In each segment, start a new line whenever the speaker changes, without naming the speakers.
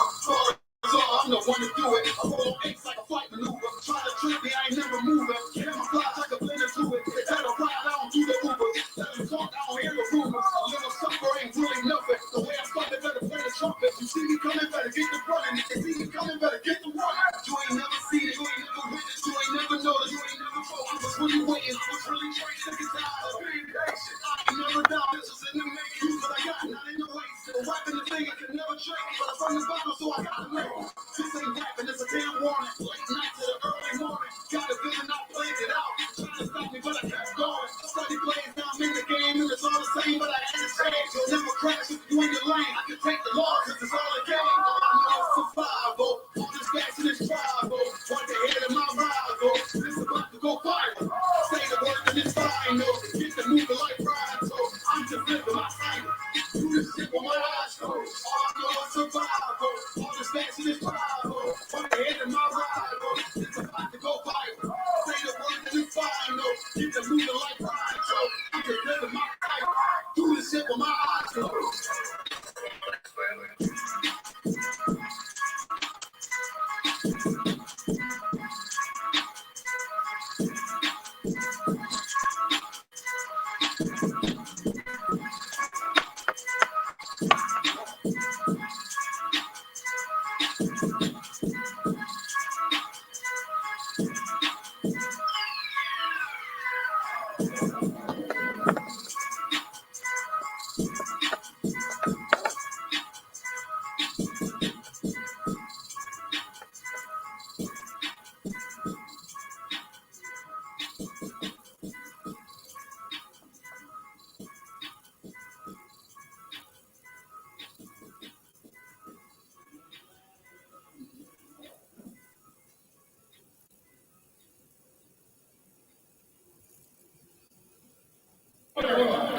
I'm the one to do it. I roll on X like a flight maneuver. Try to trick me, I ain't never moving. Camouflage like a blender to it. Tell them ride, I don't do the Uber. Tell them talk, I don't hear the rumors. A little sucker ain't really nothing. The way I start, they better play the trumpet. You see me coming, better get the running. If you see me coming, better get the running. You ain't never seen it, you ain't never witnessed, you ain't never noticed, you ain't never focused. What's really waiting, what's really trying to get down. Being patient, I ain't never down. This is in the making. Use what I got, not in the waste. The weapon, the thing, I can never trade. But I'm from the battle, so I gotta make it. This ain't rapping, it's a damn warning. Late night to the early morning. Got a vision, I played it out. Trying to stop me, but I kept going. Study plays, now I'm in the game, and it's all the same, but I had to change. You'll never crash if you in your lane. I can take the loss, cause it's all a game. All I know is survival. All this gas in this tribal. Want the head of my rival. This about to go viral. Say the word and it's final. Get the moving like pride, so I'm just living my title. Do this shit with my eyes closed. All I know is survival. All this gas in this tribal. Want the head of my rival. It's about to go viral. Say the word and it's final. Get the moving like pride, so I'm just living my title. Do this shit with my eyes closed.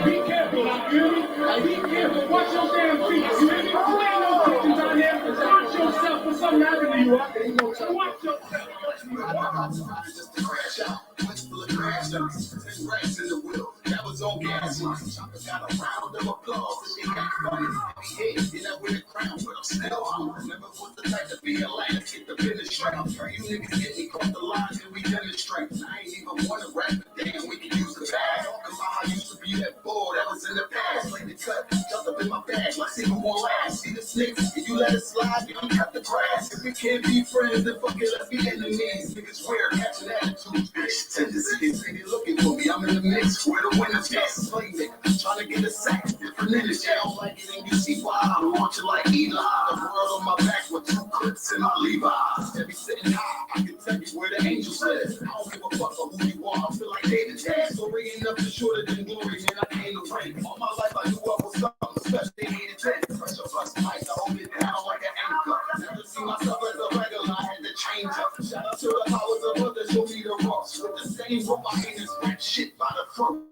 Be careful, you hear me? Be careful. Watch your damn feet. You hear me? You ain't no chickens out here. Watch yourself when something happens to you. Watch yourself. Just to crash out. Full of crash out. 10 racks in the wheel. That was on gas. Choppers got a round of applause. And they got funny. Heavy head. Then I win a crown. But I'm still on. Never was the type to be a lion. Get the finish straight. You niggas get me cross the line and we demonstrate. I ain't even want to rap, but damn, we can use the bag. Cause I used to be that bull that was in the past. Like the cut, jumped up in my bag. Let's see who won't last. See the snakes, if you let it slide, you don't cut the grass. If we can't be friends, then fuck it, let's be enemies. Niggas weird, catching attitudes, bitch. Tendencies, they looking for me, I'm in the mix. Where the winners get slay nigga, trying to get a sack. Different energy, I don't like it, and you see why. I'm launching like Eli. The world on my back with 2 clips in my Levi's. Every sitting high, I can tell you where the angel says. I don't give a fuck about who you are, I feel like David Jack. Story ain't nothing shorter than glory, man, I came to reign. All my life I knew I was something special, they needed change. Pressure plus mic, I hold it down like an anchor. Never see myself as a regular, I had to change up. Shout out to the powers of others, show me the rocks. With the same rope, I ain't scratch shit by the throat.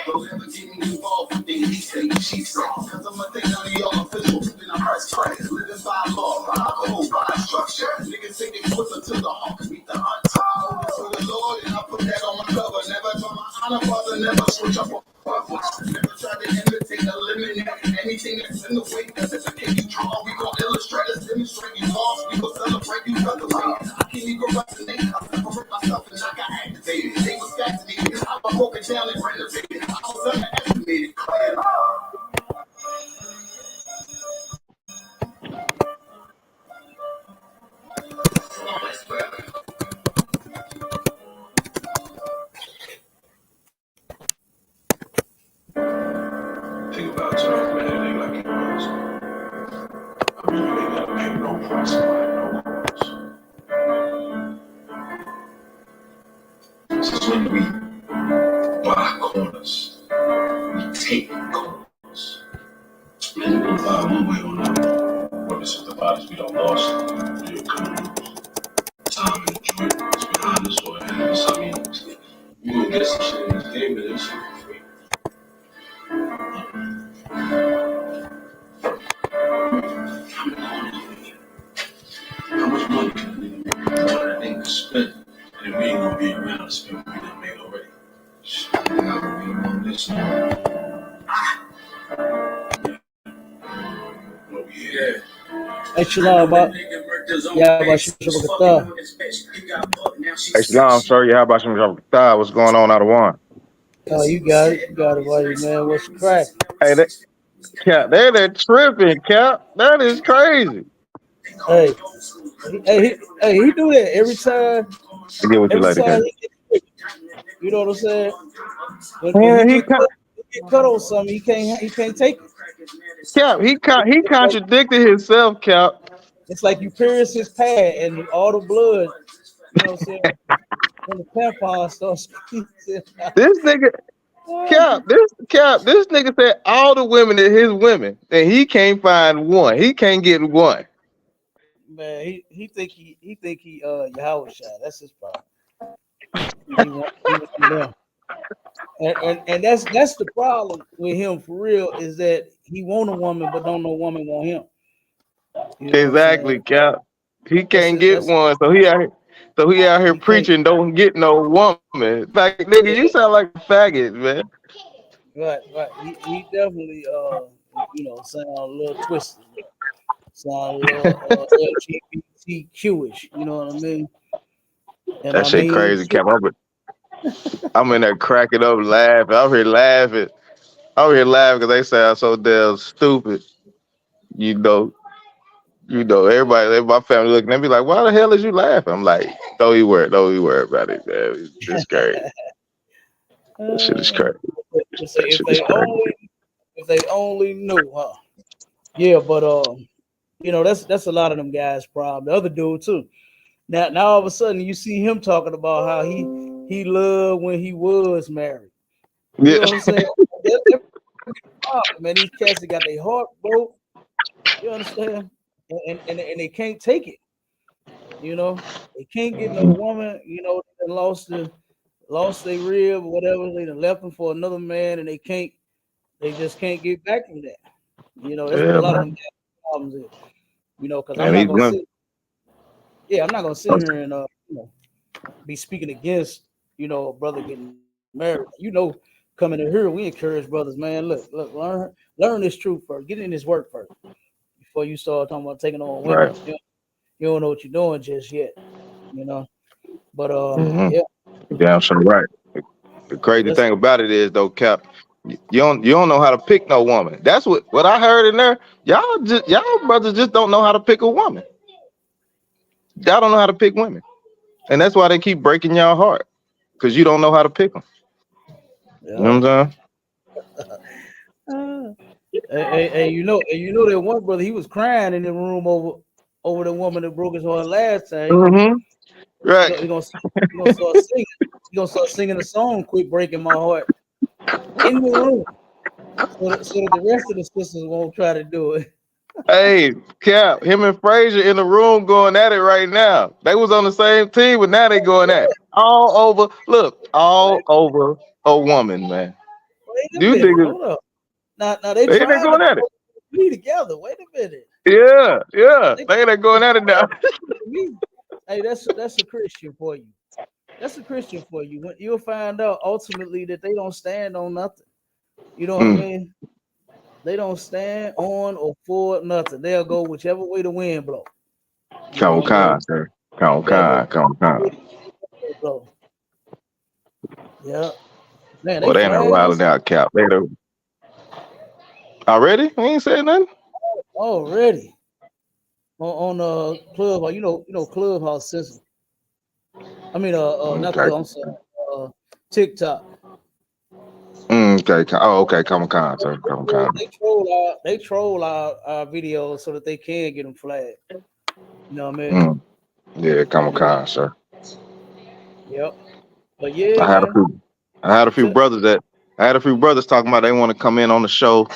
Don't ever get me involved with things he say, she say. Cause I'm gonna take none of y'all officials, then I press play. Living by law, by code, by structure. Niggas say they closer to the hawk, meet the hunter. To the Lord, and I put that on my cover. Never try my honor, father, never switch up on purpose. Never try to imitate, eliminate anything that's in the way. Cause if I can't you draw, we gon' illustrate us, demonstrate you lost. We gon' celebrate you featherweight. I can't even resonate, I separate myself and I got activated. They was fascinated, I broke it down and renovated. I was underestimated, clear.
Think about turning man, like it was. I really ain't gotta pay no price for it, no corners. This is when we buy corners. We take corners. Man, you gonna buy one way or another. Whether it's the bodies we don't lost, real criminals, time and joint is behind us or ahead of us. I mean, you gonna get some shit in this game, but this shit for free. How much money can a nigga make? What a nigga spend, and we ain't gonna be around to spend what we done made already. Shit, nigga, I really want this now. What we here?
Hey, Shalom, Yabashakata.
Hey, Shalom, sir. Yeah, how about some what's going on out of one?
Oh, you got it. You got it, buddy, man. What's the crack?
Hey, Cap, they're tripping, Cap. That is crazy.
Hey, he do that every time.
I get what you
Every
like to
time
hear.
you know what I'm saying? When
Yeah,
he get cut on something, he can't take it.
Cap, he contradicted himself, Cap.
It's like you pierce his pad and all the blood, you know what I'm saying? When the tampon starts squeezing.
This nigga, this nigga said all the women are his women, and he can't find one. He can't get one.
Man, he think he Yahweh Shai. That's his problem. He want them. And that's the problem with him for real, is that he want a woman but don't know woman want him. You know
Exactly, Cap. He can't get
that's
one, so he out here
he can't.
preaching don't get no woman. In fact, nigga, you sound like a faggot, man.
Right. He definitely sound a little twisted, sound a little LGBTQ-ish. You know what I mean? And
That
I
shit
mean,
crazy, Cap. I'm in there cracking up, laughing. I'm here laughing. Because they sound so damn stupid. You know. Everybody in my family looking at me like, "Why the hell is you laughing?" I'm like, "Don't you worry about it, man. It's crazy. That shit is crazy. That shit is crazy."
if they only knew, huh? Yeah, but that's a lot of them guys' problem. The other dude too. Now all of a sudden you see him talking about how he loved when he was married. You know what I'm saying? That problem, man. These cats that got their heart broke. You understand? And they can't take it. You know, they can't get no woman. You know, they lost their rib or whatever. They done left them for another man, and they just can't get back from that. You know, that's what a
Yeah,
lot of
man.
them problems is. You know, because
And these women,
I'm not gonna sit here and be speaking against a brother getting married. Coming in here, we encourage brothers, man. Look, learn this truth first. Get in this work first before you start talking about taking on women.
right?
You don't know what you're doing just yet. You know, but
Mm-hmm.
yeah.
Damn sure right. The crazy thing about it is though, Cap, you don't know how to pick no woman. That's what I heard in there. Y'all brothers just don't know how to pick a woman. Y'all don't know how to pick women, and that's why they keep breaking y'all heart, because you don't know how to pick them.
Yeah.
You know what I'm
saying? And you know that one brother, he was crying in the room over the woman that broke his heart last time.
Mm-hmm. Right.
He gonna start singing. He gonna start singing a song, "Quit Breaking My Heart," in the room, so that the rest of the sisters won't try to do it.
Hey, Cap, him and Frazier in the room going at it right now. They was on the same team, but now they going at it. All over a woman, man.
Wait a minute, hold up. Now they trying
going at it.
Be together. Wait a minute.
Yeah. They going at it now.
Hey, that's a Christian for you. That's a Christian for you. When you'll find out ultimately that they don't stand on nothing. You know what I mean? They don't stand on or for nothing. They'll go whichever way the wind blows.
Come on, sir. Come on.
Yeah. Man,
Well, they ain't wilding out, Cap. Already? We ain't saying nothing?
Already. On Clubhouse, you know Clubhouse system. I mean, not Clubhouse, I'm sorry, TikTok.
Okay. Oh, okay. Come on, sir. Come on.
They troll our videos so that they can get them flagged. You know what I mean?
Yeah, come on, sir.
Yep. But yeah,
I had a few brothers talking about they want to come in on the show.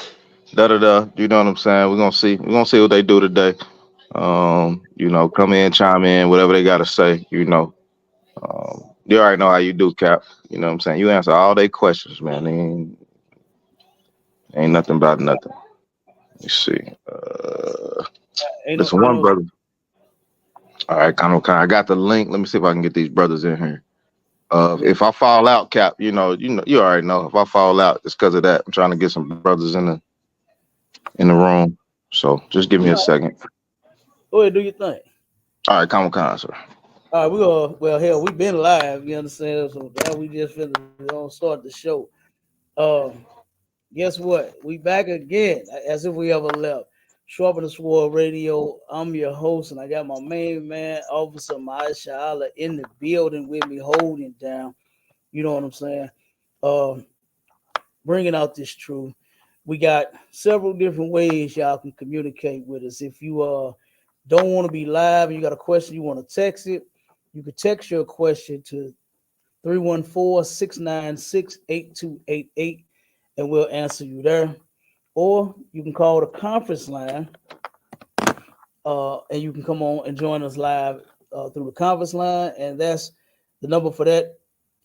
You know what I'm saying? We're gonna see what they do today. Come in, chime in, whatever they gotta say, you already know how you do, Cap. You know what I'm saying? You answer all their questions, man. Ain't nothing about nothing. Let's see. Listen, one brother. All right, I got the link. Let me see if I can get these brothers in here. If I fall out, Cap, you already know. If I fall out, it's because of that. I'm trying to get some brothers in the room. So just give me a second.
Go ahead, do your thing.
All right, come on, sir.
All right, we go. Well, hell, we've been live. You understand? So now we just finna gonna start the show. Um, Guess what? We back again, as if we ever left. Sharpen the Sword Radio. I'm your host, and I got my main man, Officer Maisha in the building with me, holding down. You know what I'm saying? Um, Bringing out this truth. We got several different ways y'all can communicate with us. If you don't want to be live and you got a question, you want to text it, you can text your question to 314-696-8288, and we'll answer you there. Or you can call the conference line, and you can come on and join us live through the conference line. And that's the number for that.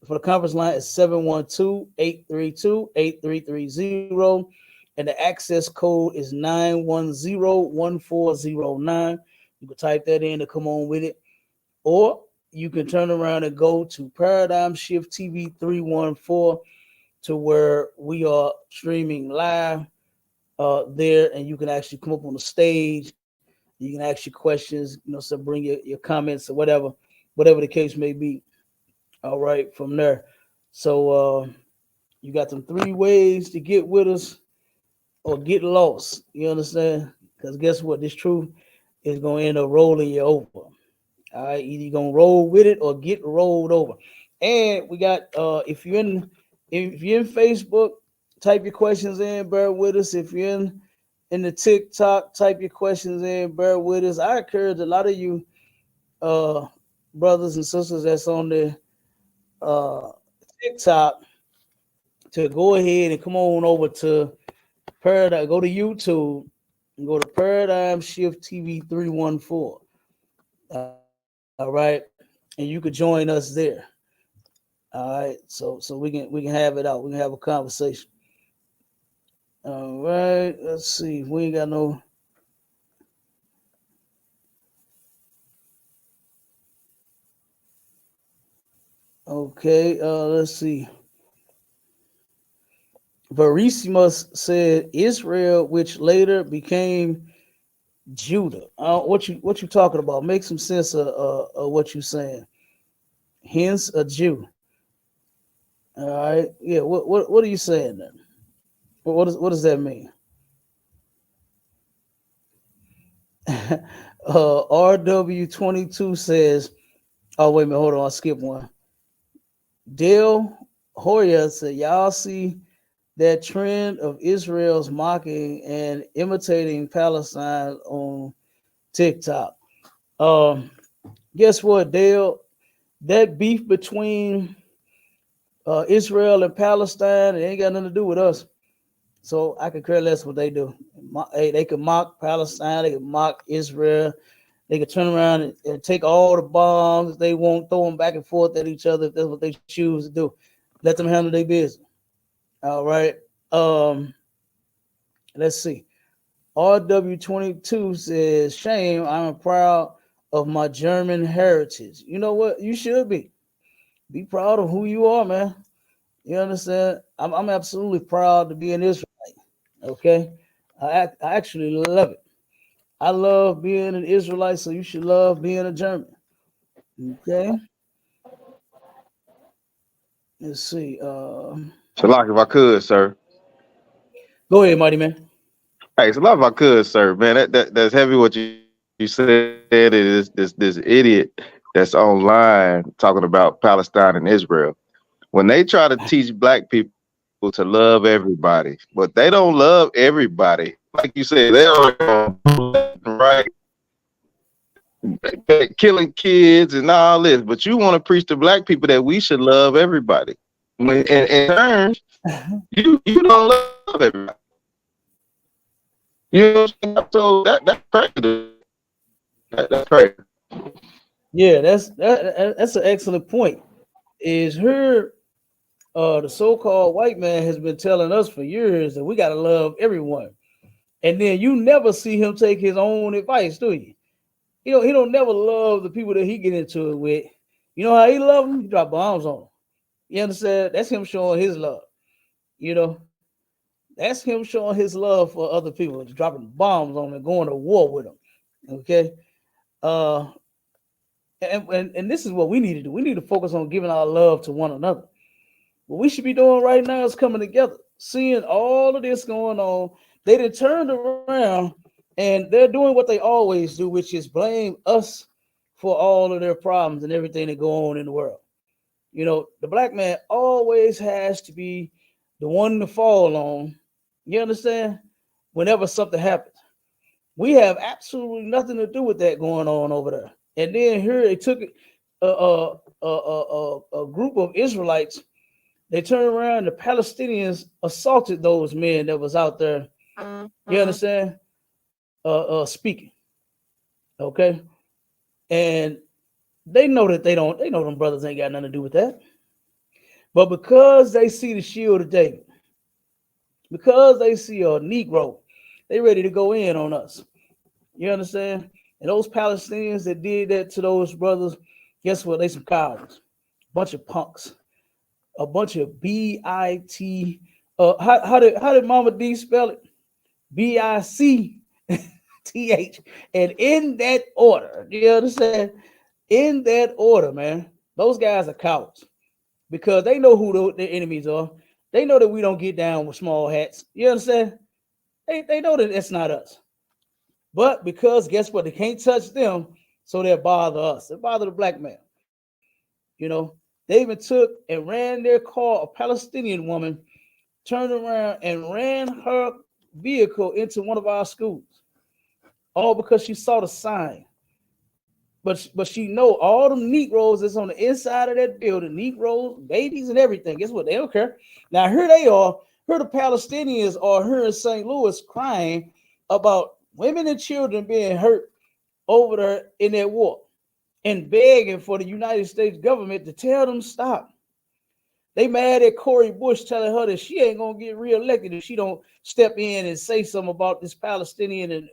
For the conference line is 712-832-8330. And the access code is 9101409. You can type that in to come on with it. Or you can turn around and go to Paradigm Shift TV 314 to where we are streaming live there, and you can actually come up on the stage. You can ask your questions, so bring your comments or whatever the case may be. All right, from there. So you got them three ways to get with us or get lost. You understand? Because guess what? This truth is going to end up rolling you over. All right, either you're going to roll with it or get rolled over. And we got, if you're in Facebook, type your questions in, bear with us. If you're in the TikTok, type your questions in, bear with us. I encourage a lot of you brothers and sisters that's on the TikTok to go ahead and come on over to Paradigm, go to YouTube and go to Paradigm Shift TV 314. All right. And you could join us there. All right. So we can have it out. We can have a conversation. All right. Let's see. We ain't got no. Okay. Let's see. Verissimus said Israel, which later became Judah. What you talking about? Make some sense of what you saying. Hence a Jew. All right. Yeah. What are you saying then? What does that mean? RW22 says, oh, wait a minute, hold on, I skipped one. Dale Hoya said, y'all see that trend of Israel's mocking and imitating Palestine on TikTok. Guess what, Dale? That beef between Israel and Palestine, it ain't got nothing to do with us. So I could care less what they do. Hey, they could mock Palestine, they could mock Israel, they could turn around and take all the bombs they want, throw them back and forth at each other if that's what they choose to do. Let them handle their business. All right. Let's see. RW22 says, shame, I'm proud of my German heritage. You know what? You should be. Be proud of who you are, man. You understand? I'm absolutely proud to be an Israelite. Okay? I actually love it. I love being an Israelite, so you should love being a German. Okay? Let's see.
Shalak, if I could, sir.
Go ahead, Mighty Man.
Hey, Shalak, if I could, sir. Man, that's heavy what you said. It is this idiot that's online talking about Palestine and Israel. When they try to teach black people to love everybody, but they don't love everybody. Like you said, they are right, killing kids and all this. But you want to preach to black people that we should love everybody. When in turn, you don't love everybody. You know what I'm saying? So that's crazy. That's crazy.
Yeah, that's an excellent point. Is her the so-called white man has been telling us for years that we gotta love everyone. And then you never see him take his own advice, do you? He don't never love the people that he get into it with. You know how he love them? He drop bombs on them. You understand? That's him showing his love. You know, that's him showing his love for other people, dropping bombs on them, going to war with them. Okay. Uh, and this is what we need to do. We need to focus on giving our love to one another. What we should be doing right now is coming together, seeing all of this going on. They done turned around and they're doing what they always do, which is blame us for all of their problems and everything that go on in the world. You know, the black man always has to be the one to fall on. You understand? Whenever something happens, we have absolutely nothing to do with that going on over there. And then here they took a group of Israelites. They turned around. The Palestinians assaulted those men that was out there. You understand? Speaking. Okay, and they know that they know them brothers ain't got nothing to do with that. But because they see the shield of David, because they see a Negro, they ready to go in on us. You understand? And those Palestinians that did that to those brothers, guess what? They some cowards, bunch of punks, a bunch of B-I-T. How did Mama D spell it? B-I-C-T-H. And in that order, you understand? In that order, man, those guys are cowards because they know who the enemies are. They know that we don't get down with small hats. You understand? They know that it's not us. But because guess what? They can't touch them, so they'll bother us. They bother the black man. You know, they even took and ran their car, a Palestinian woman, turned around and ran her vehicle into one of our schools. All because she saw the sign. But she know all them Negroes that's on the inside of that building, Negroes, babies, and everything. Guess what? They don't care. Now here they are. Here the Palestinians are here in St. Louis crying about women and children being hurt over there in that war and begging for the United States government to tell them stop. They mad at Cori Bush telling her that she ain't gonna get reelected if she don't step in and say something about this Palestinian and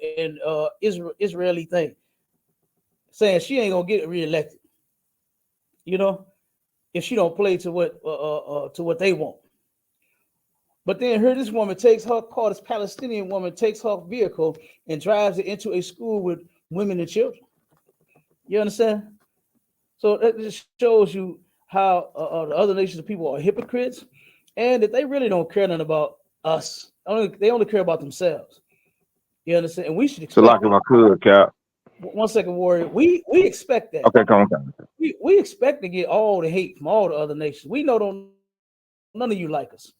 Israeli thing, saying she ain't gonna get reelected. You know, if she don't play to what they want. But then here this woman takes her car, this Palestinian woman takes her vehicle and drives it into a school with women and children. You understand? So that just shows you how the other nations of people are hypocrites and that they really don't care nothing about us. They only care about themselves. You understand? And we should expect.
So like if I could, Cap.
1 second, Warrior. We expect that.
Okay, come on.
We expect to get all the hate from all the other nations. We know none of you like us.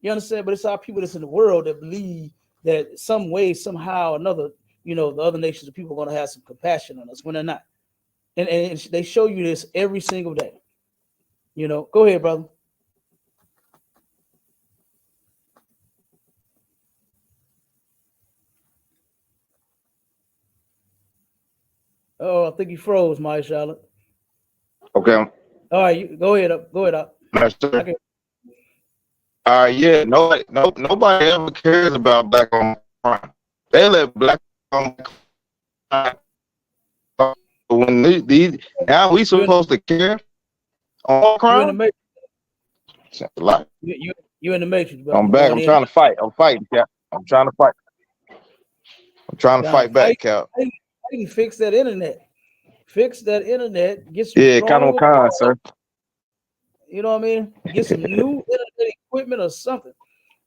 You understand? But it's our people that's in the world that believe that some way, somehow, another, you know, the other nations of people are going to have some compassion on us when they're not. And they show you this every single day. You know, go ahead, brother. Oh, I think he froze, my Charlotte.
Okay.
All right, you go ahead up. Go ahead up.
Okay. Yeah, nobody ever cares about black on crime. They let black on crime. When these now we supposed to care on crime.
You're in the matrix.
A lot.
You in the matrix, bro.
I'm back. I'm trying to fight. I'm fighting, Cap. I'm trying to fight. I'm trying to fight back, Cap.
How you fix that internet? Fix that internet. Get some
kind of kind, sir.
You know what I mean? Get some new internet equipment or something.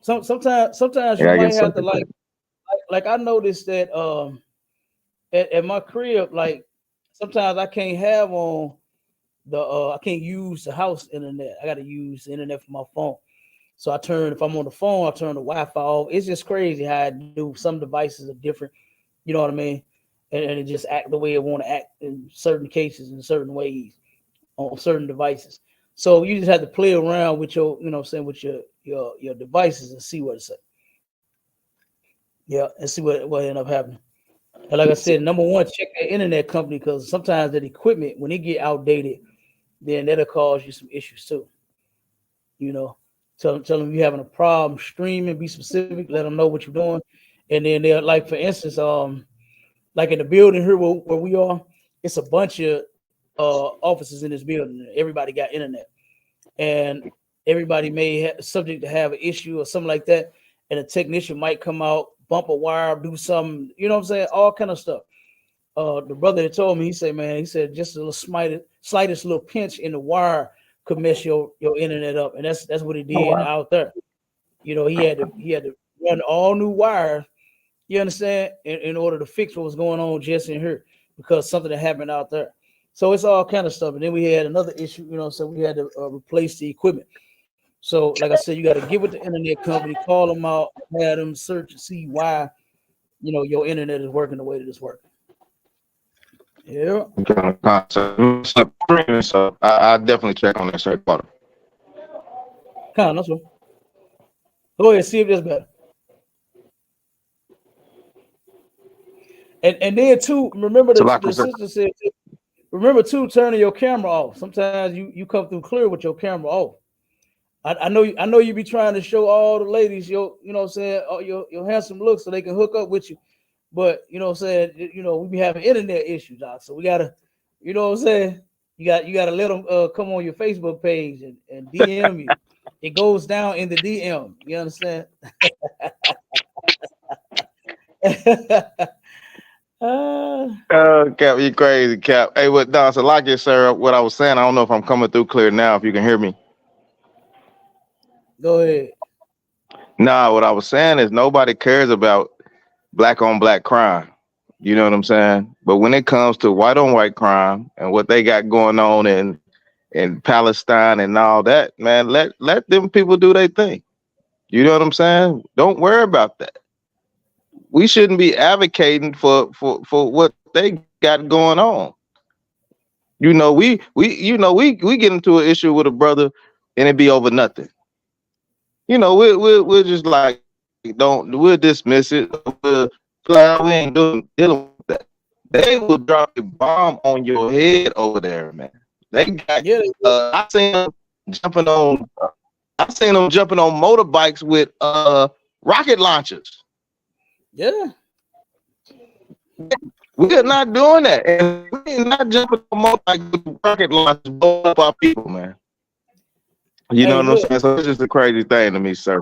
Sometimes you might have to like I noticed that at my crib, like sometimes I can't have on the I can't use the house internet. I got to use the internet for my phone. So if I'm on the phone, I turn the Wi-Fi off. It's just crazy how I do. Some devices are different. You know what I mean? And it just act the way it want to act in certain cases, in certain ways, on certain devices. So you just have to play around with your, you know what I'm saying, with your devices and see what it says. Yeah, and see what end up happening. And like I said, number one, check that internet company because sometimes that equipment, when it get outdated, then that'll cause you some issues too. You know, tell them you're having a problem streaming, be specific, let them know what you're doing. And then they're like, for instance, like in the building here where we are, it's a bunch of offices in this building. Everybody got internet. And everybody may have subject to have an issue or something like that. And a technician might come out, bump a wire, do something, you know what I'm saying? All kind of stuff. the brother that told me, he said, man, he said just a little slightest little pinch in the wire could mess your internet up, and that's what he did out there. You know, he had to run all new wires. You understand? In order to fix what was going on just in here because something that happened out there. So it's all kind of stuff. And then we had another issue, you know, so we had to replace the equipment. So, like I said, you got to get with the internet company, call them out, have them search and see why, you know, your internet is working the way that it's working. Yeah.
So I definitely check on that straight bottom.
Kind of, that's one. Go ahead, see if that's better. And then too, remember the sister said, remember too, turning your camera off. Sometimes you come through clear with your camera off. I know you be trying to show all the ladies your, you know what I'm saying, your handsome look so they can hook up with you. But you know what I'm saying, you know, we be having internet issues, Doc. So we gotta, you know what I'm saying, you gotta let them come on your Facebook page and DM you. It goes down in the DM. You understand?
Cap, you crazy, Cap. Hey, what, Don? So, like it, sir. What I was saying, I don't know if I'm coming through clear now. If you can hear me.
Go ahead.
Nah, what I was saying is nobody cares about black on black crime. You know what I'm saying? But when it comes to white on white crime and what they got going on in Palestine and all that, man, let them people do their thing. You know what I'm saying? Don't worry about that. We shouldn't be advocating for what they got going on. You know, we get into an issue with a brother and it be over nothing. You know, we're just like, we'll dismiss it. We ain't dealing with that. They will drop a bomb on your head over there, man. They got.
Yeah.
I seen them jumping on motorbikes with rocket launchers.
Yeah.
We are not doing that, and we are not jumping on motorbikes with rocket launchers blowing up our people, man. You know what I'm saying? So it's just a crazy thing to me, sir.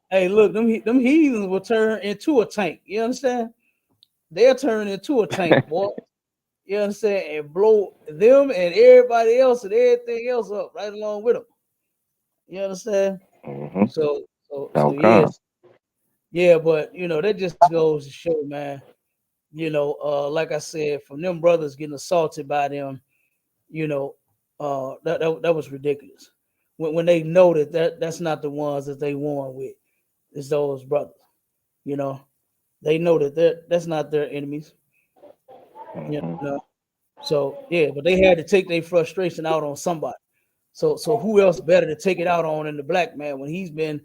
Hey, look, them heathens will turn into a tank. You understand? They'll turn into a tank, boy. You understand? And blow them and everybody else and everything else up right along with them. You understand?
Mm-hmm.
So yes. Yeah, but you know, that just goes to show, man. You know, like I said, from them brothers getting assaulted by them, you know, that was ridiculous. When they know that's not the ones that they won with, it's those brothers. You know, they know that's not their enemies.
Mm-hmm.
You know, so yeah, but they had to take their frustration out on somebody. So who else better to take it out on than the black man when he's been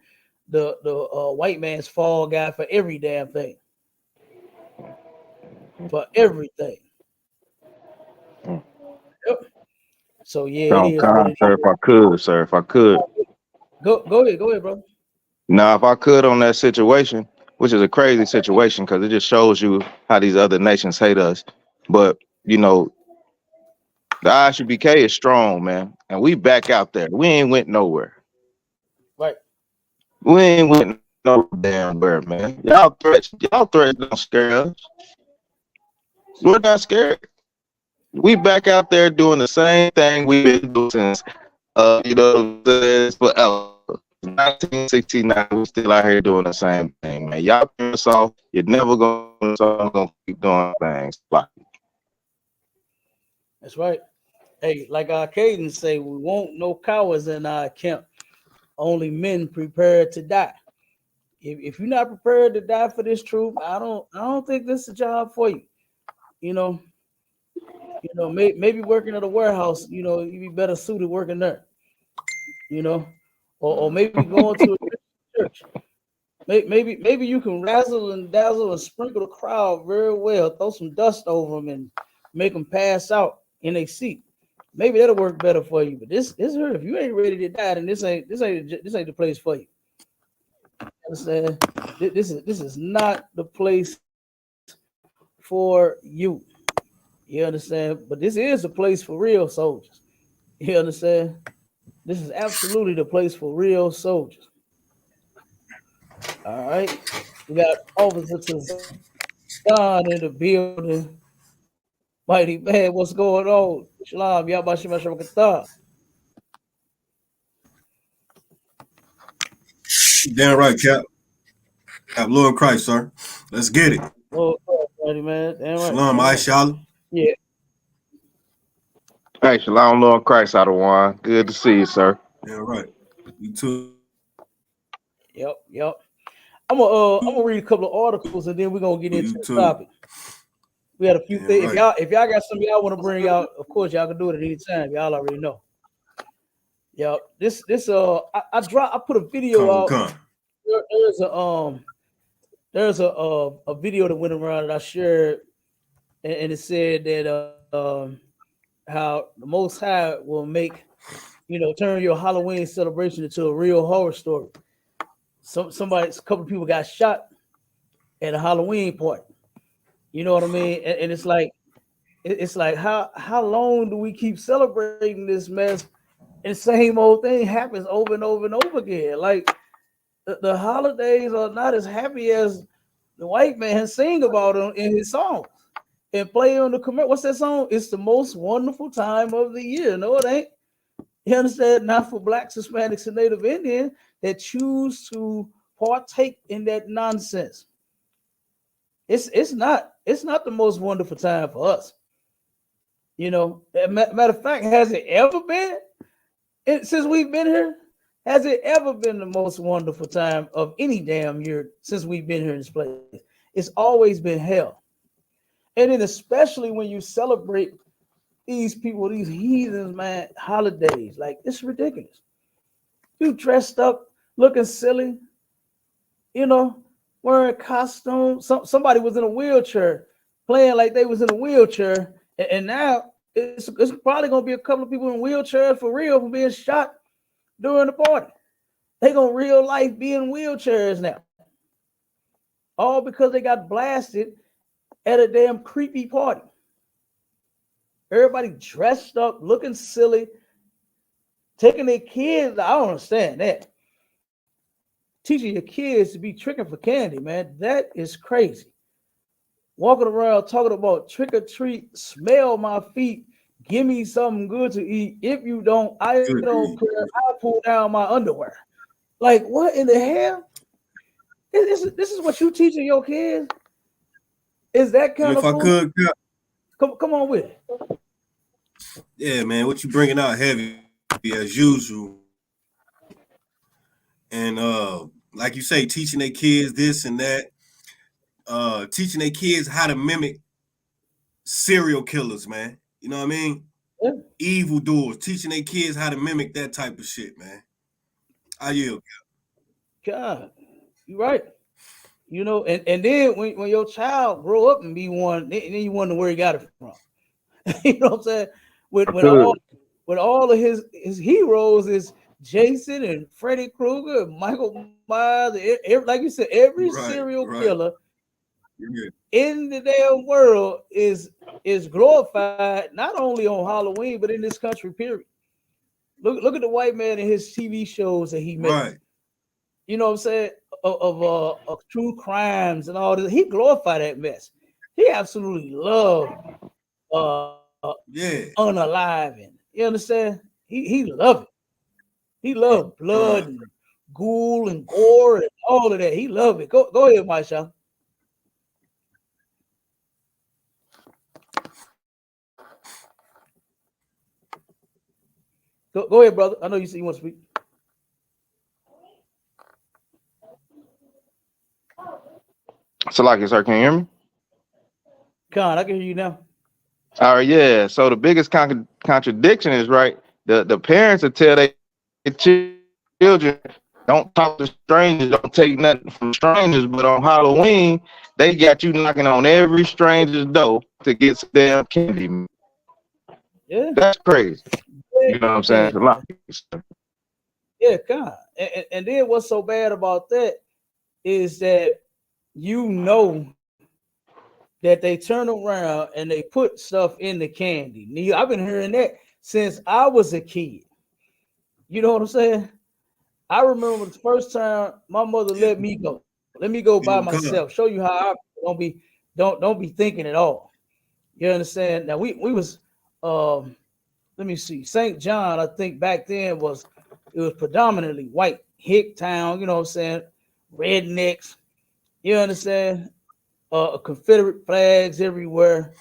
the white man's fall guy for every damn thing, for everything. Yep. So yeah, it is what it
Sir,
is.
if I could.
Go ahead, bro.
Now, if I could on that situation, which is a crazy situation because it just shows you how these other nations hate us. But you know, the ISUPK is strong, man, and we back out there. We ain't went nowhere.
Right.
We ain't went no damn where, man. Y'all threats don't scare us. We're not scared. We back out there doing the same thing we've been doing since forever. 1969, we still out here doing the same thing, man. Y'all turn us off. You're never gonna keep doing things.
That's right. Hey, like our Caden say, we won't no cowards in our camp. Only men prepared to die. If you're not prepared to die for this truth, I don't think this is a job for you. You know, maybe working at a warehouse, you know, you'd be better suited working there. You know, or maybe going to a church. Maybe you can razzle and dazzle and sprinkle the crowd very well, throw some dust over them and make them pass out in a seat. Maybe that'll work better for you. But this hurt. If you ain't ready to die, then this ain't the place for you. Understand? This is not the place for you. You understand? But this is a place for real soldiers. You understand? This is absolutely the place for real soldiers. All right. We got Officer Tazan in the building. Mighty man, what's going on? Shalom, Yabashima Shabakatah.
Damn right, Cap. Cap, Lord Christ, sir. Let's get it.
Oh, mighty man, damn right,
Shalom,
damn right.
Aisha.
Yeah,
Hey, Shalom, Lord Christ, out of one. Good to see you, sir.
Damn right. You too.
yep. I'm gonna read a couple of articles and then we're gonna get into
You
the
too.
topic. We had a few
Damn
things.
right.
If y'all got something y'all want to bring out, of course y'all can do it at any time. Y'all already know. Yep. I put a video out.
Come.
There's a video that went around that I shared, and it said that how the Most High will make turn your Halloween celebration into a real horror story. A couple of people got shot at a Halloween party. You know what I mean? And it's like how long do we keep celebrating this mess? And the same old thing happens over and over and over again. Like the holidays are not as happy as the white man sing about them in his songs and play on the commercial. What's that song? It's the most wonderful time of the year. No, it ain't. You understand? Not for blacks, Hispanics, and Native Indians that choose to partake in that nonsense. It's not the most wonderful time for us. Matter of fact, has it ever been since we've been here? Has it ever been the most wonderful time of any damn year since we've been here in this place? It's always been hell. And then especially when you celebrate these people, these heathens, man, holidays, like it's ridiculous. You dressed up, looking silly, wearing costumes. Somebody was in a wheelchair, playing like they was in a wheelchair, and now it's probably gonna be a couple of people in wheelchairs for real for being shot during the party. They gonna real life be in wheelchairs now, all because they got blasted at a damn creepy party. Everybody dressed up, looking silly, taking their kids. I don't understand that. Teaching your kids to be tricking for candy, man, that is crazy. Walking around talking about trick or treat, smell my feet, give me something good to eat. If you don't, I don't care. I'll pull down my underwear. Like, what in the hell? This is what you teaching your kids? Is that kind
And
of
if I
food?
could, Cap,
Come on with it.
yeah, man, what you bringing out heavy as usual. And like you say, teaching their kids this and that, teaching their kids how to mimic serial killers, man. You know what I mean?
Yeah.
Evil doers, teaching their kids how to mimic that type of shit, man. I yield.
God, you're right. And then when your child grow up and be one, then you wonder where he got it from. You know what I'm saying? With all of his heroes is Jason and Freddy Krueger and Michael Myers, like you said, every serial killer in the damn world is glorified not only on Halloween but in this country. Period. Look at the white man and his TV shows that he makes.
Right.
You know what I'm saying? Of true crimes and all this. He glorified that mess. He absolutely loved unaliving. You understand? He loved it. He loved blood and ghoul and gore and all of that. He loved it. Go ahead, Maisha. Go ahead, brother. I know you want to speak.
So, like, sir, can you hear me?
Con, I can hear you now.
All right, yeah. So the biggest contradiction is right. The parents will tell their children, don't talk to strangers, don't take nothing from strangers. But on Halloween, they got you knocking on every stranger's door to get some damn candy.
Yeah,
that's crazy. You know what I'm saying?
Yeah, God. And then what's so bad about that is that that they turn around and they put stuff in the candy. I've been hearing that since I was a kid. You know what I'm saying? I remember the first time my mother let me go by myself. Show you how I don't be thinking at all. You understand? Now we was let me see, St. John, I think back then was predominantly white, hick town, you know what I'm saying? Rednecks, you understand? Confederate flags everywhere,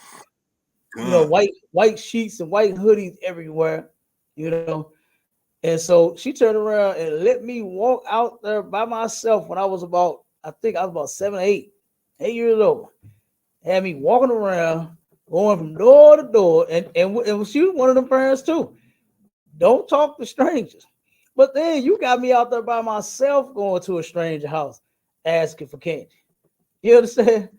you know, white sheets and white hoodies everywhere, you know. And so she turned around and let me walk out there by myself when I was about, I think I was about 7, 8 years old. Had me walking around, going from door to door, and she was one of the parents too. Don't talk to strangers. But then you got me out there by myself going to a stranger house asking for candy. You understand?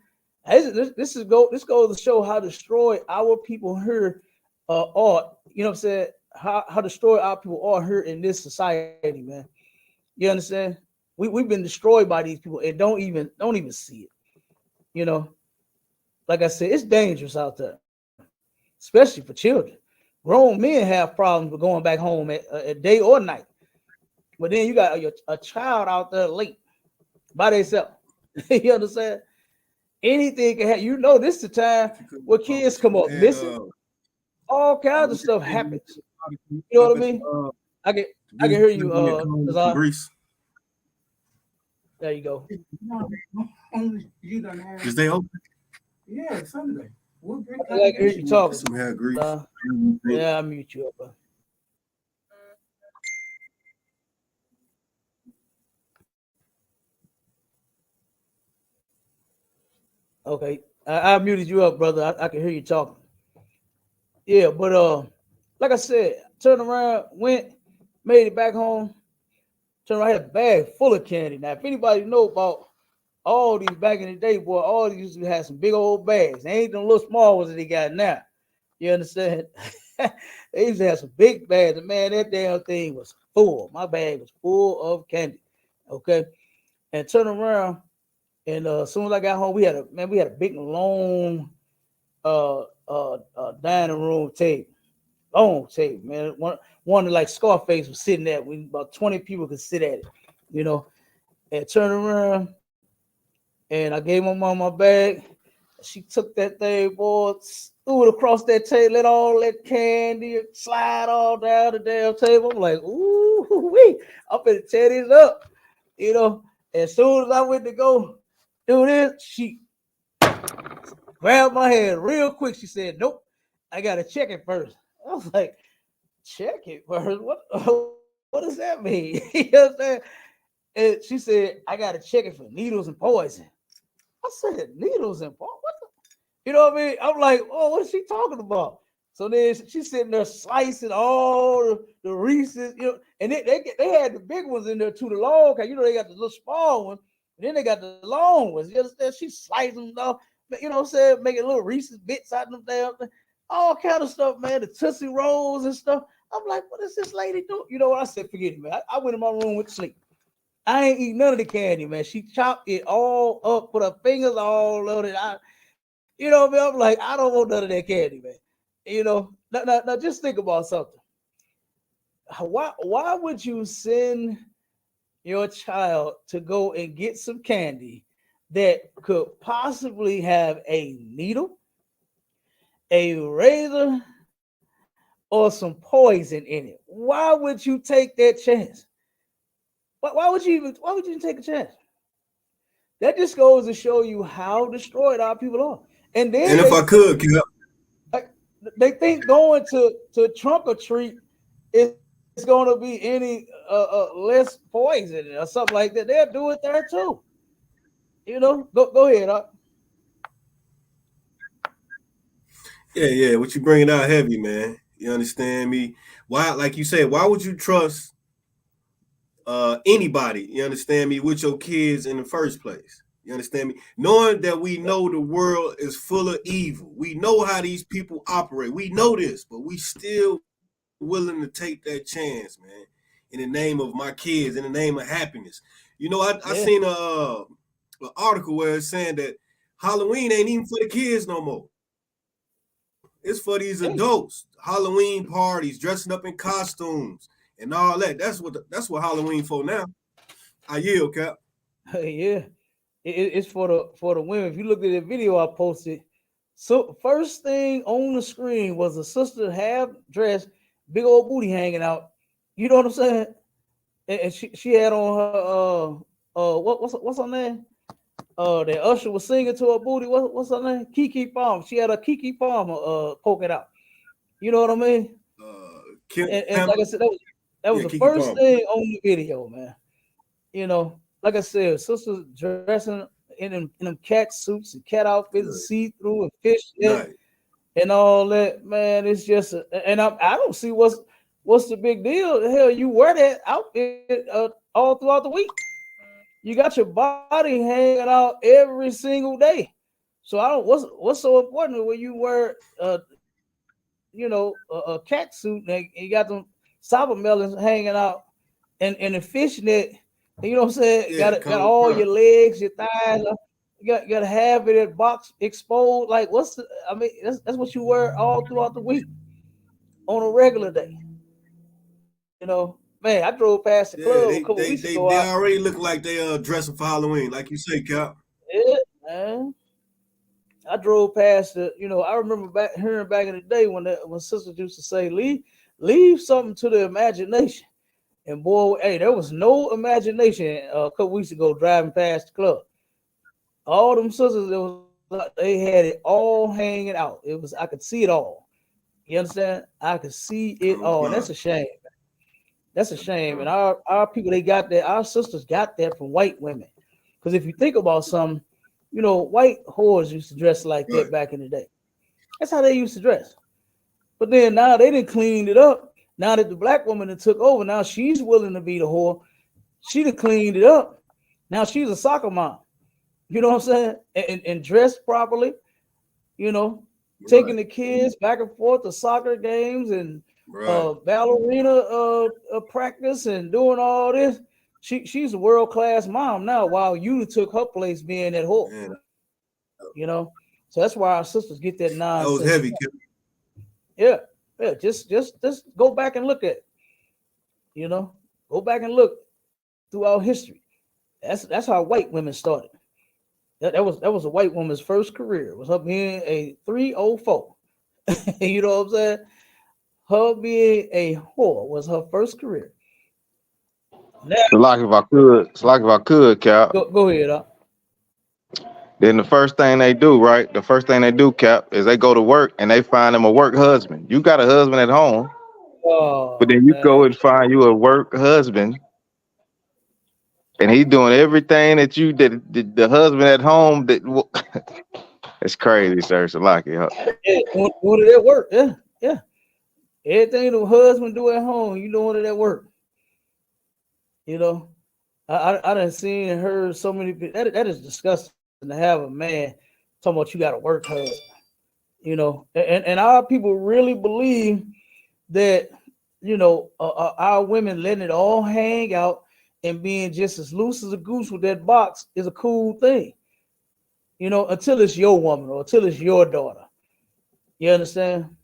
This goes to show how destroyed our people here are. You know what I'm saying? How destroyed our people are here in this society, man. You understand? We've been destroyed by these people and don't even see it. You know, like I said, it's dangerous out there, especially for children. Grown men have problems with going back home at day or night. But then you got a child out there late by themselves. You understand? Anything can happen. You know, this is the time where kids come up missing. All kinds of stuff happens. You know what I mean? I can hear you.
Greece.
There you go.
Is they open?
Yeah, Sunday.
I can hear you talking.
Some hair grease.
Yeah, I mute you up. Okay, I muted you up, brother. I can hear you talking. Yeah, but like I said, turned around, went, made it back home. Turned around, had a bag full of candy. Now, if anybody know about all these back in the day, boy, all these used to have some big old bags. They ain't the little small ones that they got now. You understand? They used to have some big bags, and man, that damn thing was full. My bag was full of candy. Okay, and turn around, and as soon as I got home, we had a big long dining room table, long table, man. One that like Scarface was sitting at. We about 20 people could sit at it, you know. And turn around, and I gave my mom my bag. She took that thing, boy, threw it across that table, let all that candy slide all down the damn table. I'm like, ooh, wee, I'm gonna tear this up, you know. As soon as I went to go do this, she grabbed my hand real quick. She said, "Nope, I gotta check it first." I was like, "Check it first? What? What does that mean?" You know what I'm saying? And she said, "I gotta check it for needles and poison." I said, "Needles and poison? What the?" You know what I mean? I'm like, "Oh, what is she talking about?" So then she's sitting there slicing all the Reese's, you know, and they had the big ones in there too, the long, you know, they got the little small ones, and then they got the long ones. You understand? She slicing them off, you know what I'm saying, making little Reese's bits out of them damn thing, all kind of stuff, man, the Tootsie Rolls and stuff. I'm like, what is this lady doing? You know what? I said, forget it, man. I went in my room with sleep. I ain't eat none of the candy, man. She chopped it all up, put her fingers all on it. You know, man, I'm like, I don't want none of that candy, man. You know, now just think about something. Why would you send your child to go and get some candy that could possibly have a needle, a razor, or some poison in it? Why would you take that chance? Why would you even take a chance? That just goes to show you how destroyed our people are. And then
if I could,
they think going to trunk or treat is going to be any less poison or something like that. They'll do it there too. You know, go ahead.
Yeah. What you bringing out heavy, man? You understand me? Why, like you said, why would you trust anybody? You understand me? With your kids in the first place. You understand me? Knowing that we know the world is full of evil. We know how these people operate. We know this, but we still willing to take that chance, man. In the name of my kids, in the name of happiness. You know, I seen an article where it's saying that Halloween ain't even for the kids no more. It's for these adults. Halloween parties, dressing up in costumes and all that. That's what Halloween for now. I yield, Cap.
Yeah, it's for the women. If you look at the video I posted So first thing on the screen was a sister half dressed, big old booty hanging out. You know what I'm saying? And she had on her what's her name? That Usher was singing to her booty. What's her name? Kiki Palmer. She had a Kiki Palmer poking out. You know what I mean? And like I said, that was the
Kiki
first
Palmer.
thing on the video, man. You know, like I said, sisters dressing in them cat suits and cat outfits, and see through and fishnet and all that. Man, it's just, and I don't see what's the big deal. The hell, you wear that outfit all throughout the week. You got your body hanging out every single day. So I don't. What's so important when you wear a cat suit and you got them sour melons hanging out and the fishnet. You know what I'm saying?
Yeah,
got all your legs, your thighs. You got to have it at box exposed. Like I mean, that's what you wear all throughout the week on a regular day. You know, man, I drove past the club a couple weeks ago.
They already look like they dressing for Halloween, like you say, Cap.
Yeah, man. I drove past the, I remember hearing back in the day when sisters used to say, leave something to the imagination. And boy, hey, there was no imagination a couple weeks ago driving past the club. All them sisters, they had it all hanging out. I could see it all. You understand? I could see it all. And that's a shame. That's a shame. And our people, they got that. Our sisters got that from white women. Because if you think about some, white whores used to dress like that back in the day. That's how they used to dress. But then now they didn't clean it up. Now that the black woman that took over, now she's willing to be the whore. She done cleaned it up. Now she's a soccer mom. You know what I'm saying? And dressed properly, taking the kids back and forth to soccer games and ballerina practice and doing all this. She's a world-class mom now, while you took her place being that whore. So that's why our sisters get that nonsense.
That was heavy.
Yeah. Just go back and look at it. Go back and look throughout history. That's how white women started. That was a white woman's first career. It was her being a 304. You know what I'm saying? Her being a whore was her first career. Now,
It's like if I could, Cap.
Go ahead,
Then the first thing they do, right? The first thing they do, Cap, is they go to work and they find them a work husband. You got a husband at home, but then you go and find you a work husband, and he's doing everything that you did. The husband at home it's crazy, sir. So like it.
Yeah, doing it at work. Yeah. Everything the husband do at home, you doing it at work. I done seen and heard so many people. That is disgusting to have a man talking about you got a work husband. And our people really believe that our women letting it all hang out and being just as loose as a goose with that box is a cool thing. Until it's your woman or until it's your daughter. You understand?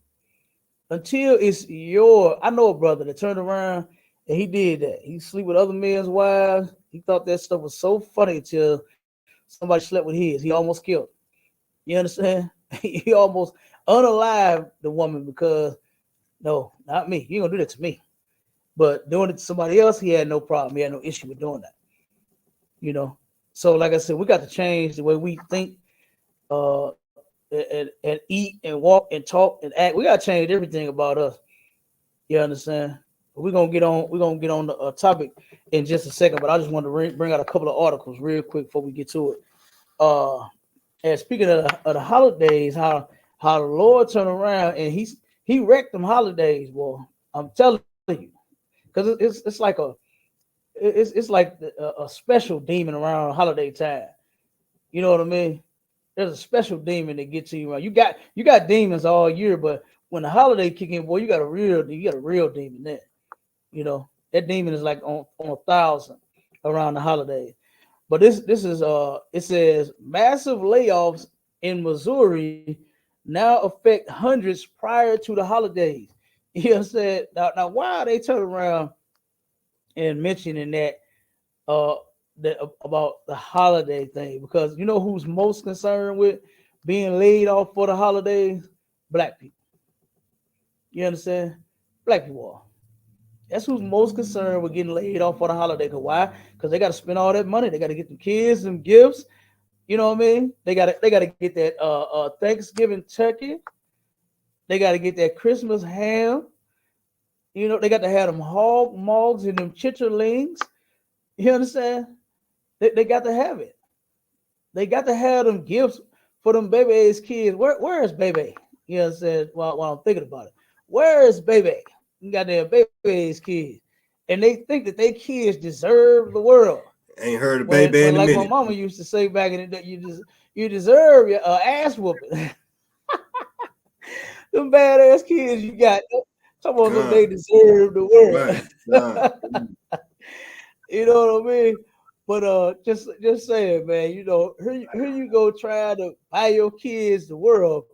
Until it's I know a brother that turned around and he did that. He sleep with other men's wives. He thought that stuff was so funny till somebody slept with his. He almost killed. You understand? He almost unalived the woman because, no, not me. You ain't gonna do that to me. But doing it to somebody else, he had no problem. He had no issue with doing that. So like I said, we got to change the way we think, and eat and walk and talk and act. We got to change everything about us. You understand? We're gonna get on the topic in just a second, but I just want to bring out a couple of articles real quick before we get to it. And speaking of the holidays, how the Lord turned around and he wrecked them holidays, boy. I'm telling you, because it's like a special demon around holiday time. You know what I mean? There's a special demon that gets to you. You got demons all year, but when the holiday kick in, boy, you got a real demon there. That demon is like on 1,000 around the holidays. But this is it says massive layoffs in Missouri now affect hundreds prior to the holidays. You understand? Now why are they turning around and mentioning that about the holiday thing? Because you know who's most concerned with being laid off for the holidays? Black people. You understand? Black people are. That's who's most concerned with getting laid off for the holiday. Cause why? Because they got to spend all that money. They got to get them kids some gifts. You know what I mean? They gotta get that Thanksgiving turkey. They got to get that Christmas ham. You know, they got to have them hog mugs and them chitterlings. You understand? They got to have it. They got to have them gifts for them baby age kids. Where is baby? You know what I'm saying? While I'm thinking about it. Where is baby? You got their baby age kids. And they think that their kids deserve the world.
Ain't heard a baby in a
like
minute.
my mama used to say back in the day, you deserve your ass whooping. Them badass kids you got. Come on, them they deserve the world. Right. You know what I mean? But just saying, man, you know, here you go trying to buy your kids the world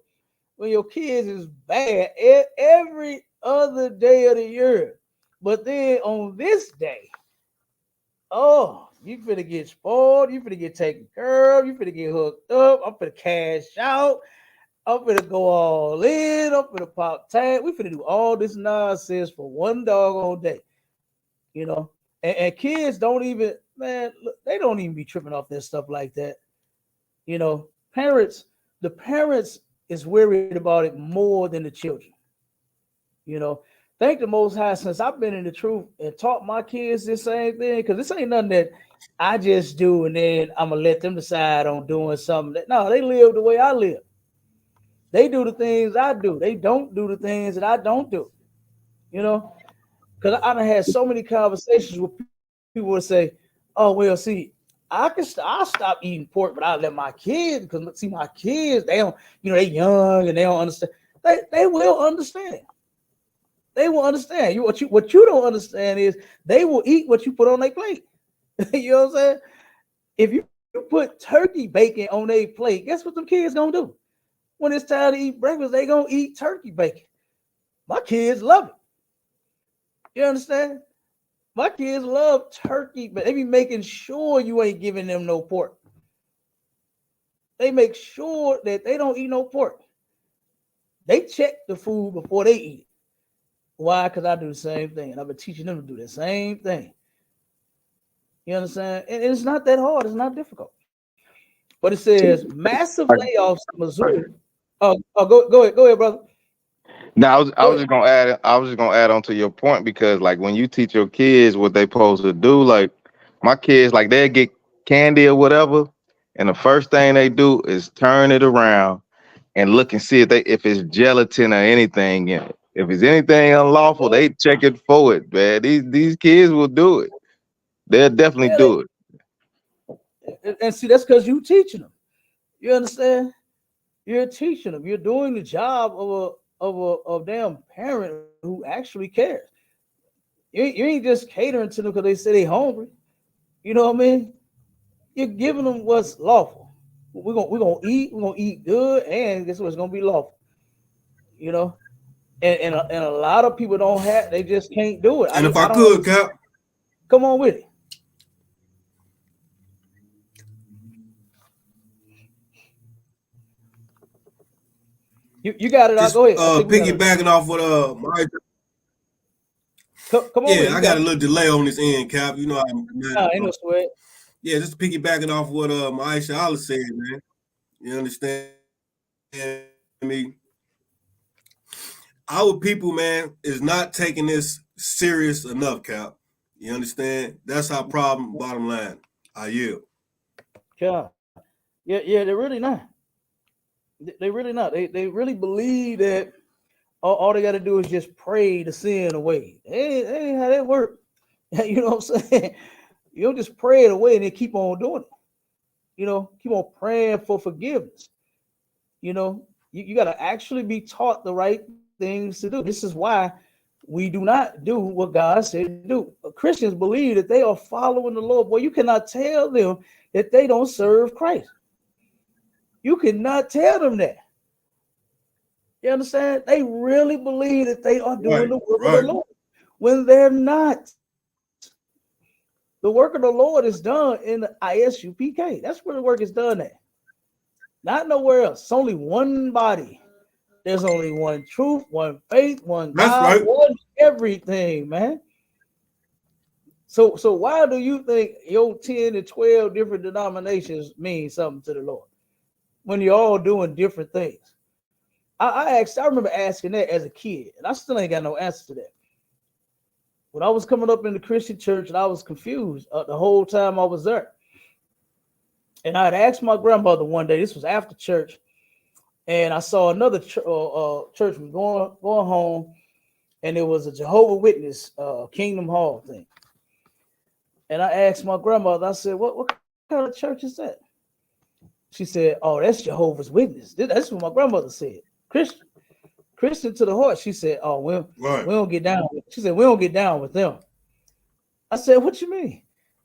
when your kids is bad every other day of the year. But then on this day, oh, you finna get spoiled, you finna get taken care of, you finna get hooked up, I'm finna cash out, I'm finna go all in, I'm finna pop tag, we finna do all this nonsense for one doggone day, you know. And kids don't even, man, look, they don't even be tripping off that stuff like that. You know, the parents is worried about it more than the children. You know, thank the Most High, since I've been in the truth and taught my kids this same thing, because this ain't nothing that I just do and then I'm gonna let them decide on doing something. No, they live the way I live. They do the things I do. They don't do the things that I don't do. You know, because I done had so many conversations with people would say, "Oh well, see, I'll stop eating pork, but I'll let my kids, because see, my kids, they don't, you know, they young and they don't understand. They will understand. They will understand. What you don't understand is they will eat what you put on their plate. You know what I'm saying? If you put turkey bacon on their plate, guess what them kids gonna do? When it's time to eat breakfast, they gonna eat turkey bacon. My kids love it. You understand? My kids love turkey, but they be making sure you ain't giving them no pork. They make sure that they don't eat no pork. They check the food before they eat it. Why? Because I do the same thing. And I've been teaching them to do the same thing. You understand? And it's not that hard. It's not difficult. But it says massive layoffs in Missouri. Oh, go ahead, brother.
Now, I was just gonna add. I was just gonna add on to your point, because like when you teach your kids what they supposed to do, like my kids, like they get candy or whatever, and the first thing they do is turn it around and look and see if it's gelatin or anything in it. If it's anything unlawful, they check it for it, man. These kids will do it. They'll definitely do
it. And see, that's because you teaching them. You understand? You're teaching them. You're doing the job of a damn parent who actually cares. You ain't just catering to them because they say they hungry. You know what I mean? You're giving them what's lawful. We're gonna eat good, and guess what? It's gonna be lawful. You know, and a lot of people don't have. They just can't do it.
And if I could, Cap,
come on with it. You got it. I'll go ahead.
Piggybacking off what my
come on.
Yeah, I got a little delay on this end, Cap. You know,
ain't no sweat.
Yeah, just piggybacking off what Maisha Allah said, man. You understand me? Our people, man, is not taking this serious enough, Cap. You understand? That's our problem. Bottom line, I yield.
Yeah, they're really not. They really not. They really believe that all they got to do is just pray the sin away. That ain't how that works. You know what I'm saying? You don't just pray it away and then keep on doing it. You know, keep on praying for forgiveness. You know, you got to actually be taught the right things to do. This is why we do not do what God said to do. Christians believe that they are following the Lord. Boy, you cannot tell them that they don't serve Christ. You cannot tell them that. You understand? They really believe that they are doing the work of the Lord when they're not. The work of the Lord is done in the ISUPK. That's where the work is done at. Not nowhere else. It's only one body. There's only one truth, one faith, one
That's
God,
right.
one everything, man. So why do you think your 10 to 12 different denominations mean something to the Lord when you're all doing different things? I remember asking that as a kid, and I still ain't got no answer to that. When I was coming up in the Christian church, and I was confused the whole time I was there. And I had asked my grandmother one day, this was after church, and I saw another church was going home, and it was a Jehovah Witness Kingdom Hall thing. And I asked my grandmother, I said, what kind of church is that? She said, oh, that's Jehovah's Witness. That's what my grandmother said. Christian to the heart. She said, oh, we don't get down. She said, we don't get down with them. I said, what you mean?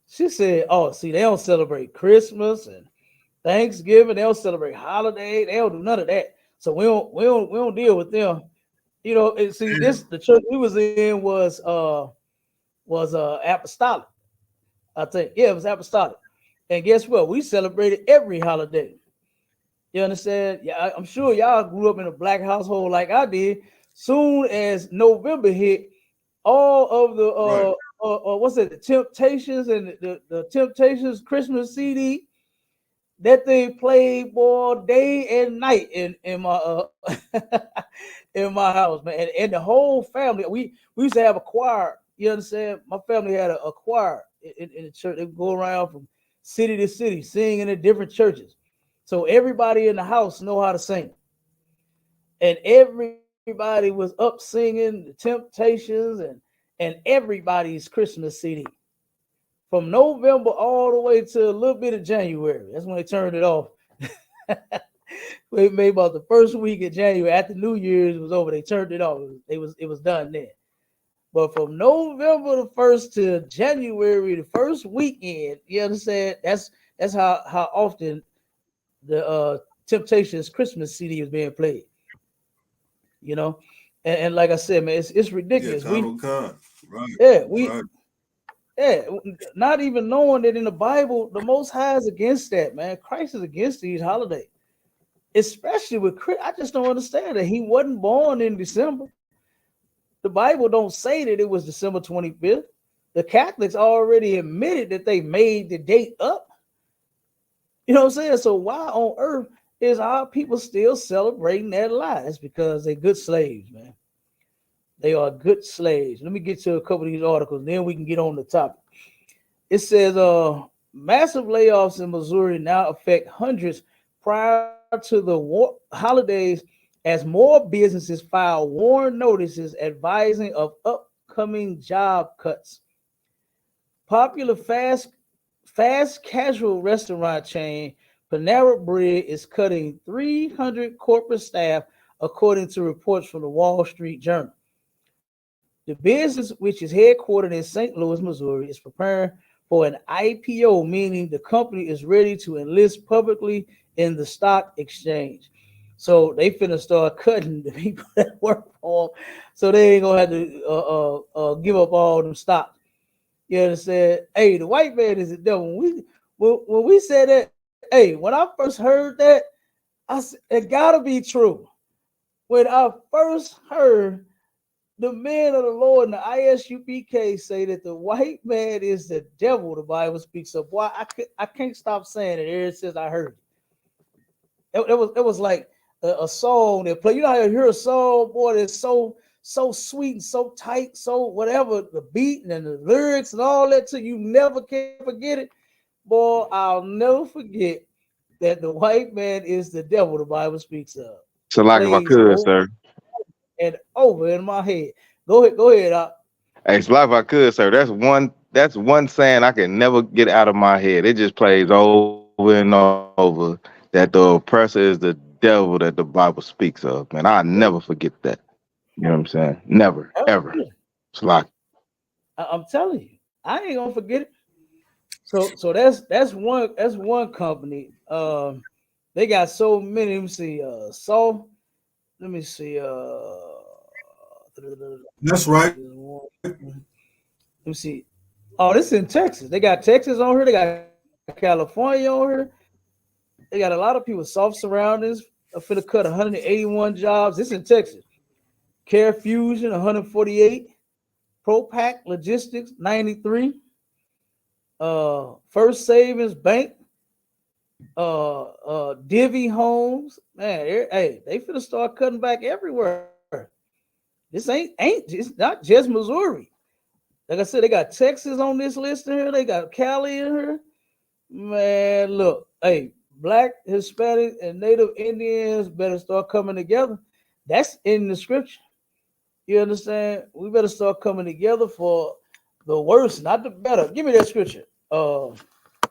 She said, oh, see, they don't celebrate Christmas and Thanksgiving. They don't celebrate holiday. They don't do none of that. So we don't deal with them. You know, and see, the church we was in was apostolic. I think, yeah, it was apostolic. And guess what? We celebrated every holiday. You understand? Yeah, I'm sure y'all grew up in a black household like I did. Soon as November hit, all of the what's it? The Temptations and the Temptations Christmas CD, that thing played, boy, day and night in my in my house, man. And the whole family, we used to have a choir. You understand? My family had a choir in the church. They would go around from city to city singing in different churches. So everybody in the house know how to sing. And everybody was up singing the Temptations and everybody's Christmas CD. From November all the way to a little bit of January. That's when they turned it off. Maybe about the first week of January, after New Year's was over, they turned it off. It was done then. But from November the 1st to January, the first weekend, you understand? That's how often the Temptations Christmas CD is being played. You know, and like I said, man, it's ridiculous. Not even knowing that in the Bible, the Most High is against that, man. Christ is against these holidays, especially with Christ. I just don't understand that he wasn't born in December. The Bible don't say that it was December 25th. The Catholics already admitted that they made the date up. You know what I'm saying? So why on earth is our people still celebrating that lie? It's because they're good slaves, man. They are good slaves. Let me get to a couple of these articles, then we can get on the topic. It says massive layoffs in Missouri now affect hundreds prior to the holidays as more businesses file warn notices advising of upcoming job cuts. Popular fast casual restaurant chain Panera Bread is cutting 300 corporate staff, according to reports from the Wall Street Journal. The business, which is headquartered in St. Louis, Missouri, is preparing for an IPO, meaning the company is ready to enlist publicly in the stock exchange. So they finna start cutting the people that work for them, so they ain't gonna have to give up all them stocks. You understand? Hey, the white man is the devil. When we said that, hey, when I first heard that, I said it gotta be true. When I first heard the men of the Lord and the ISUPK say that the white man is the devil, the Bible speaks of. Boy, I can't stop saying it ever since I heard it. It was like a song that play. You know how you hear a song, boy, that's so sweet and so tight, so whatever, the beat and the lyrics and all that, till you never can forget it. Boy, I'll never forget that the white man is the devil, the Bible speaks of.
So like if I could, sir.
And over in my head. Go ahead.
Hey, so like if I could, sir. That's one saying I can never get out of my head. It just plays over and over that the oppressor is the devil that the Bible speaks of. Man, I'll never forget that. You know what I'm saying? Never, ever. It's like
I'm telling you, I ain't gonna forget it. So that's one company. They got so many. Let me see. Let me see.
That's right.
Let me see. Oh, this is in Texas. They got Texas on here. They got California on here. They got a lot of people, soft surroundings, finna cut 181 jobs. This in Texas. Care Fusion, 148. ProPac Logistics, 93. First Savings Bank, Divvy Homes, man, they finna start cutting back everywhere. This ain't it's not just Missouri. Like I said, they got Texas on this list here. They got Cali in here. Man, look, hey, Black, Hispanic, and Native Indians better start coming together. That's in the scripture. You understand? We better start coming together for the worse, not the better. Give me that scripture.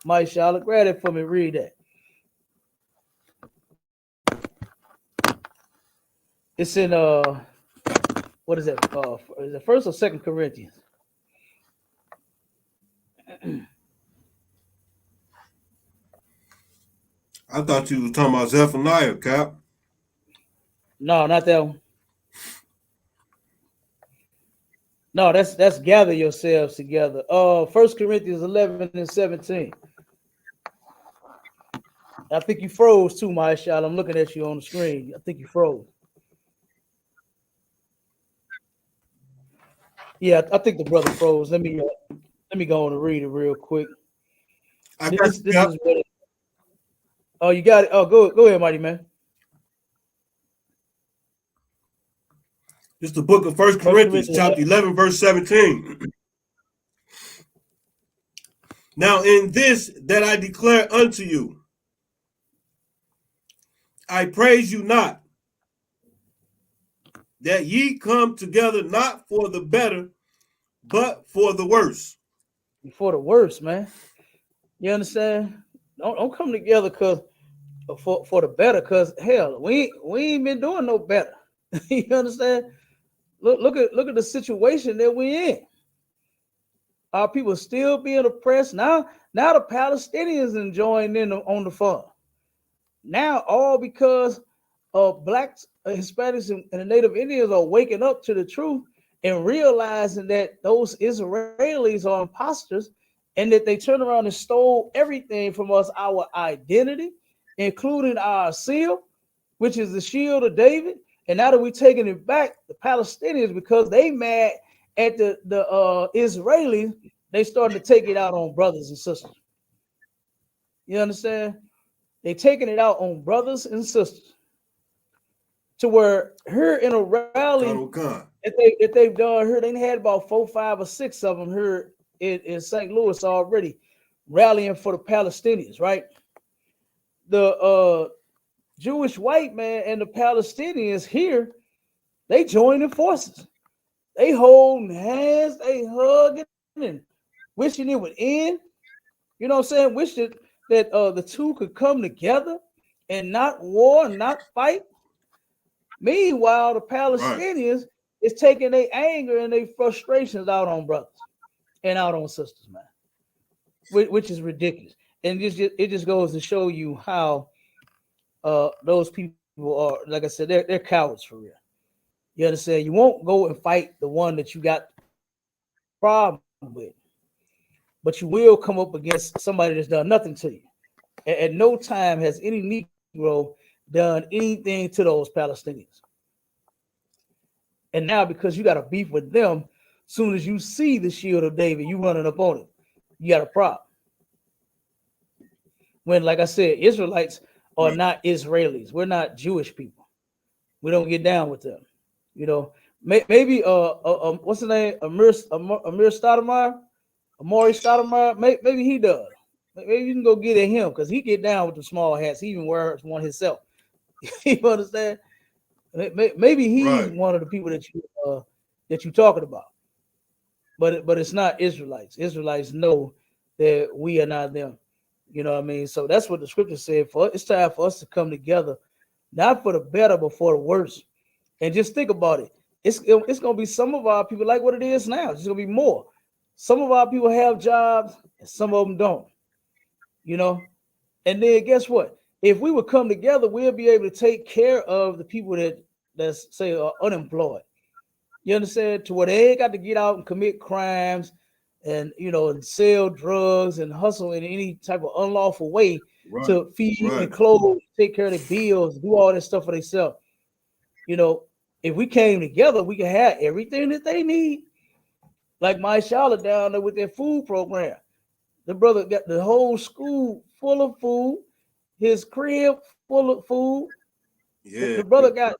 Mike Charlotte, grab it for me. Read that. It's in what is that? Is it 1st or 2nd Corinthians?
I thought you was talking about Zephaniah, Cap.
No, not that one. No, that's gather yourselves together. 1 Corinthians 11 and 17. I think you froze too, my shot. I'm looking at you on the screen. I think you froze. Yeah, I think the brother froze. Let me go on and read it real quick. This is what it, oh, you got it. Oh, go ahead, Mighty Man.
It's the book of 1 Corinthians, chapter 11, verse 17. Now in this that I declare unto you, I praise you not, that ye come together not for the better, but for the worse.
For the worse, man. You understand? Don't come together because for the better, because hell, we ain't been doing no better. You understand? Look at the situation that we in. Our people still being oppressed. Now the Palestinians enjoying in on the fun. Now all because of Blacks, Hispanics, and the Native Indians are waking up to the truth and realizing that those Israelis are imposters and that they turned around and stole everything from us, our identity, including our seal, which is the shield of David. And now that we're taking it back, the Palestinians, because they mad at the Israelis, they starting to take it out on brothers and sisters. You understand? They taking it out on brothers and sisters. To where here in a rally, if they've done here, they had about 4, 5, or 6 of them here in St. Louis already rallying for the Palestinians, right? The Jewish white man and the Palestinians here, they joining forces. They holding hands, they hugging and wishing it would end. You know what I'm saying? Wish that the two could come together and not war, not fight. Meanwhile, the Palestinians is taking their anger and their frustrations out on brothers and out on sisters, man, which is ridiculous. And it just goes to show you how those people are, like I said, they're cowards for real. You understand? You won't go and fight the one that you got problem with, but you will come up against somebody that's done nothing to you. At no time has any Negro done anything to those Palestinians. And now because you got a beef with them, soon as you see the shield of David, you running up on it. You got a problem. When, like I said, Israelites are not Israelis. We're not Jewish people. We don't get down with them. You know, maybe what's the name? Amir Stoudemire, Amari Stoudemire. Maybe he does. Maybe you can go get at him because he get down with the small hats. He even wears one himself. You understand? Maybe he's one of the people that you talking about. But it's not Israelites. Israelites know that we are not them. You know what I mean? So that's what the scripture said. It's time for us to come together, not for the better, but for the worse. And just think about it. It's gonna be some of our people like what it is now. It's gonna be more. Some of our people have jobs, and some of them don't. You know, and then guess what? If we would come together, we'll be able to take care of the people that's say are unemployed. You understand? To where they ain't got to get out and commit crimes and and sell drugs and hustle in any type of unlawful way to feed and clothe, take care of their bills, do all this stuff for themselves. You know, if we came together, we could have everything that they need. Like my Charlotte down there with their food program. The brother got the whole school full of food, his crib full of food.
Yeah.
The brother got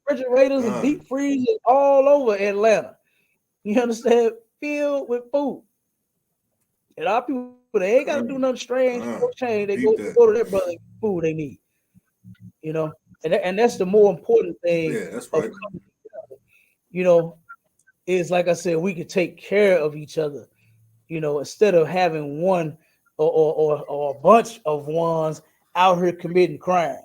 refrigerators and deep freezers all over Atlanta. You understand? Filled with food. And our people, they ain't got to do nothing strange or change. They go to their brother and get food they need. You know, and that's the more important thing.
Yeah, that's right.
You know, is like I said, we could take care of each other. You know, instead of having one or a bunch of ones out here committing crimes.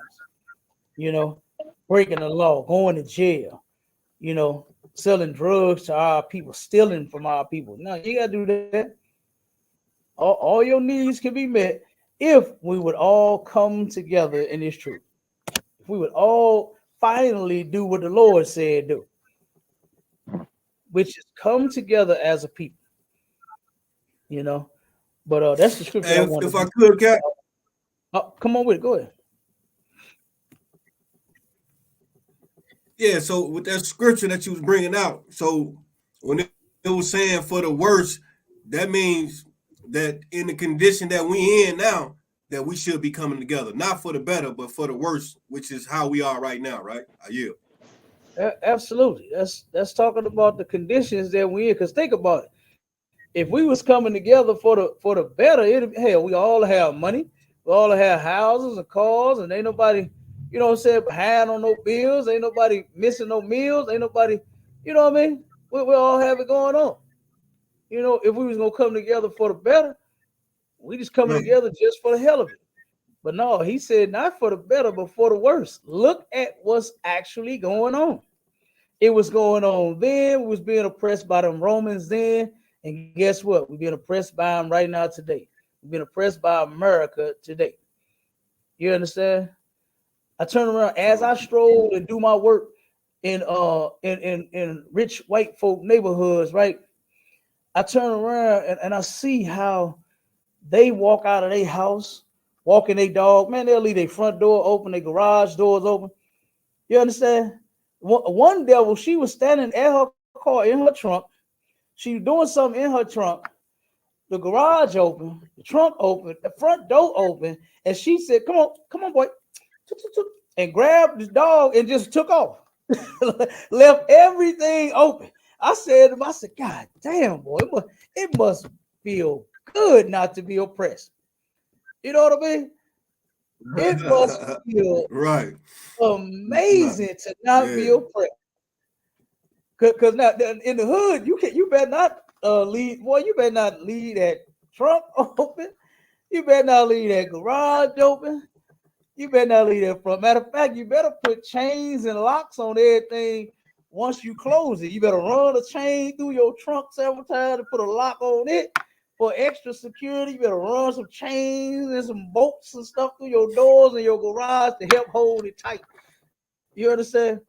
You know, breaking the law, going to jail. You know, selling drugs to our people, stealing from our people. No, you gotta do that. All your needs can be met if we would all come together in this truth. If we would all finally do what the Lord said do, which is come together as a people. You know, but that's the scripture I wanted.
If I could, Cap.
Come on with it. Go ahead.
Yeah, so with that scripture that you was bringing out, so when it was saying for the worst, that means that in the condition that we in now, that we should be coming together, not for the better, but for the worst, which is how we are right now, right? I yield.
Absolutely. That's talking about the conditions that we're in. Because think about it. If we was coming together for the better, hell, we all have money, we all have houses and cars, and ain't nobody, you know what I'm saying, behind on no bills, ain't nobody missing no meals, ain't nobody, you know what I mean? We all have it going on. You know, if we was gonna come together for the better, we just coming together just for the hell of it. But no, he said not for the better, but for the worse. Look at what's actually going on. It was going on then. We was being oppressed by them Romans then. And guess what? We're being oppressed by them right now today. We've been oppressed by America today. You understand? I turn around as I stroll and do my work in rich white folk neighborhoods, right? I turn around and I see how they walk out of their house, walking their dog. Man, they'll leave their front door open, their garage doors open. You understand? One devil, she was standing at her car in her trunk. She was doing something in her trunk. The garage open, the trunk open, the front door open, and she said, come on, boy. And grabbed the dog and just took off. Left everything open. I said, God damn, boy, it must feel good not to be oppressed. You know what I mean? It must feel amazing to not be oppressed. Because now in the hood, you better not leave. Boy, you better not leave that trunk open. You better not leave that garage open. You better not leave that front. Matter of fact, you better put chains and locks on everything once you close it. You better run a chain through your trunk several times and put a lock on it for extra security. You better run some chains and some bolts and stuff through your doors and your garage to help hold it tight. You understand?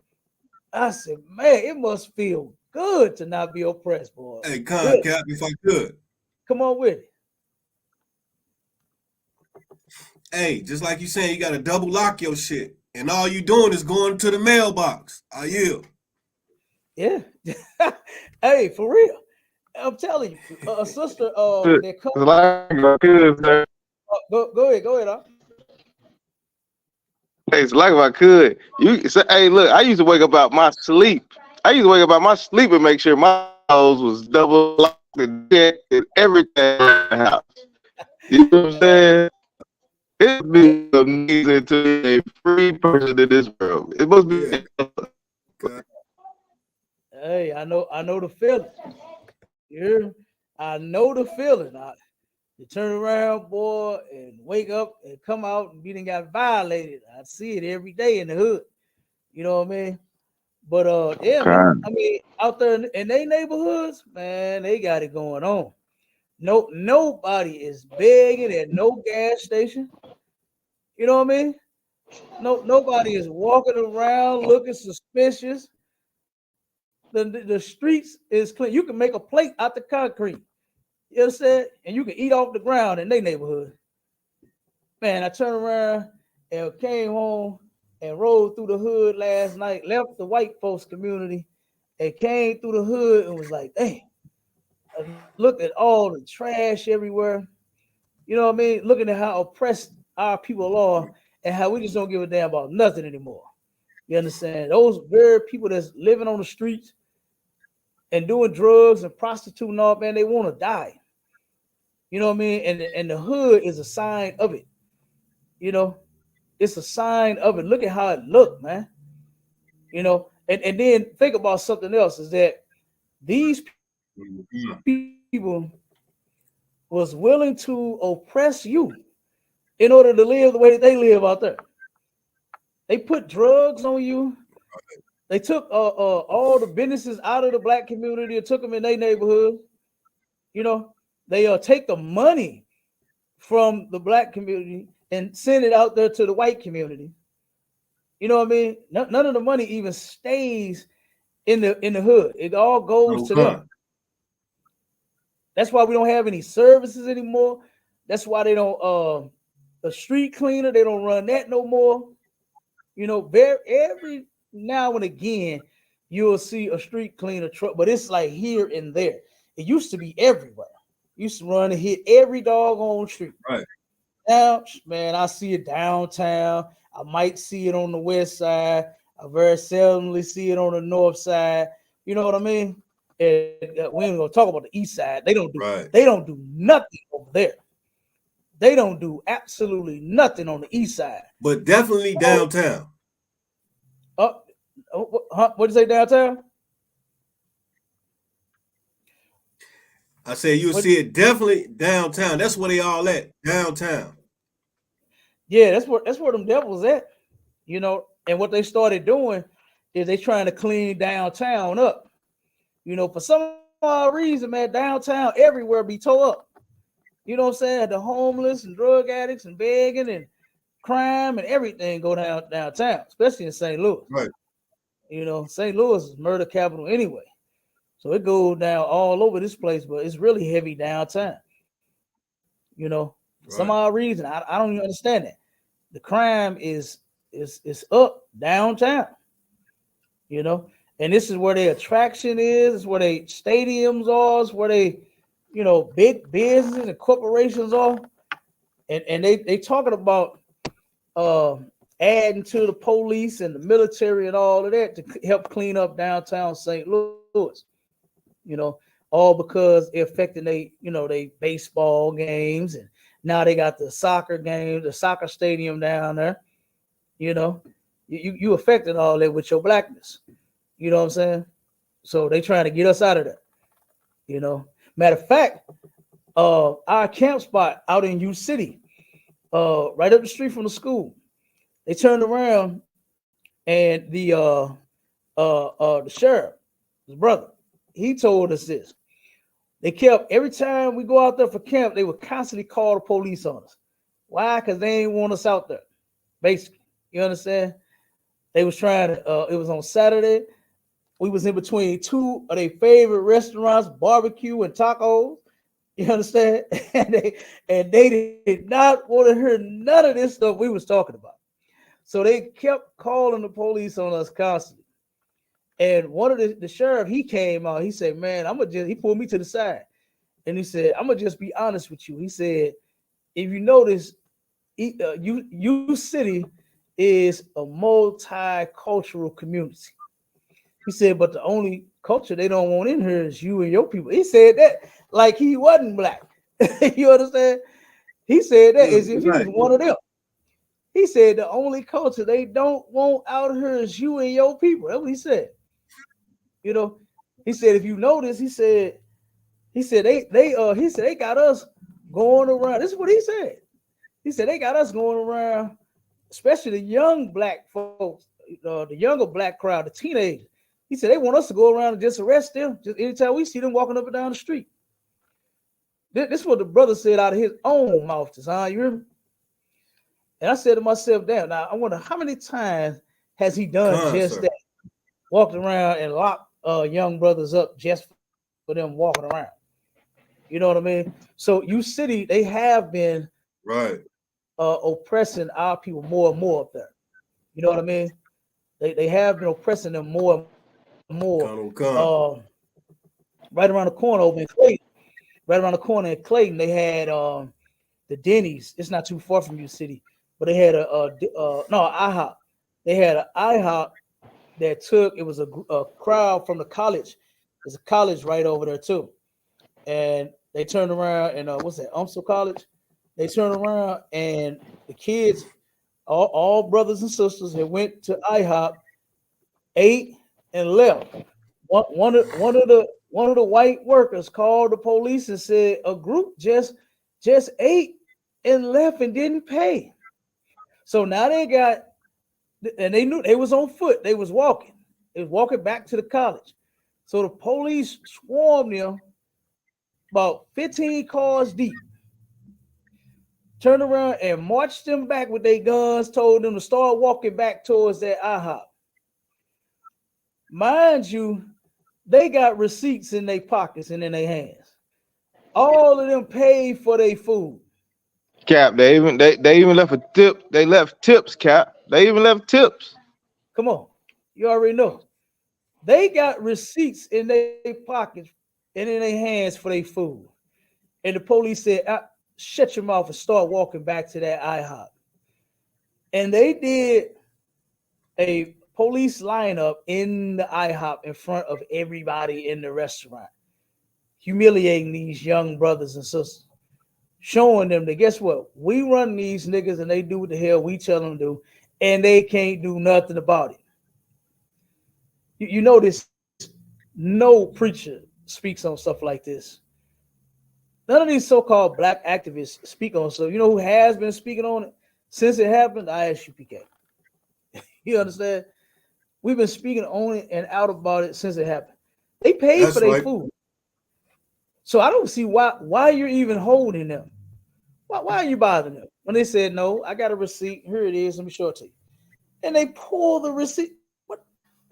I said, man, it must feel good to not be oppressed, boy.
Hey, Cap, if I could.
Come on with it.
Hey, just like you saying, you got to double lock your shit. And all you doing is going to the mailbox. I yield.
Yeah. Hey, for real. I'm telling you, a sister that comes. Go ahead. Huh?
Hey, it's like if I could. You say, hey, look, I used to wake up out my sleep. And make sure my house was double locked and everything in the house. You know what I'm saying? It would be amazing to be a free person in this world. It must be.
Hey, I know the feeling. Yeah, I know the feeling. You turn around, boy, and wake up and come out and you didn't got violated. I see it every day in the hood. You know what I mean? But yeah, man, I mean, out there in their neighborhoods, man, they got it going on. Nobody is begging at no gas station. You know what I mean? Nobody is walking around looking suspicious. The streets is clean. You can make a plate out the concrete. You understand? And you can eat off the ground in their neighborhood. Man, I turned around and came home and rode through the hood last night, left the white folks community and came through the hood and was like, dang, I looked at all the trash everywhere. You know what I mean? Looking at how oppressed our people are and how we just don't give a damn about nothing anymore. You understand? Those very people that's living on the streets and doing drugs and prostituting all, man, they want to die. You know what I mean? And the hood is a sign of it. You know, it's a sign of it. Look at how it looked, man. You know, and then think about something else is that these people was willing to oppress you in order to live the way that they live out there. They put drugs on you. They took all the businesses out of the black community and took them in their neighborhood. You know, they take the money from the black community and send it out there to the white community. You know what I mean? None of the money even stays in the hood. It all goes to them. That's why we don't have any services anymore. That's why they don't a street cleaner, they don't run that no more. You know, every now and again you'll see a street cleaner truck, but it's like here and there. It used to be everywhere. Used to run and hit every doggone street.
Right.
Now, man, I see it downtown. I might see it on the west side. I very seldomly see it on the north side. You know what I mean? And we ain't gonna talk about the east side. They don't do nothing over there. They don't do absolutely nothing on the east side.
But definitely downtown.
What did you say downtown?
I said you'll see it definitely downtown. That's where they all at, downtown.
Yeah, that's where them devils at. You know, and what they started doing is they trying to clean downtown up. You know, for some odd reason, man, downtown everywhere be tore up. You know what I'm saying? The homeless and drug addicts and begging and crime and everything go downtown, especially in St. Louis.
Right.
You know, St. Louis is murder capital anyway. So it goes down all over this place, but it's really heavy downtown. You know, for some odd reason, I don't even understand that. The crime is up downtown. You know, and this is where their attraction is. It's where they stadiums are. It's where they, you know, big businesses and corporations are. And they talking about adding to the police and the military and all of that to help clean up downtown St. Louis. You know, all because it affecting they baseball games, and now they got the soccer games, the soccer stadium down there. You know, you affected all that with your blackness. You know what I'm saying? So they trying to get us out of that. You know, matter of fact, our camp spot out in U City, right up the street from the school, they turned around and the sheriff, his brother, he told us this. They kept, every time we go out there for camp, they would constantly call the police on us. Why? Because they ain't want us out there. Basically, you understand? They was trying to, it was on Saturday. We was in between two of their favorite restaurants, barbecue and tacos. You understand? And they did not want to hear none of this stuff we was talking about. So they kept calling the police on us constantly. And one of the sheriff, he came out. He said, man, he pulled me to the side. And he said, I'm going to just be honest with you. He said, if you notice, U City is a multicultural community. He said, but the only culture they don't want in here is you and your people. He said that like he wasn't black. You understand? He said that as if he was one of them. He said the only culture they don't want out here is you and your people. That's what he said. You know, he said, if you notice, he said they got us going around. This is what he said. He said they got us going around, especially the young black folks, the younger black crowd, the teenagers. He said they want us to go around and just arrest them just anytime we see them walking up and down the street. This is what the brother said out of his own mouth. You hear me? And I said to myself, damn, now I wonder how many times has he done just that? Walked around and locked young brothers up just for them walking around. You know what I mean? So U City, they have been oppressing our people more and more up there. You know what I mean? They have been oppressing them more and more. Right around the corner over in Clayton, right around the corner in Clayton, they had the Denny's. It's not too far from your city, but they had IHOP. They had an IHOP that took. It was a crowd from the college. There's a college right over there too, and they turned around and what's that? UMSL College. They turned around and the kids, all brothers and sisters, they went to IHOP, ate and left. One of the white workers called the police and said a group just ate and left and didn't pay. So now they got, and they knew they was on foot. They was walking. They was walking back to the college. So the police swarmed them about 15 cars deep, turned around and marched them back with their guns, told them to start walking back towards that IHOP. Mind you, they got receipts in their pockets and in their hands. All of them paid for their food.
Cap, they even left a tip. They left tips, Cap. They even left tips.
Come on. You already know. They got receipts in their pockets and in their hands for their food. And the police said, shut your mouth and start walking back to that IHOP. And they did a police lineup in the IHOP in front of everybody in the restaurant, humiliating these young brothers and sisters, showing them that guess what? We run these niggas and they do what the hell we tell them to do, and they can't do nothing about it. You notice no preacher speaks on stuff like this. None of these so-called black activists speak on stuff. You know who has been speaking on it since it happened? ISUPK. You understand? We've been speaking on it and out about it since it happened. They paid for their food. So I don't see why you're even holding them. Why are you bothering them? When they said, no, I got a receipt. Here it is. Let me show it to you. And they pull the receipt. What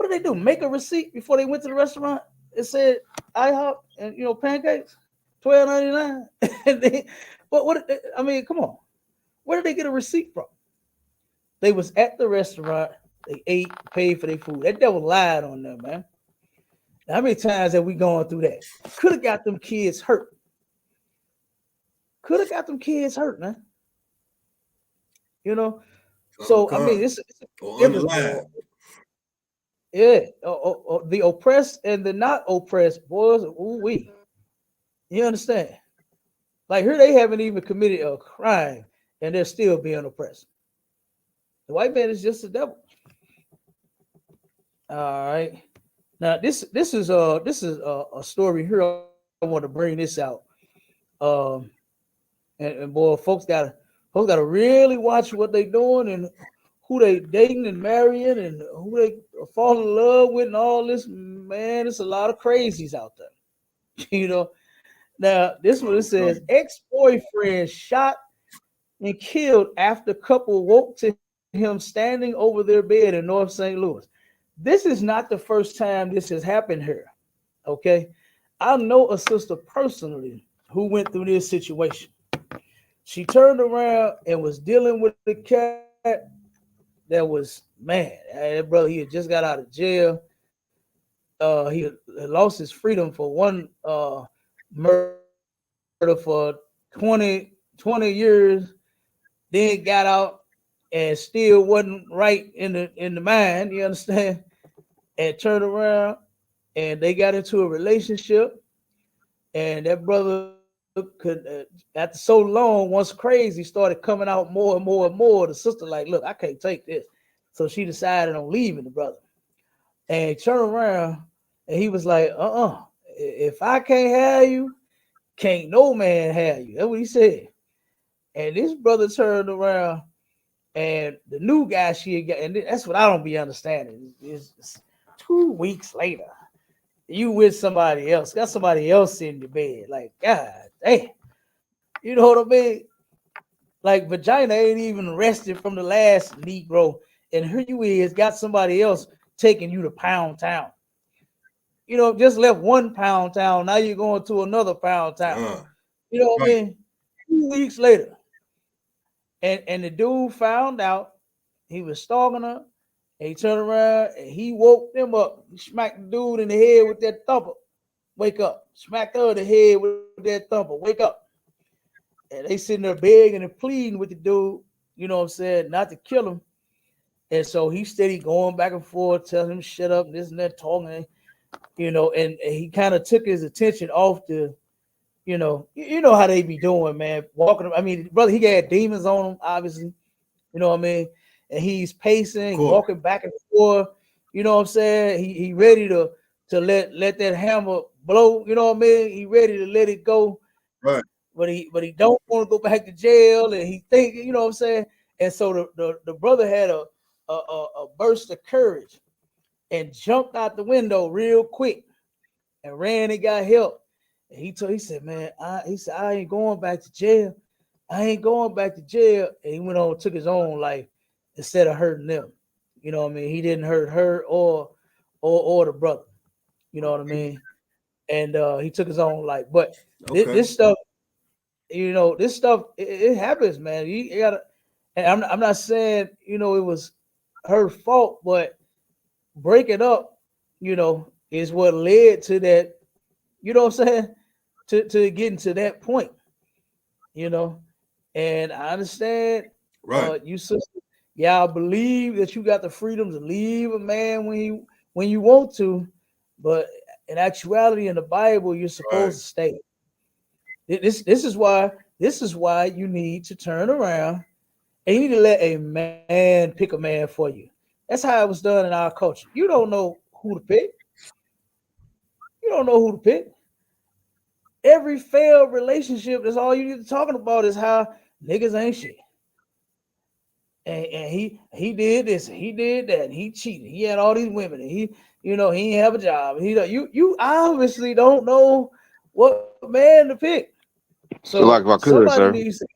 did they do? Make a receipt before they went to the restaurant? It said IHOP and pancakes, $12.99. I mean, come on. Where did they get a receipt from? They was at the restaurant. They ate, paid for their food. That devil lied on them, man. How many times have we gone through that? Could have got them kids hurt. Man. So I mean, it's yeah. The oppressed and the not oppressed, boys. Ooh-wee. You understand? Like here, they haven't even committed a crime, and they're still being oppressed. The white man is just the devil. All right. Now this is a story here. I want to bring this out. And boy, folks gotta really watch what they doing and who they dating and marrying and who they fall in love with and all this. Man, it's a lot of crazies out there. Now this one, it says ex-boyfriend shot and killed after couple woke to him standing over their bed in North St. Louis. This is not the first time this has happened here. Okay. I know a sister personally who went through this situation. She turned around and was dealing with the cat that was, man, that brother, he had just got out of jail. He had lost his freedom for one murder for 20 years, then got out and still wasn't right in the mind, you understand? And turned around and they got into a relationship, and that brother could after so long, once crazy started coming out more and more and more. The sister like, look, I can't take this. So she decided on leaving the brother and turned around and he was like, if I can't have you, can't no man have you. That's what he said. And this brother turned around and the new guy she had got, and that's what I don't be understanding is 2 weeks later, you with somebody else, got somebody else in the bed. Like, God damn. You know what I mean? Like, vagina ain't even rested from the last Negro. And here you is, got somebody else taking you to Pound Town. Just left one Pound Town. Now you're going to another Pound Town. You know what I mean? 2 weeks later. And the dude found out he was stalking her. And he turned around and he woke them up. He smacked the dude in the head with that thumper. Wake up. Smacked her in the head with that thumper. Wake up. And they sitting there begging and pleading with the dude, you know what I'm saying, not to kill him. And so he steady going back and forth, telling him shut up, this and that, talking, you know, and he kind of took his attention off the, you know how they be doing, man. Walking, I mean, brother, he got demons on him, obviously, you know what I mean? And he's pacing,
Cool.
walking back and forth, you know what I'm saying? He ready to let that hammer blow, you know what I mean? He ready to let it go.
Right.
But he don't want to go back to jail, and he think, you know what I'm saying? And so the brother had a burst of courage and jumped out the window real quick and ran and got help. And he said, man, I ain't going back to jail. I ain't going back to jail. And he went on and took his own life instead of hurting them. You know what I mean? He didn't hurt her or the brother. You know what I mean? And he took his own life. But this stuff, you know, this stuff, it happens, man. You gotta, and I'm not saying, you know, it was her fault, but breaking up, you know, is what led to that, you know what I'm saying? To getting to that point, you know. And I understand,
Right.
you sister, yeah, I believe that you got the freedom to leave a man when you want to, but in actuality, in the Bible, you're supposed to stay. This is why you need to turn around and you need to let a man pick a man for you. That's how it was done in our culture. You don't know who to pick. You don't know who to pick. Every failed relationship, that's all you need to talking about is how niggas ain't shit. And he did this, and he did that, and he cheated. He had all these women, and he didn't have a job. You obviously don't know what man to pick.
So like if I could,
somebody
sir.
needs to,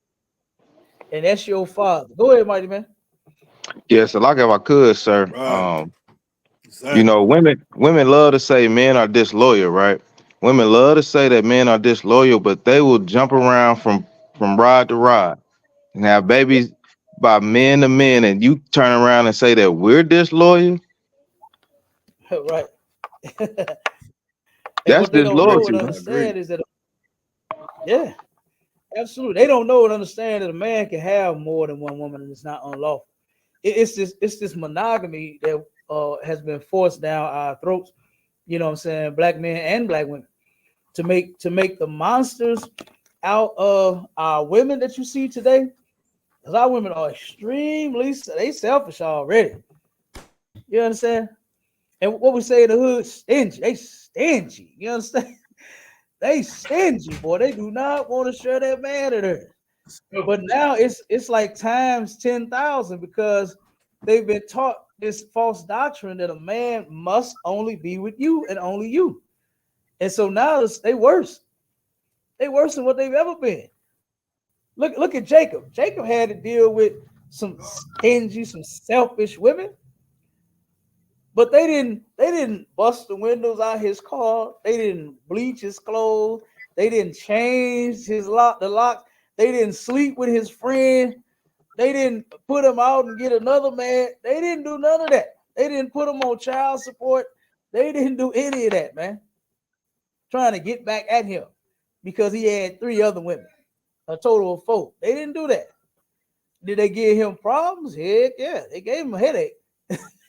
and that's your father. Go ahead, mighty man.
Yeah, so like if I could, sir.
Right.
You know, women love to say men are disloyal, right? Women love to say that men are disloyal, but they will jump around from rod to rod and have babies by men to men, and you turn around and say that we're disloyal.
Right. And
That's
what they don't know and
disloyalty, man.
understand is that, yeah, absolutely, they don't know and understand that a man can have more than one woman, and it's not unlawful. It's this monogamy that has been forced down our throats. You know what I'm saying? Black men and black women to make the monsters out of our women that you see today. Because our women are extremely, they selfish already. You understand? And what we say in the hood, stingy. They stingy. You understand? They stingy, boy. They do not want to share that man to her. But now it's like times 10,000 because they've been taught this false doctrine that a man must only be with you and only you. And so now they worse. They worse than what they've ever been. Look at Jacob. Jacob had to deal with some stingy, some selfish women. But they didn't bust the windows out his car. They didn't bleach his clothes. They didn't change the lock. They didn't sleep with his friend. They didn't put him out and get another man. They didn't do none of that. They didn't put him on child support. They didn't do any of that, man. Trying to get back at him because he had 3 other women, a total of 4. They didn't do that. Did they give him problems? Heck yeah, they gave him a headache.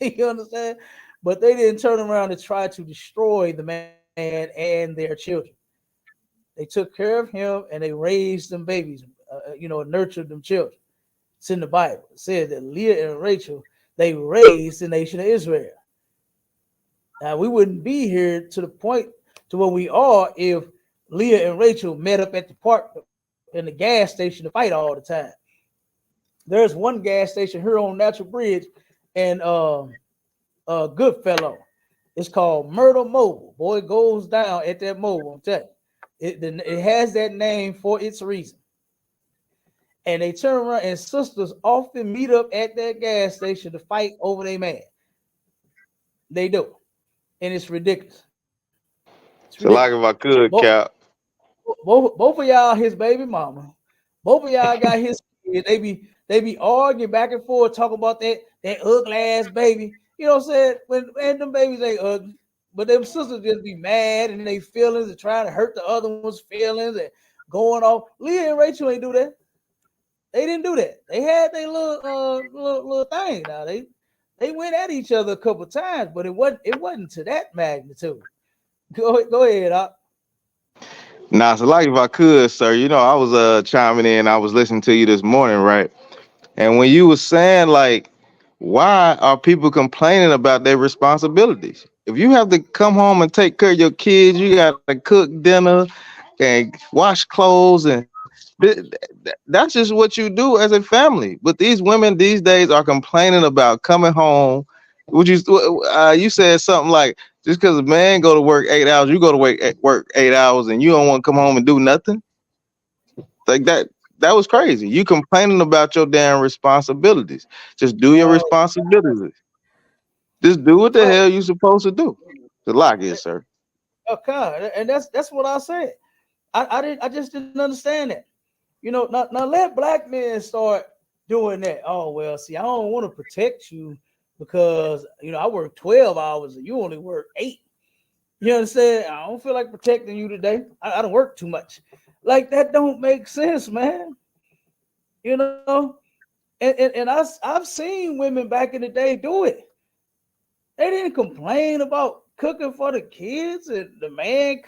You understand? But they didn't turn around to try to destroy the man and their children. They took care of him and they raised them babies, nurtured them children. It's in the Bible. It says that Leah and Rachel, they raised the nation of Israel. Now, we wouldn't be here to the point to where we are if Leah and Rachel met up at the park in the gas station to fight all the time. There's one gas station here on Natural Bridge and Goodfellow. It's called Myrtle Mobile. Boy, it goes down at that mobile. I'm telling you. It has that name for its reason. And they turn around and sisters often meet up at that gas station to fight over their man. They do. And it's ridiculous.
So like if I could, Cap.
Both of y'all his baby mama. Both of y'all got his kids. They They be arguing back and forth, talking about that ugly ass baby. You know what I'm saying? When them babies ain't ugly, but them sisters just be mad and they feelings and trying to hurt the other one's feelings and going off. Leah and Rachel ain't do that. They didn't do that. They had their little thing. Now they went at each other a couple times, but it wasn't to that magnitude. Go ahead, Doc.
Nah, so like if I could, sir, I was chiming in, I was listening to you this morning, right? And when you were saying like, why are people complaining about their responsibilities? If you have to come home and take care of your kids, you got to cook dinner and wash clothes, and that's just what you do as a family. But these women these days are complaining about coming home. You said something like, just because a man go to work 8 hours, you go to work 8 hours, and you don't want to come home and do nothing like that. That was crazy. You complaining about your damn responsibilities. Just do your responsibilities. Just do what the hell you supposed to do. The lock is, sir.
Okay, and that's what I said. I just didn't understand that. Now let black men start doing that. Oh well, see, I don't want to protect you because I work 12 hours and you only work 8. You understand? I don't feel like protecting you today. I don't work too much. Like that don't make sense, man. And I've seen women back in the day do it. They didn't complain about cooking for the kids and the man.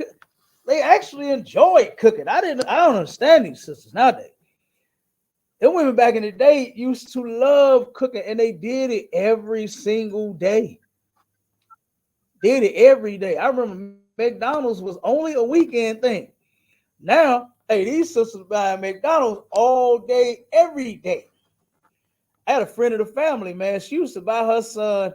They actually enjoyed cooking. I don't understand these sisters nowadays. The women back in the day used to love cooking, and they did it every single day. Did it every day. I remember McDonald's was only a weekend thing. Now, hey, these sisters buying McDonald's all day, every day. I had a friend of the family, man. She used to buy her son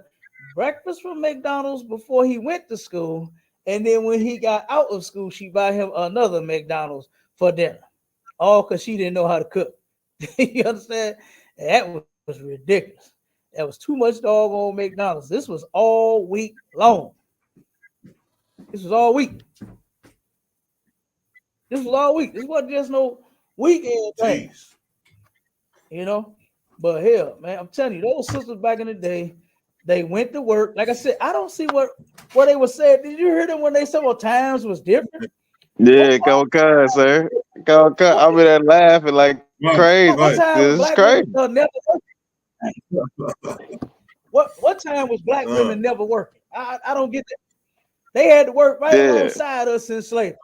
breakfast from McDonald's before he went to school. And then when he got out of school, she buy him another McDonald's for dinner. All because she didn't know how to cook. You understand? That was ridiculous. That was too much doggone McDonald's. This was all week long. This was all week. This wasn't just no weekend thing. But hell, man, I'm telling you, those sisters back in the day, they went to work. Like I said, I don't see what they were saying. Did you hear them when they said, well, times was different?
Yeah, go cut, sir. Go cut. I'm in there laughing like crazy.
What time
This is crazy.
never working? What time was black women never working? I don't get that. They had to work right alongside us in slavery.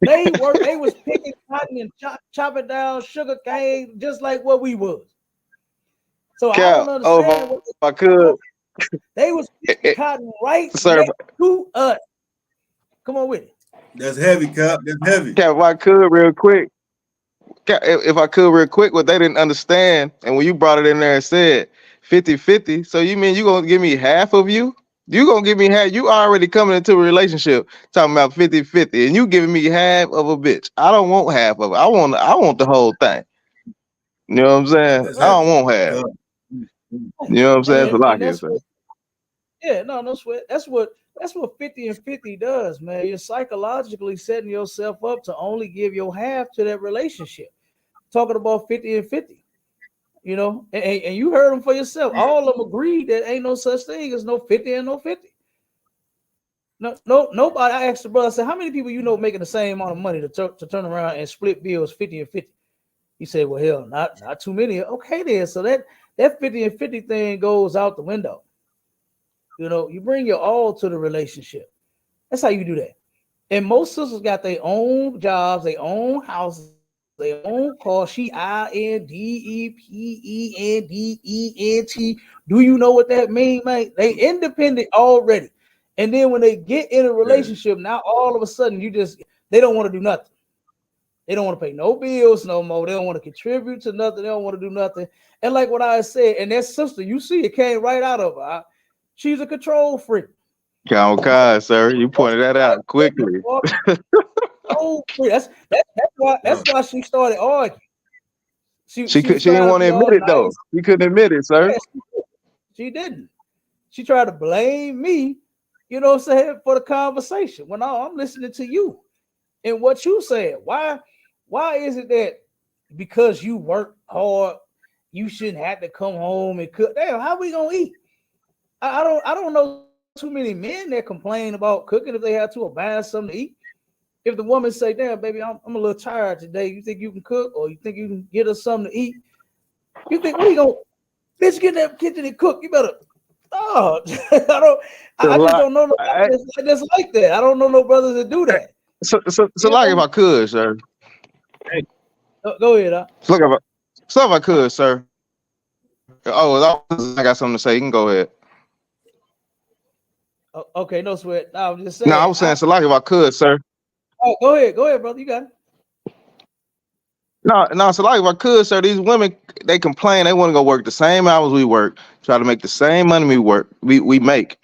They was picking cotton and chopping down sugar cane just like what we was. So
Cap,
I don't understand.
if I could.
They was picking cotton right
Sir,
next to us. Come on with it.
That's heavy, Cap. That's heavy.
Cap, if I could real quick. Cap, if I could real quick, what they didn't understand, and when you brought it in there and said 50-50, so you mean you gonna give me half of you? You gonna give me half? You already coming into a relationship talking about 50-50, and you giving me half of a bitch. I don't want half of it. I want the whole thing. You know what I'm saying? I don't want half. You know what I'm saying?
No sweat. That's what 50 and 50 does, man. You're psychologically setting yourself up to only give your half to that relationship. Talking about 50 and 50, and you heard them for yourself. All of them agreed that ain't no such thing as no 50 and no 50. No, nobody. I asked the brother, I said, how many people making the same amount of money to turn around and split bills 50 and 50? He said, well, hell, not too many. Okay, then. So that 50 and 50 thing goes out the window. You bring your all to the relationship. That's how you do that. And most sisters got their own jobs, their own houses, their own car. She INDEPENDENT. Do you know what that means, man? They independent already. And then when they get in a relationship, now all of a sudden they don't want to do nothing. They don't want to pay no bills no more. They don't want to contribute to nothing. They don't want to do nothing. And like what I said, and that sister, you see, it came right out of her. She's a control freak.
Okay, sir. You pointed that out quickly.
That's why she started arguing. She
didn't want to admit it though. She couldn't admit it, sir.
Yeah, she didn't. She tried to blame me, for the conversation. When I'm listening to you and what you said. Why is it that because you work hard you shouldn't have to come home and cook. Damn, how we gonna eat? I don't know too many men that complain about cooking if they have to or buying something to eat. If the woman say, "Damn, baby, I'm a little tired today. You think you can cook, or you think you can get us something to eat?" You think what are you gonna, bitch, get in that kitchen and cook? You better. Oh, I just don't know nobody that's like that. I don't know no brothers that do that.
So like if I could, sir.
Go ahead.
So if I could, sir. Oh, I got something to say. You can go ahead.
Okay, no sweat. No, I'm just saying.
No, I was saying, so like if I could, sir.
Oh, go ahead, brother. You got it.
No, so like if I could, sir, these women, they complain, they want to go work the same hours we work, try to make the same money we make.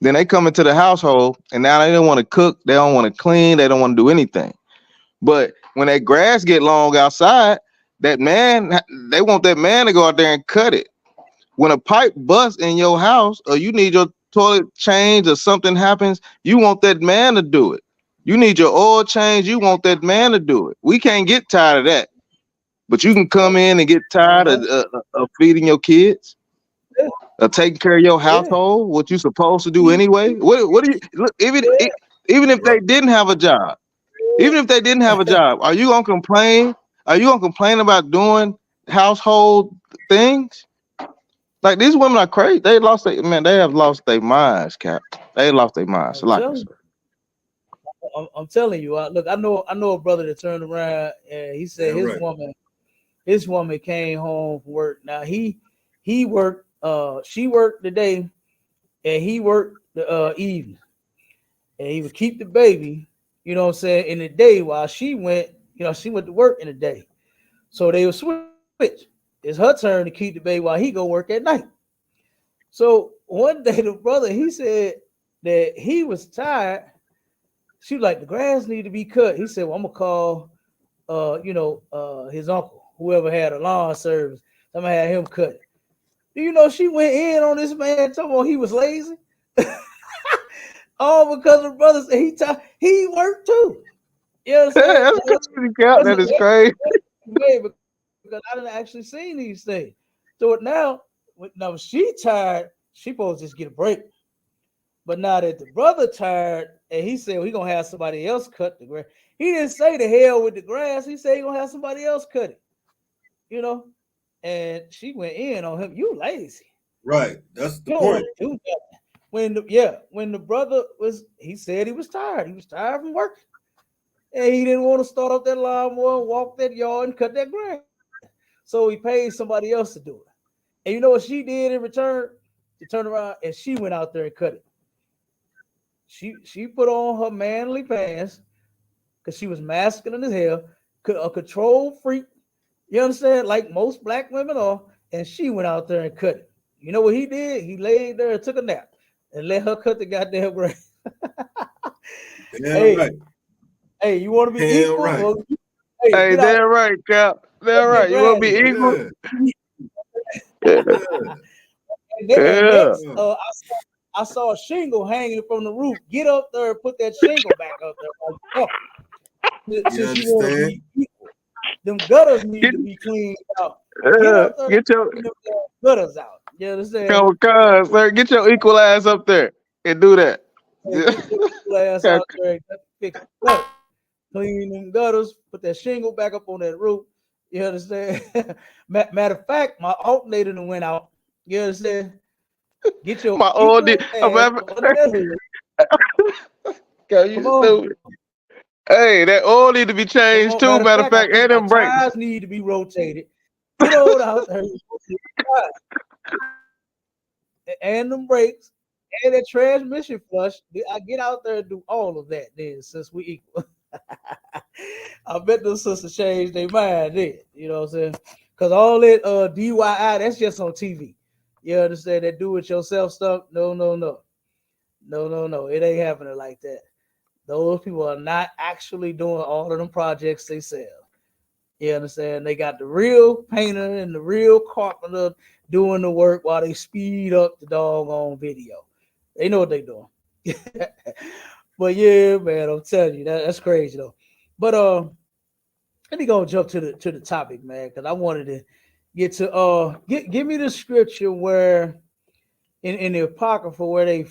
Then they come into the household and now they don't want to cook, they don't want to clean, they don't want to do anything. But when that grass get long outside, that man, they want that man to go out there and cut it. When a pipe busts in your house or you need your toilet changed or something happens, you want that man to do it. You need your oil change, you want that man to do it. We can't get tired of that. But you can come in and get tired of feeding your kids, of taking care of your household, what you supposed to do anyway. What do you look? Even if they didn't have a job, are you gonna complain? Are you gonna complain about doing household things? Like these women are crazy. They have lost their minds, Cap. They lost their minds.
I'm telling you. Look, I know a brother that turned around and he said his woman came home from work. Now he worked, she worked the day and he worked the evening. And he would keep the baby, you know what I'm saying, in the day while she went to work in the day. So they would switch. It's her turn to keep the baby while he go work at night. So one day the brother, he said that he was tired. She was like, the grass need to be cut. He said, well, I'm gonna call his uncle, whoever had a lawn service. I'm gonna have him cut it. Do you know she went in on this man talking about he was lazy? All because the brother said he worked too. You know what I'm saying?
That is crazy.
Because I didn't actually seen these things. So now she tired, she supposed to just get a break. But now that the brother tired, and he said, well, he gonna have somebody else cut the grass. He didn't say the hell with the grass. He said he gonna have somebody else cut it. You know, and she went in on him. You lazy,
right? That's the point.
When the brother he said he was tired. He was tired from working, and he didn't want to start up that lawnmower, walk that yard, and cut that grass. So he paid somebody else to do it. And you know what she did in return? She turned around and she went out there and cut it. She put on her manly pants because she was masculine as hell, a control freak. You understand? Like most black women are. And she went out there and cut it. You know what he did? He laid there and took a nap and let her cut the goddamn grass.
Right.
Hey, you want to be equal?
Right.
Hey, they're right, Cap. They're right. You want to be equal?
Next, I saw a shingle hanging from the roof. Get up there and put that shingle back up there. Since you want to be equal. Them gutters need to be cleaned out. Get your gutters out. You understand?
Sir, get your equal ass up there and do that.
Get your equal ass out there and fix it. Clean them gutters, put that shingle back up on that roof. You understand? Matter of fact, my alternator went out. You understand? Get your
my old you stupid. Hey, that oil need to be changed too. Matter of fact, and them brakes
tires need to be rotated. Get on out there. And them brakes and that transmission flush. I get out there and do all of that then since we equal. I bet those sisters changed their mind then. You know what I'm saying? Because all that DIY, that's just on TV. You understand? That do-it-yourself stuff? No. It ain't happening like that. Those people are not actually doing all of them projects they sell. You understand? They got the real painter and the real carpenter doing the work while they speed up the doggone video. They know what they're doing. But yeah, man, I'm telling you, that's crazy though. But let me go jump to the topic, man, because I wanted to get to give me the scripture where in the Apocrypha where they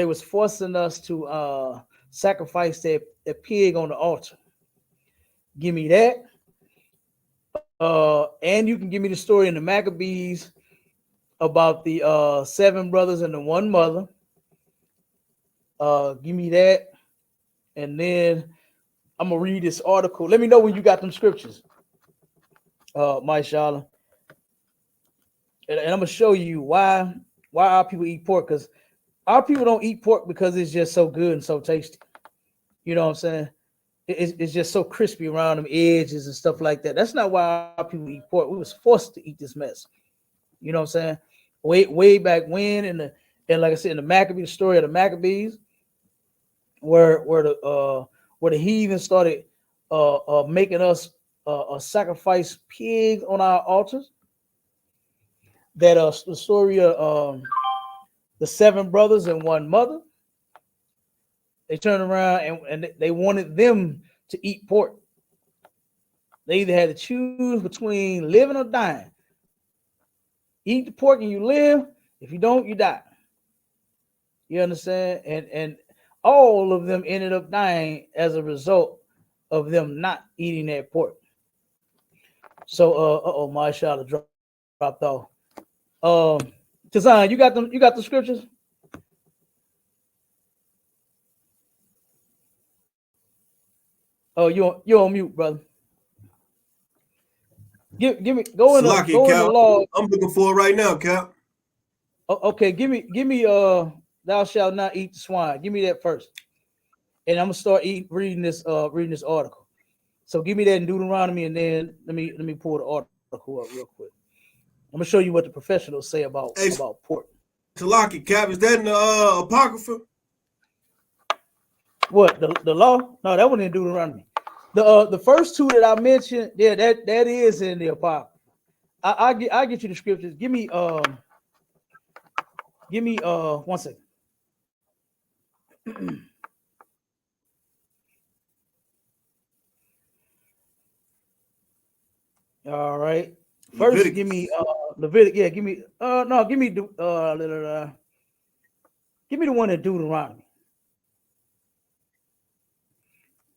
was forcing us to sacrifice that pig on the altar. Give me that. And you can give me the story in the Maccabees about the 7 brothers and the 1 mother. Give me that. And then I'm gonna read this article. Let me know when you got them scriptures, my Shala. And I'm gonna show you why our people eat pork, because our people don't eat pork because it's just so good and so tasty. You know what I'm saying? It's just so crispy around them edges and stuff like that. That's not why our people eat pork. We was forced to eat this mess. You know what I'm saying? Way back when, and like I said, in the Maccabees, the story of the Maccabees, where the heathen started making us sacrifice pigs on our altars. That the story of the 7 brothers and 1 mother. They turned around and they wanted them to eat pork. They either had to choose between living or dying. Eat the pork and you live. If you don't, you die. You understand? And all of them ended up dying as a result of them not eating that pork. So my shot dropped off. Tazan, you got them? You got the scriptures? Oh, you're on mute, brother. Give me go in the law.
I'm looking for it right now, Cap.
Okay, give me thou shalt not eat the swine. Give me that first. And I'm gonna start reading this article. So give me that in Deuteronomy, and then let me pull the article up real quick. I'm gonna show you what the professionals say about pork.
Talaki, Cap, is that in the Apocrypha?
What, the law? No, that one in Deuteronomy. The first 2 that I mentioned, yeah, that is in the Apocrypha. I'll get you the scriptures. Give me 1 second. All right. First, Leviticus. Give me Leviticus. Yeah, give me give me the one in Deuteronomy.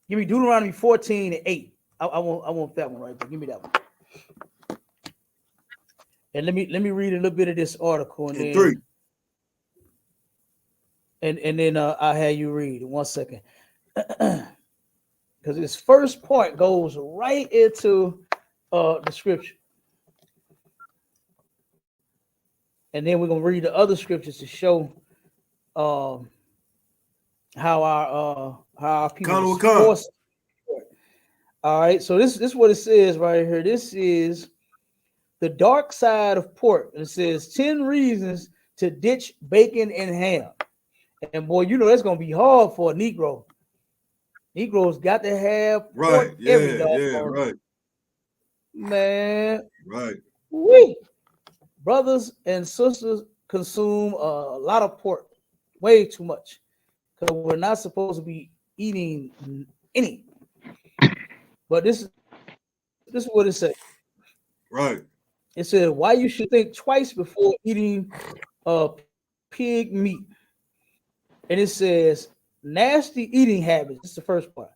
Give me Deuteronomy 14:8. I want that one right there. Give me that one. And let me read a little bit of this article and then
3.
And then I'll have you read 1 second. Because this first point goes right into the scripture. And then we're gonna read the other scriptures to show how our people forced. All right, so this is what it says right here. This is the dark side of pork. It says 10 reasons to ditch bacon and ham. And boy, you know that's gonna be hard for a Negro. Negroes got to have pork every day.
Right.
Man,
right.
We brothers and sisters consume a lot of pork, way too much, because we're not supposed to be eating any. But this is what it says.
Right.
It says why you should think twice before eating pig meat. And it says nasty eating habits. This is the first part.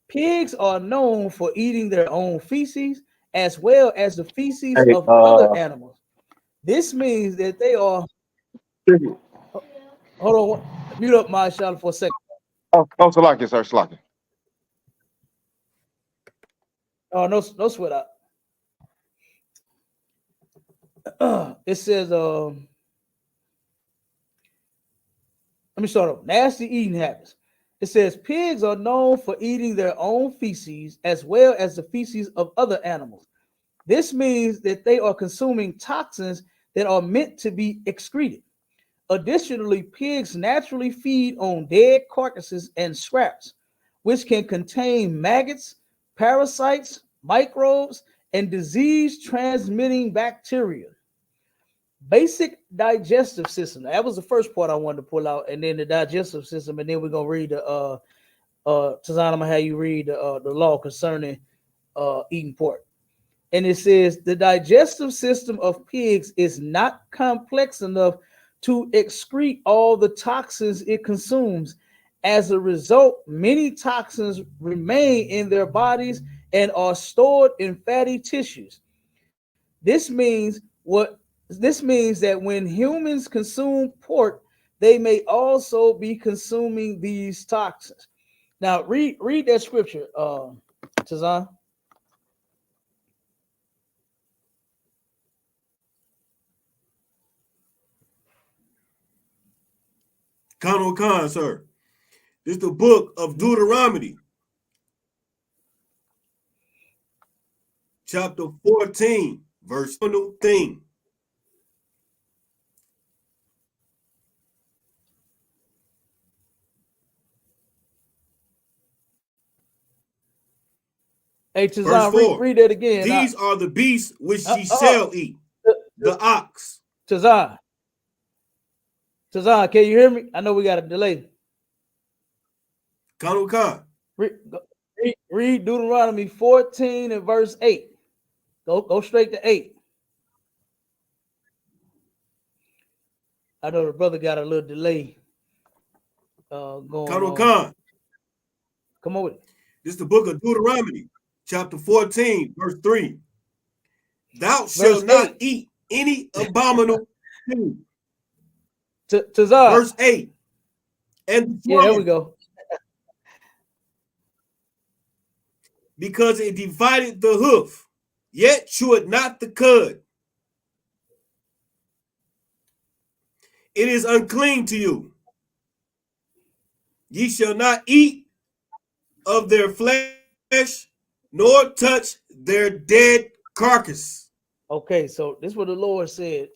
Pigs are known for eating their own feces as well as the feces of other animals. This means that they are. Hold on, mute up my shot for a second.
Oh, Salaki, sir, Salaki.
Oh, no sweat out. It says, let me start off. Nasty eating habits. It says pigs are known for eating their own feces as well as the feces of other animals. This means that they are consuming toxins that are meant to be excreted. Additionally, pigs naturally feed on dead carcasses and scraps, which can contain maggots, parasites, microbes, and disease-transmitting bacteria. Basic digestive system. That was the first part I wanted to pull out, and then the digestive system, and then we're gonna read the Tazan, I'm gonna have you read the law concerning eating pork. And it says the digestive system of pigs is not complex enough to excrete all the toxins it consumes. As a result, many toxins remain in their bodies and are stored in fatty tissues. This means that when humans consume pork, they may also be consuming these toxins. Now, read that scripture, Tazan.
Khan, sir. This is the book of Deuteronomy, chapter 14, verse 1.
Hey,
Verse
Tazan,
4.
read that again.
These are the beasts which ye shall eat. The ox.
Tazan, can you hear me? I know we got a delay.
Khan.
Read Deuteronomy 14 and verse 8. Go straight to 8. I know the brother got a little delay going on.
Khan.
Come on with it.
This is the book of Deuteronomy, chapter 14, verse 3. Thou shalt not eat any abominable thing.
Tazan.
Verse 8. And
yeah, there we go.
Because it divided the hoof, yet chewed not the cud. It is unclean to you. Ye shall not eat of their flesh, nor touch their dead carcass.
Okay, so this is what the Lord said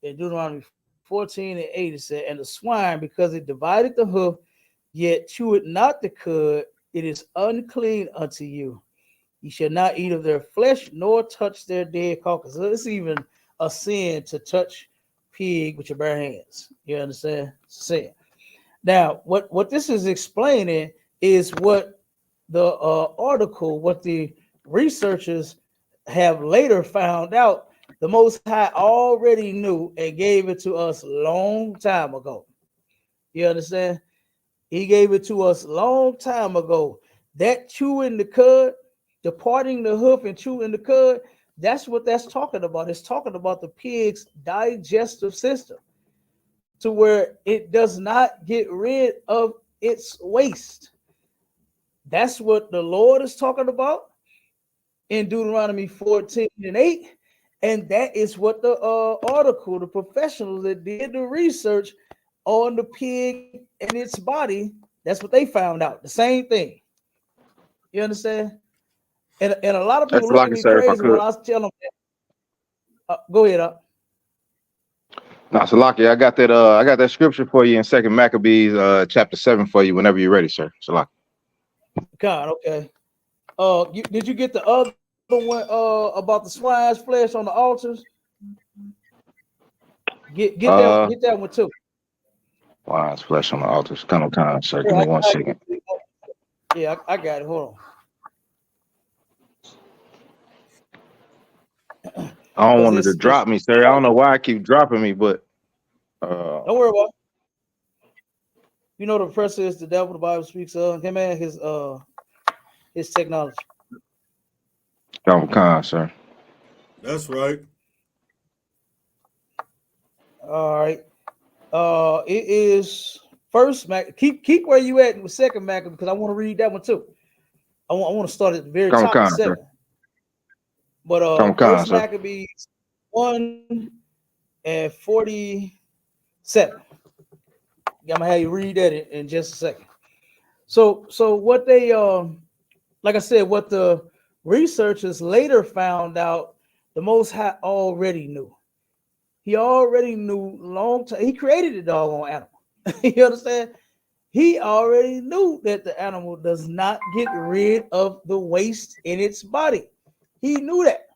in Deuteronomy 14 and 8. It said, and the swine, because it divided the hoof, yet chewed not the cud, it is unclean unto you. You shall not eat of their flesh, nor touch their dead carcass. So it's even a sin to touch pig with your bare hands. You understand? Sin. Now, what this is explaining is what the article, what the researchers have later found out the Most High already knew and gave it to us long time ago. You understand? He gave it to us long time ago. That chewing the cud, departing the hoof and chewing the cud, that's what that's talking about. It's talking about the pig's digestive system, to where it does not get rid of its waste. That's what the Lord is talking about in Deuteronomy 14 and 8. And that is what the article, the professionals that did the research on the pig and its body, that's what they found out. The same thing. You understand? And a lot of people look at me crazy when I tell them that. Go ahead.
No, Salaki, I got that scripture for you in 2 Maccabees chapter 7 for you whenever you're ready, sir. Salaki.
God, okay. Did you get the other one about the swine's flesh on the altars? Get that one too.
Swine's flesh on the altars. Come on, time, sir. Give me 1 second.
Yeah, I got it. Hold
on. I don't want it to drop me, sir. I don't know why I keep dropping me, but
don't worry about it. You know the oppressor is the devil. The Bible speaks of him and his technology.
Come on, sir.
That's right.
All right. It is first Mac. Keep where you at with second Mac, because I want to read that one too. I want to start at the very top of 7. But first Maccabees 1 and 47. I'm gonna have you read that in just a second. So what they like I said, what the researchers later found out, the Most High already knew. He already knew long time. He created the doggone animal. You understand? He already knew that the animal does not get rid of the waste in its body. He knew that.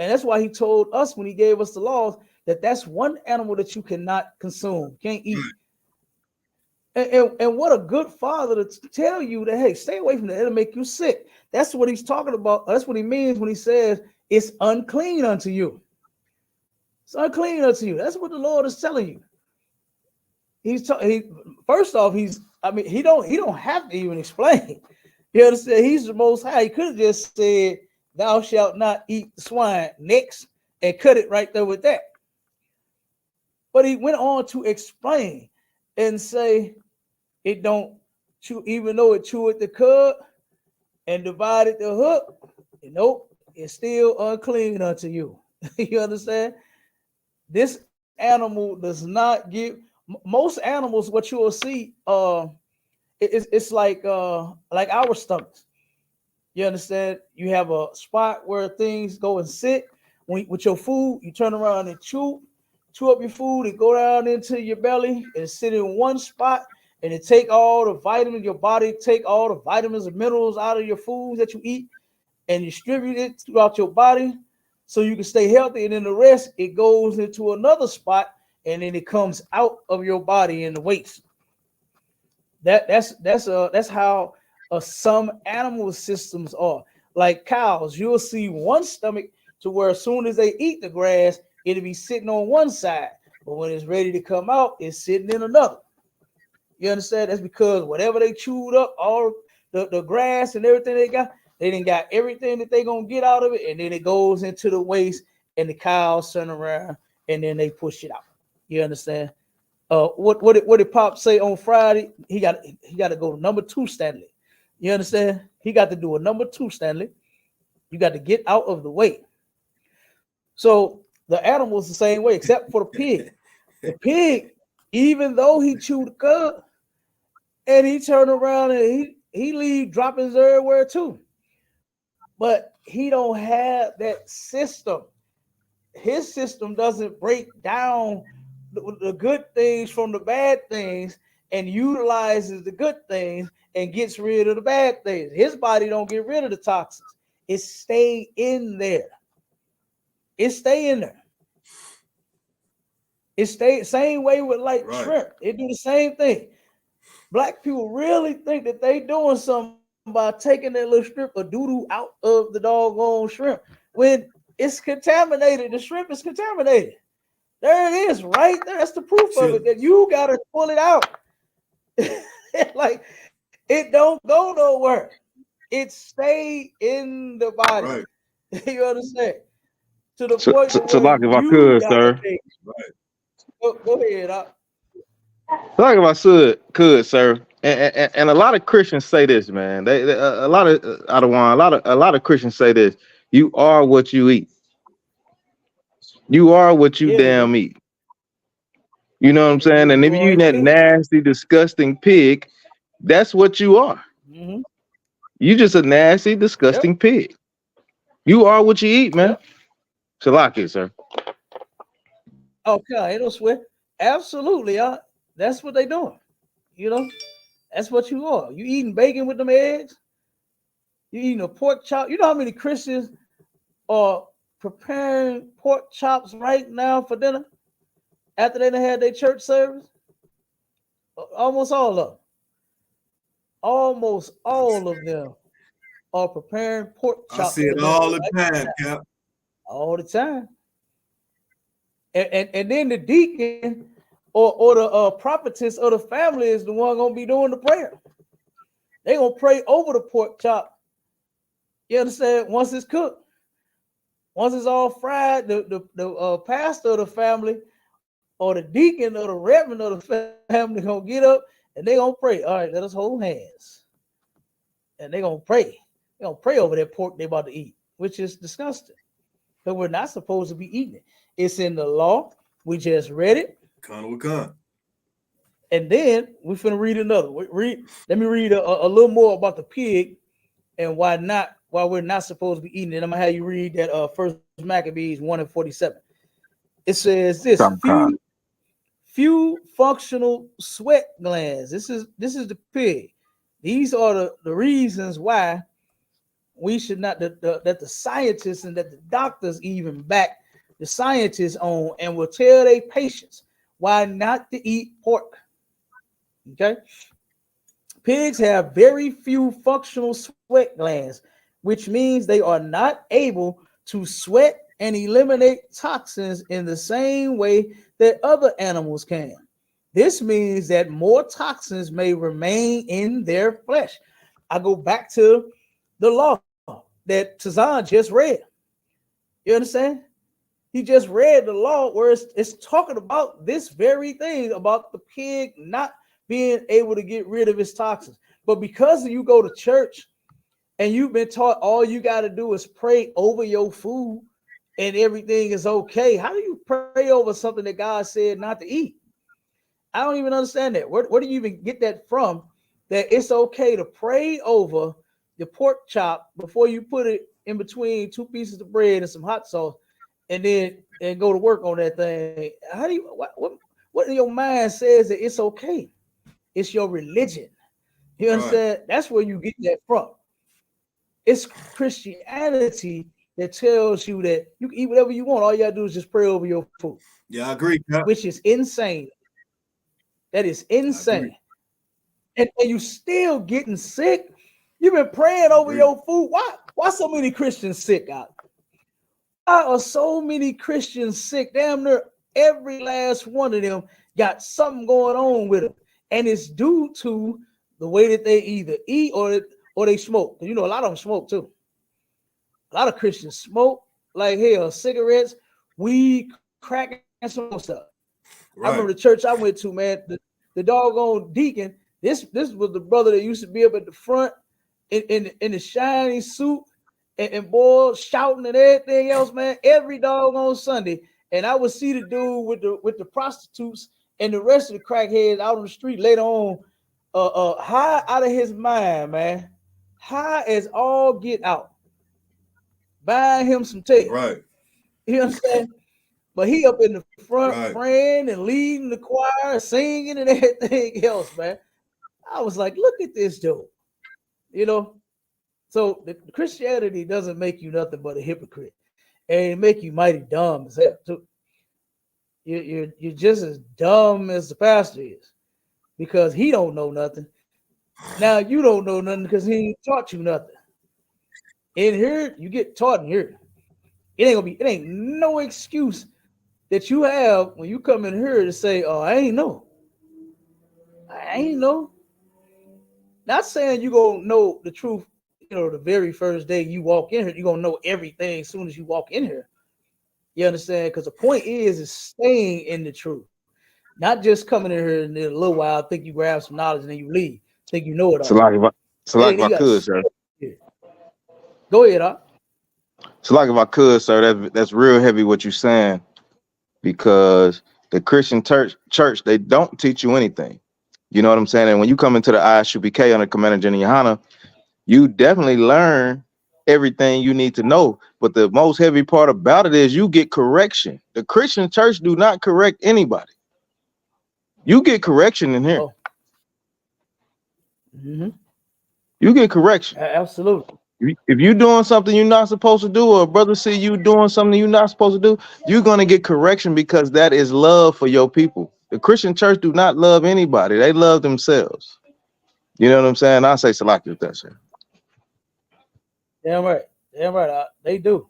And that's why he told us when he gave us the laws that that's one animal that you cannot consume, can't eat. And what a good father to tell you that, hey, stay away from that. It'll make you sick. That's what he's talking about. That's what he means when he says it's unclean unto you. It's unclean unto you. That's what the Lord is telling you. First off, he don't have to even explain. You understand? He's the Most High. He could have just said, "Thou shalt not eat the swine" next, and cut it right there with that. But he went on to explain and say, it don't chew, even though it chewed the cud and divided the hook. Nope, it's still unclean unto you. You understand? This animal does not give. Most animals, what you will see, it's like our stomachs. You understand? You have a spot where things go and sit. With your food, you turn around and chew up your food and go down into your belly and sit in one spot, and it take all the vitamins, your body take all the vitamins and minerals out of your foods that you eat and distribute it throughout your body so you can stay healthy. And then the rest, it goes into another spot, and then it comes out of your body in the waste. That's how some animal systems are. Like cows, you'll see one stomach to where as soon as they eat the grass, it'll be sitting on one side, but when it's ready to come out, it's sitting in another. You understand? That's because whatever they chewed up, all the grass and everything they didn't got everything that they gonna get out of it, and then it goes into the waste, and the cows turn around and then they push it out. You understand? What did Pop say on Friday? He got to go to number 2, Stanley. You understand? He got to do a number 2, Stanley. You got to get out of the way. So the animal's the same way, except for the pig. The pig, even though he chewed the cud, and he turned around and he leave droppings everywhere too. But he don't have that system. His system doesn't break down the good things from the bad things and utilizes the good things and gets rid of the bad things. His body don't get rid of the toxins. It stay in there. It stay in there. It stay same way with like shrimp. It do the same thing. Black people really think that they doing something by taking that little strip of doo-doo out of the doggone shrimp when it's contaminated. The shrimp is contaminated. There it is, right there. That's the proof of it, that you gotta pull it out. Like it don't go nowhere. It stay in the body. Right. You understand? To the point
to like if I could, sir.
Right. Go ahead.
Like if I could, sir. And a lot of Christians say this, man. They a lot of Christians say this. You are what you eat. You are what you damn eat. You know what I'm saying? And if you eat that nasty, disgusting pig, that's what you are. Mm-hmm. You just a nasty, disgusting pig. You are what you eat, man. Shalaki, sir.
Okay, it'll swear. Absolutely, that's what they doing. You know, that's what you are. You eating bacon with them eggs. You eating a pork chop. You know how many Christians are preparing pork chops right now for dinner after they done had their church service? Almost all of them. Almost all of them are preparing pork chops.
I see it all the time, Cap.
All the time. And then the deacon or the prophetess of the family is the one gonna be doing the prayer. They gonna pray over the pork chop. You understand? Once it's cooked, once it's all fried, the pastor of the family or the deacon or the reverend of the family gonna get up and they gonna pray. All right, let us hold hands. And they gonna pray. They gonna pray over that pork they about to eat, which is disgusting. But we're not supposed to be eating it. It's in the law. We just read it. And then we're finna read another. Let me read a little more about the pig and why we're not supposed to be eating it. I'm gonna have you read that First Maccabees 1:47. It says this: few functional sweat glands. This is the pig. These are the reasons why we should not that the scientists and that the doctors even back the scientists on and will tell their patients why not to eat pork. Okay. Pigs have very few functional sweat glands, which means they are not able to sweat and eliminate toxins in the same way that other animals can. This means that more toxins may remain in their flesh. I go back to the law that Tazan just read. You understand? He just read the law where it's talking about this very thing about the pig not being able to get rid of its toxins. But because you go to church and you've been taught all you got to do is pray over your food and everything is okay, how do you pray over something that God said not to eat? I don't even understand that. Where do you even get that from? That it's okay to pray over the pork chop before you put it in between two pieces of bread and some hot sauce, and then go to work on that thing. How do you what in your mind says that it's okay? It's your religion. You understand? Right. That's where you get that from. It's Christianity that tells you that you can eat whatever you want. All you gotta do is just pray over your food.
Yeah, I agree.
Which is insane. That is insane. And you still getting sick. You've been praying over your food. Why so many Christians sick out? Why are so many Christians sick? Damn near every last one of them got something going on with them. And it's due to the way that they either eat or they smoke. You know, a lot of them smoke too. A lot of Christians smoke like hell, cigarettes, weed, crack, and some more stuff. Right. I remember the church I went to, man, the doggone deacon. This was the brother that used to be up at the front in the shiny suit and boy shouting and everything else, man, every doggone Sunday. And I would see the dude with the prostitutes and the rest of the crackheads out on the street later on, high out of his mind, man, high as all get out, buying him some tape.
Right.
You know what I'm saying? But he up in the front praying and leading the choir, singing and everything else, man. I was like, look at this dude, you know. So the Christianity doesn't make you nothing but a hypocrite, and it make you mighty dumb as hell too. You're just as dumb as the pastor is, because he don't know nothing. Now you don't know nothing because he ain't taught you nothing. In here, you get taught in here. It ain't no excuse that you have when you come in here to say, "Oh, I ain't know." Not saying you gonna know the truth, you know, the very first day you walk in here, you're gonna know everything as soon as you walk in here. You understand? Because the point is staying in the truth, not just coming in here and in a little while, think you grab some knowledge and then you leave, think you know it all.
So like if I could, sir.
Go ahead, huh?
So like if I could, sir, that's real heavy what you're saying, because the Christian church, they don't teach you anything. You know what I'm saying? And when you come into the ISUPK under Commander General YAHANNA, you definitely learn everything you need to know. But the most heavy part about it is you get correction. The Christian church do not correct anybody. You get correction in here.
Oh. Mm-hmm.
You get correction.
Absolutely.
If you're doing something you're not supposed to do, or a brother see you doing something you're not supposed to do, you're going to get correction, because that is love for your people. The Christian church do not love anybody. They love themselves. You know what I'm saying? I say select with that, sir.
Damn right. They do.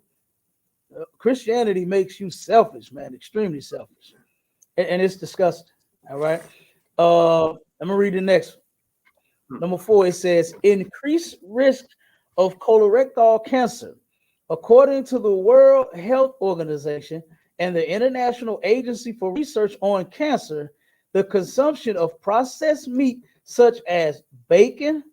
Christianity makes you selfish, man, extremely selfish. And it's disgusting. All right. I'm gonna read the next one. Number 4, it says increased risk of colorectal cancer. According to the World Health Organization and the International Agency for Research on Cancer, the consumption of processed meat such as bacon,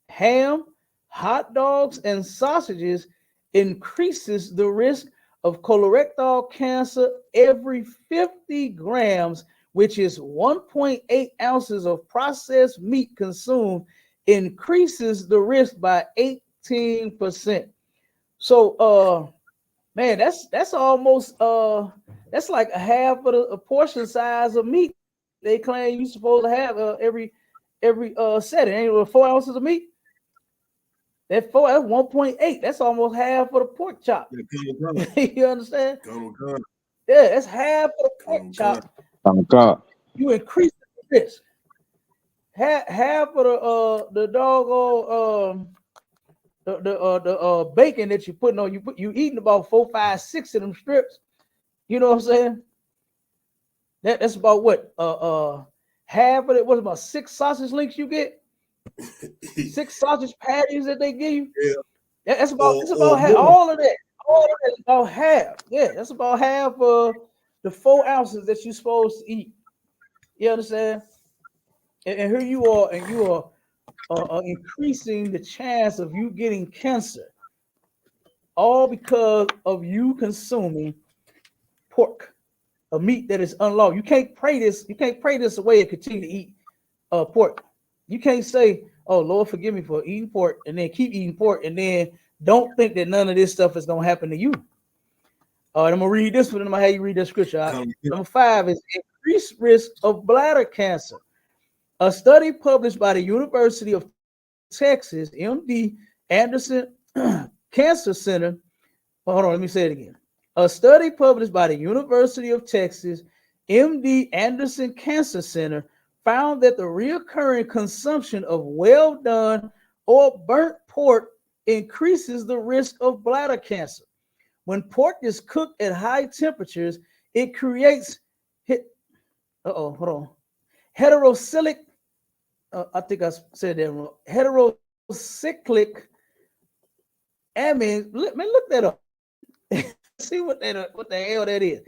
ham, hot dogs, and sausages increases the risk of colorectal cancer every 50 grams, which is 1.8 ounces of processed meat consumed, increases the risk by 18%. So, man, that's almost that's like a half of a portion size of meat they claim you're supposed to have every setting. Ain't it 4 ounces of meat? That's 1.8. That's almost half of the pork chop. You understand? Yeah, that's half of the pork chop.
Oh God.
You increase the risk. half of the doggone the bacon that you're putting on, you eating about 4, 5, 6 of them strips. You know what I'm saying? That's about what half of it. What about 6 sausage links you get? 6 sausage patties that they give you.
Yeah.
That's about
more.
all of that. All of that is about half. Yeah, that's about half of the 4 ounces that you're supposed to eat. You understand? And here you are, and you are increasing the chance of you getting cancer, all because of you consuming pork, a meat that is unlawful. You can't pray this. You can't pray this away and continue to eat pork. You can't say, "Oh Lord, forgive me for eating pork," and then keep eating pork, and then don't think that none of this stuff is gonna happen to you. All right, I'm gonna read this one. I'm gonna have you read that scripture. Right? Number 5 is increased risk of bladder cancer. A study published by the University of Texas, MD Anderson Cancer Center. Hold on, let me say it again. A study published by the University of Texas, MD Anderson Cancer Center found that the recurring consumption of well-done or burnt pork increases the risk of bladder cancer. When pork is cooked at high temperatures, it creates heterocyclic. I think I said that wrong. Heterocyclic amines. Let me look that up. See what the hell that is.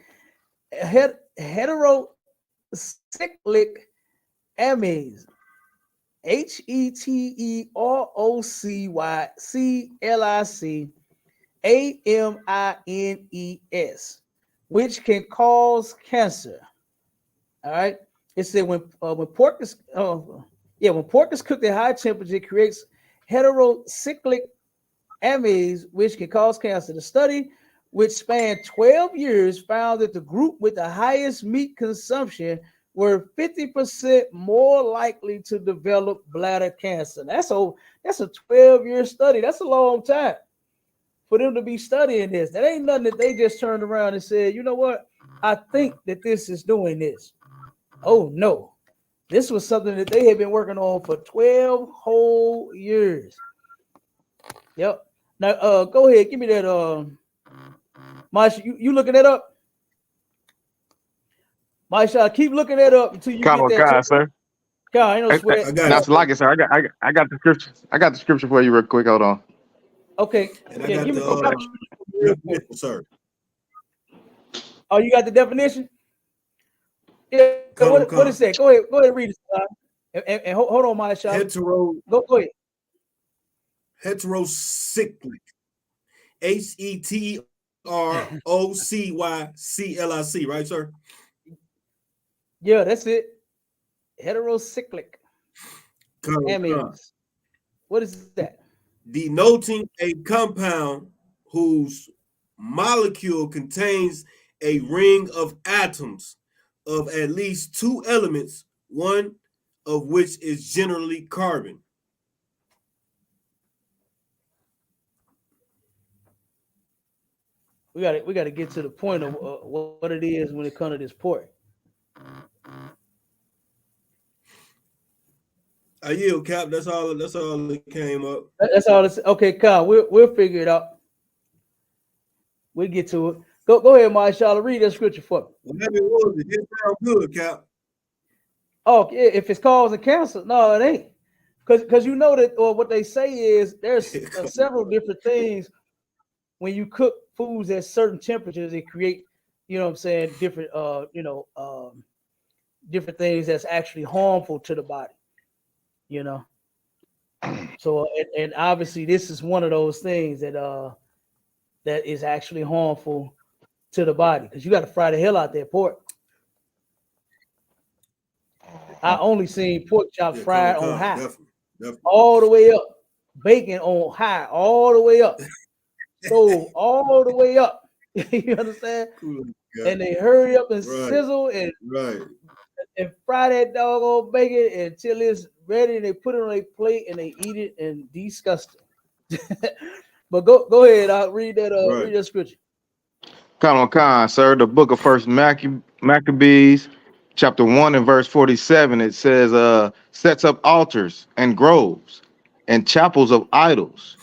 Heterocyclic amines. HETEROCYCLIC which can cause cancer. All right. It said when pork is when pork is cooked at high temperature, it creates heterocyclic amines, which can cause cancer. The study, which spanned 12 years, found that the group with the highest meat consumption were 50% more likely to develop bladder cancer. That's a 12-year study. That's a long time for them to be studying this. That ain't nothing that they just turned around and said, you know what? I think that this is doing this. Oh no. This was something that they had been working on for 12 whole years. Yep. Now, go ahead. Give me that. Maisha, you looking that up? Maisha, keep looking that up until you
Come
get
on,
that.
God, sir.
God, ain't no sweat.
I got
That's like it, sir. I got the scripture. I got the scripture for you real quick. Hold on.
Okay.
And I
Yeah,
got
give me
the definition, sir.
Oh, you got the definition? Yeah. What is that? Go ahead and read it. And hold on, Maisha. Go ahead.
Heterocyclic. HETEROCYCLIC, right, sir?
Yeah, that's it. Heterocyclic amines. What is that?
Denoting a compound whose molecule contains a ring of atoms of at least 2 elements, one of which is generally carbon.
We got to get to the point of what it is when it comes to this pork.
I yield, Cap. That's all that came up.
That's all. Okay, Kyle. We'll figure it out. We'll get to it. Go ahead, Maisha. Read that scripture for me.
Whatever it was, it didn't sound good, Cap.
Oh, if it's causing cancer, no, it ain't. Because you know that, or what they say is there's several different things when you cook foods at certain temperatures, it create, you know what I'm saying, different different things that's actually harmful to the body, you know. So and obviously this is one of those things that that is actually harmful to the body, because you got to fry the hell out that pork. I only seen pork chops fried on high, definitely. All the way up, bacon on high, all the way up, stove all the way up. You understand? And they hurry up and sizzle and fry that doggone bacon until it's ready, and they put it on a plate and they eat it, and disgusting. But go ahead, I'll read that read that scripture.
Come on, sir. The book of First Maccabees, chapter 1 and verse 47, it says, sets up altars and groves and chapels of idols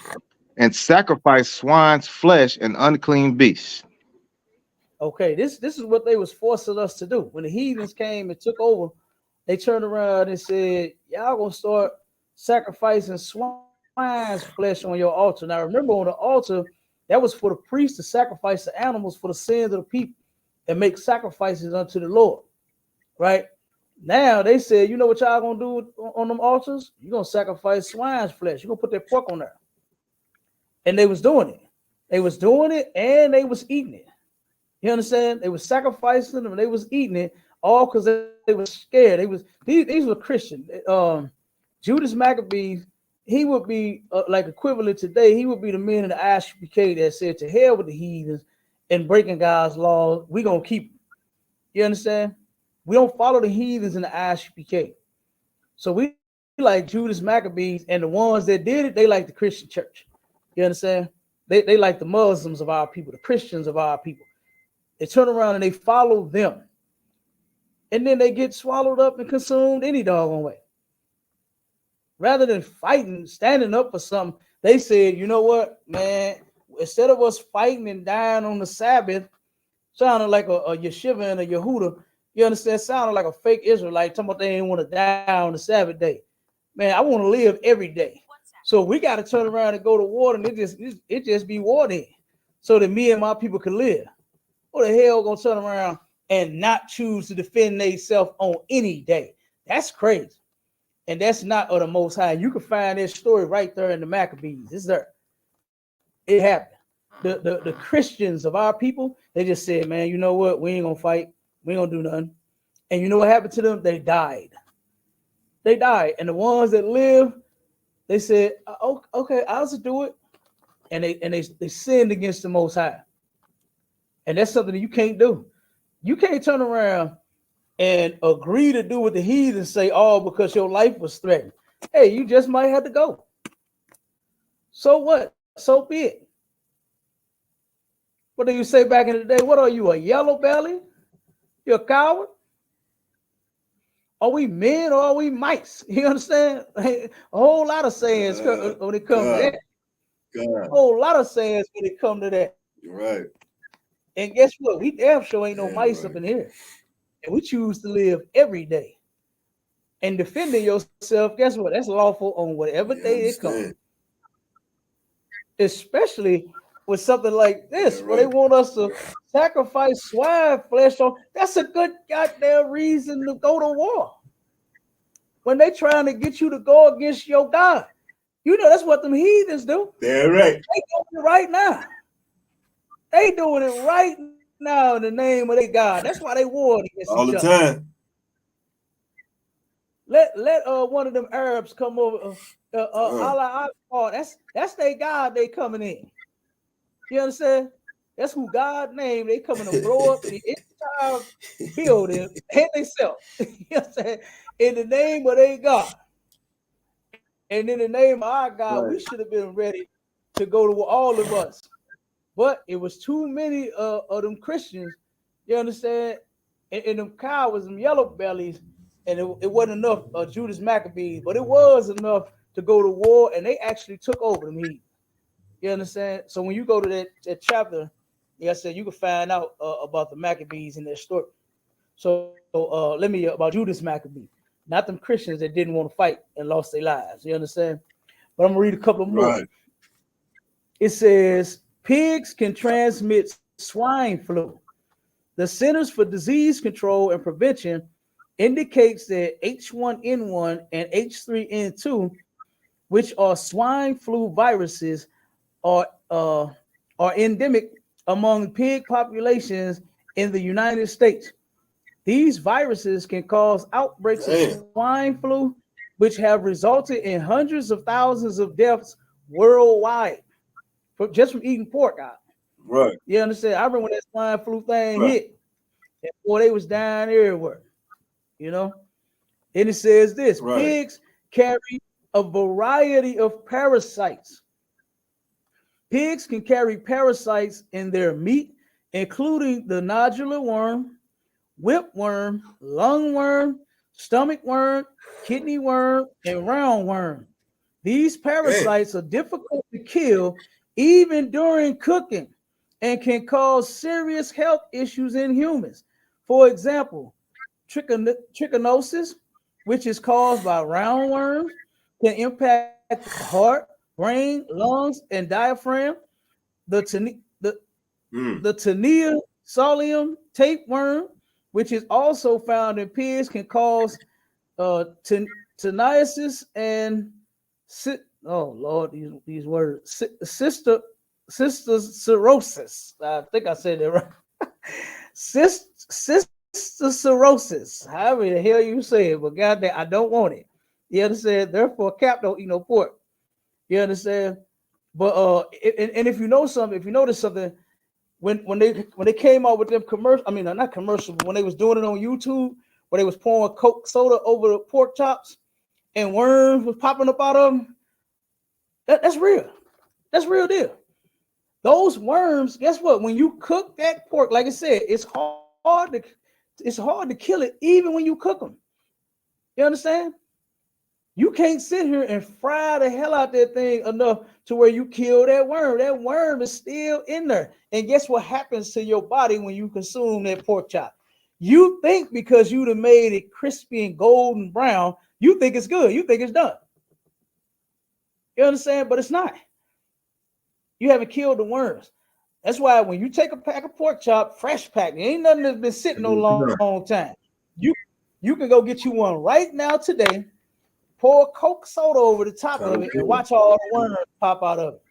and sacrifice swine's flesh and unclean beasts.
Okay, this is what they was forcing us to do. When the heathens came and took over, they turned around and said, y'all gonna start sacrificing swine's flesh on your altar. Now remember, on the altar, that was for the priest to sacrifice the animals for the sins of the people and make sacrifices unto the Lord. Right? Now they said, you know what y'all gonna do on them altars? You're gonna sacrifice swine's flesh. You're gonna put that pork on there. And they was doing it. They was doing it and they was eating it. You understand? They was sacrificing them and they was eating it all because they were scared. They was these were Christian. Judas Maccabees, he would be like equivalent today. He would be the men in the ISUPK that said, to hell with the heathens and breaking God's laws. We gonna keep them. You understand? We don't follow the heathens in the ISUPK. So we like Judas Maccabees, and the ones that did it, they like the Christian church. You understand? They like the Muslims of our people, the Christians of our people. They turn around and they follow them. And then they get swallowed up and consumed any doggone way. Rather than fighting, standing up for something, they said, you know what, man, instead of us fighting and dying on the Sabbath, sounding like a yeshiva and a Yehuda, you understand, sounding like a fake Israelite, talking about they didn't want to die on the Sabbath day. Man, I want to live every day. So we got to turn around and go to war, and it just be war then, so that me and my people can live. Who the hell gonna turn around and not choose to defend themselves on any day? That's crazy. And that's not of the Most High. You can find this story right there in the Maccabees. It's there. It happened. The Christians of our people, they just said, man, you know what? We ain't gonna fight. We ain't gonna do nothing. And you know what happened to them? They died. They died. And the ones that lived, they said, okay, I'll just do it. And they sinned against the Most High. And that's something that you can't do. You can't turn around and agree to do what the heathens say, all because your life was threatened. Hey, you just might have to go. So what? So be it. What do you say back in the day? What are you, a yellow belly? You're a coward? Are we men or are we mice? You understand? A whole lot of sayings when it comes to that. A whole lot of sayings when it comes to that.
You're right.
And guess what? We damn sure ain't no mice up in here. And we choose to live every day. And defending yourself, guess what? That's lawful on whatever day it comes. Especially with something like this, where they want us to sacrifice swine flesh on. That's a good goddamn reason to go to war. When they trying to get you to go against your God. You know, that's what them heathens do.
They're right.
They doing it right now. They doing it right now in the name of their God. That's why they war against
all
each
the
other.
time.
Let one of them Arabs come over. Allah Akbar. That's their God. They coming in. You understand? That's who God named. They coming to blow up the entire building and themselves. You understand? In the name of their God. And in the name of our God, we should have been ready to go to all of us. But it was too many of them Christians, you understand, and them cowards, them yellow bellies, and it wasn't enough Judas Maccabees, but it was enough to go to war, and they actually took over them heathens. You understand? So when you go to that chapter, like I said, you can find out about the Maccabees and their story. So let me about Judas Maccabee, not them Christians that didn't want to fight and lost their lives. You understand? But I'm gonna read a couple more.
Right.
It says pigs can transmit swine flu. The Centers for Disease Control and Prevention indicates that H1N1 and H3N2, which are swine flu viruses, are endemic among pig populations in the United States. These viruses can cause outbreaks of swine flu, which have resulted in hundreds of thousands of deaths worldwide just from eating pork out.
Right.
You understand? I remember when that swine flu thing hit, and boy, they was dying everywhere. You know? And it says this: pigs carry a variety of parasites. Pigs can carry parasites in their meat, including the nodular worm, whipworm, lungworm, stomach worm, kidney worm, and roundworm. These parasites are difficult to kill even during cooking and can cause serious health issues in humans. For example, trichinosis, which is caused by roundworms, can impact the heart, brain, lungs, and diaphragm. The, the Tinea solium tapeworm, which is also found in pigs, can cause tinnitus and oh Lord, these words, sister cirrhosis. I think I said that right. Sister cirrhosis, however the hell you say it, but goddamn, I don't want it. You understand? Therefore, Cap don't eat no pork. You understand? But and if you know something, if you notice something, when they came out with them commercial, I mean not commercial, but when they was doing it on YouTube, where they was pouring Coke soda over the pork chops and worms was popping up out of them, that's real. That's real deal. Those worms, guess what? When you cook that pork, like I said, it's hard to kill it even when you cook them. You understand? You can't sit here and fry the hell out that thing enough to where you kill that worm. That worm is still in there. And guess what happens to your body when you consume that pork chop? You think because you'd have made it crispy and golden brown, you think it's good. You think it's done. You understand? But it's not. You haven't killed the worms. That's why when you take a pack of pork chop, fresh pack, ain't nothing that's been sitting no long time. You can go get you one right now today. Pour Coke soda over the top of it and watch all the worms pop out of it.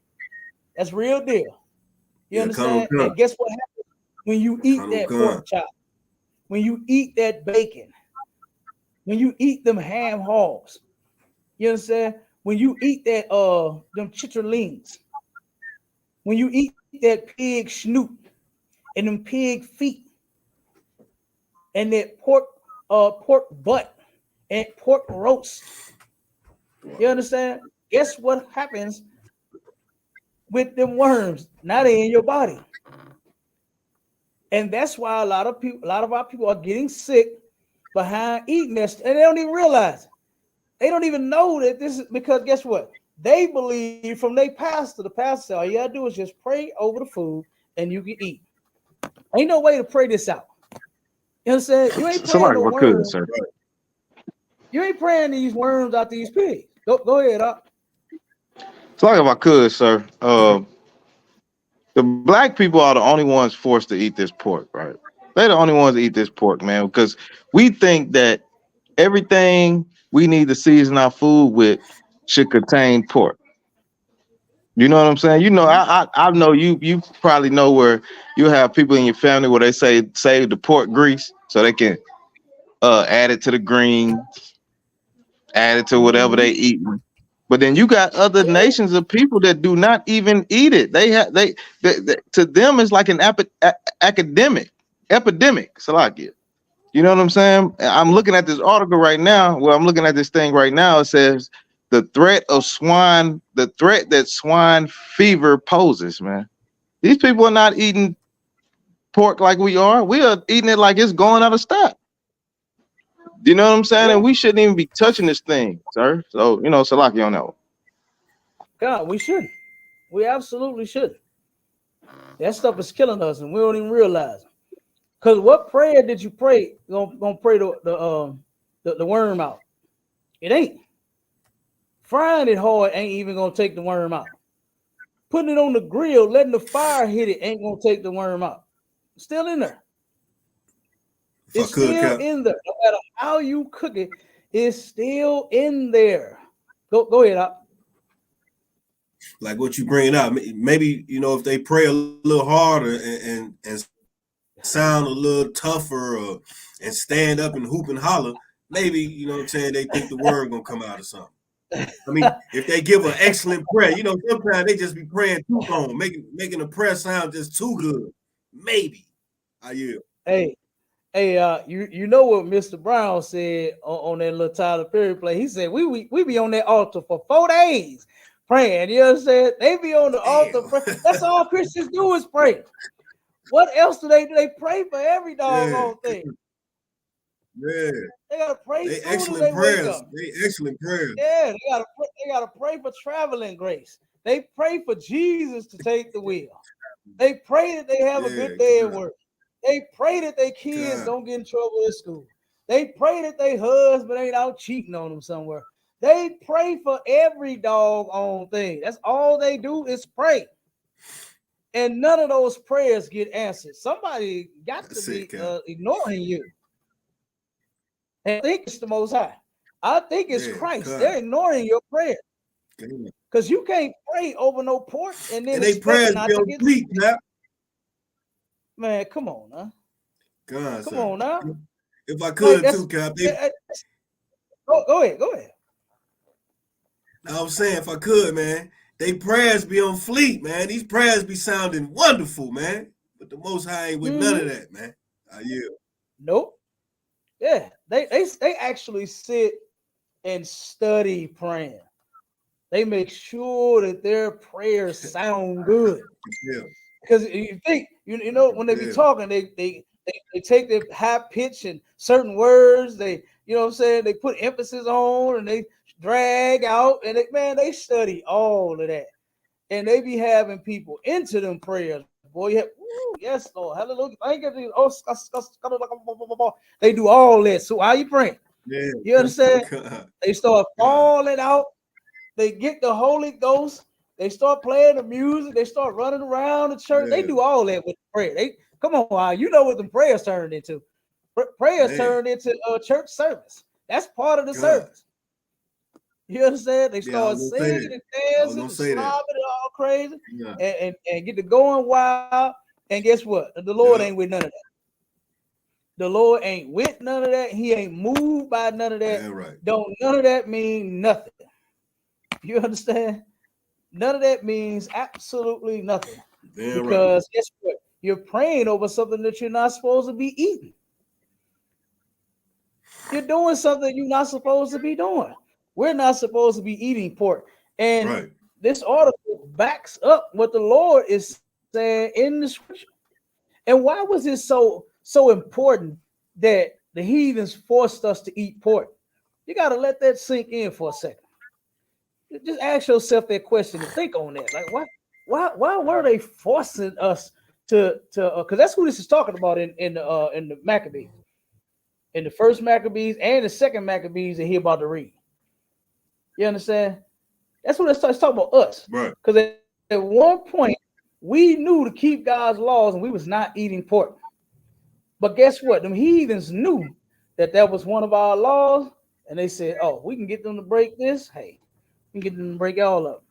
That's real deal. You understand? And guess what happens when you eat that pork chop? When you eat that bacon, when you eat them ham hogs, you understand? When you eat that them chitterlings, when you eat that pig snoot and them pig feet and that pork butt and pork roast. You understand? Guess what happens with them worms? Now they're in your body. And that's why a lot of our people are getting sick behind eating this, and they don't even realize it. They don't even know that this is because guess what? They believe from their pastor, the pastor said, all you gotta do is just pray over the food and you can eat. Ain't no way to pray this out. You understand? You ain't praying no worms. You ain't praying these worms out these pigs. Go ahead, up.
Talk if I could, sir. The black people are the only ones forced to eat this pork, right? They're the only ones to eat this pork, man, because we think that everything we need to season our food with should contain pork. You know what I'm saying? You know, I know you probably know where you have people in your family where they say save the pork grease so they can add it to the greens, add it to whatever they eat. But then you got other nations of people that do not even eat it. They to them it's like an epidemic. So like it. You know what I'm saying? I'm looking at this article right now. Well, I'm looking at this thing right now. It says the threat that swine fever poses, man. These people are not eating pork like we are. We are eating it like it's going out of stock. You know what I'm saying? And we shouldn't even be touching this thing, sir. So, you know, Salaki on that one.
God, we shouldn't. We absolutely shouldn't. That stuff is killing us, and we don't even realize it. Because what prayer did you pray? Gonna pray the worm out? It ain't. Frying it hard ain't even gonna take the worm out. Putting it on the grill, letting the fire hit it ain't gonna take the worm out. It's still in there. It's still in there. No matter how you cook it, it's still in there. Go ahead, Op.
Like what you bringing out, maybe you know if they pray a little harder and sound a little tougher and stand up and hoop and holler, maybe you know what I'm saying they think the word gonna come out or something. I mean, if they give an excellent prayer, you know, sometimes they just be praying too long, making the prayer sound just too good. Maybe I yield.
Hey, you know what Mr. Brown said on that little Tyler Perry play? He said we be on that altar for 4 days praying. You understand? They be on the altar praying. That's all Christians do is pray. What else do they pray for every doggone thing?
Yeah.
They gotta pray
They
soon as
excellent
they wake
prayers.
up.
They excellent prayers.
Yeah, they gotta pray for traveling grace. They pray for Jesus to take the wheel. They pray that they have a good day at work. They pray that their kids don't get in trouble at school. They pray that their husband ain't out cheating on them somewhere. They pray for every doggone thing. That's all they do is pray. And none of those prayers get answered. Somebody got to be ignoring you. And I think it's the Most High. I think it's Christ.
God.
They're ignoring your prayer. Because you can't pray over no pork and then
they prayers
not
be
to
on
get
fleek, man.
Man, come on, huh?
God,
come on now.
If I could too, Cap.
Go ahead.
I was saying, if I could, man, they prayers be on fleek, man. These prayers be sounding wonderful, man. But the Most High ain't with none of that, man.
Nope. Yeah, they actually sit and study praying. They make sure that their prayers sound good.
Yeah.
Because you think, you know, when they be talking, they take their high pitch and certain words, they, you know what I'm saying, they put emphasis on and they drag out and they study all of that. And they be having people into them prayers. Boy, yes, Lord, hallelujah. Thank you. They do all that. So how you praying?
Yeah.
You understand? They start falling out. They get the Holy Ghost. They start playing the music. They start running around the church. They do all that with prayer. They come on, you know what the prayers turned into. Prayers turned into a church service. That's part of the service. You understand? They start singing and dancing and slobbing and all crazy and get to going wild. And guess what? The Lord ain't with none of that. The Lord ain't with none of that. He ain't moved by none of that. Don't none of that mean nothing. You understand? None of that means absolutely nothing. Because guess what? You're praying over something that you're not supposed to be eating. You're doing something you're not supposed to be doing. We're not supposed to be eating pork. And this article backs up what the Lord is saying in the scripture. And why was it so important that the heathens forced us to eat pork? You got to let that sink in for a second. Just ask yourself that question and think on that. Like, why were they forcing us to because that's who this is talking about in the Maccabees, in the first Maccabees and the second Maccabees that he about to read. You understand? That's what it's talking about us.
Right.
Because at one point we knew to keep God's laws and we was not eating pork. But guess what? Them heathens knew that was one of our laws, and they said, "Oh, we can get them to break this. Hey, we can get them to break all of them."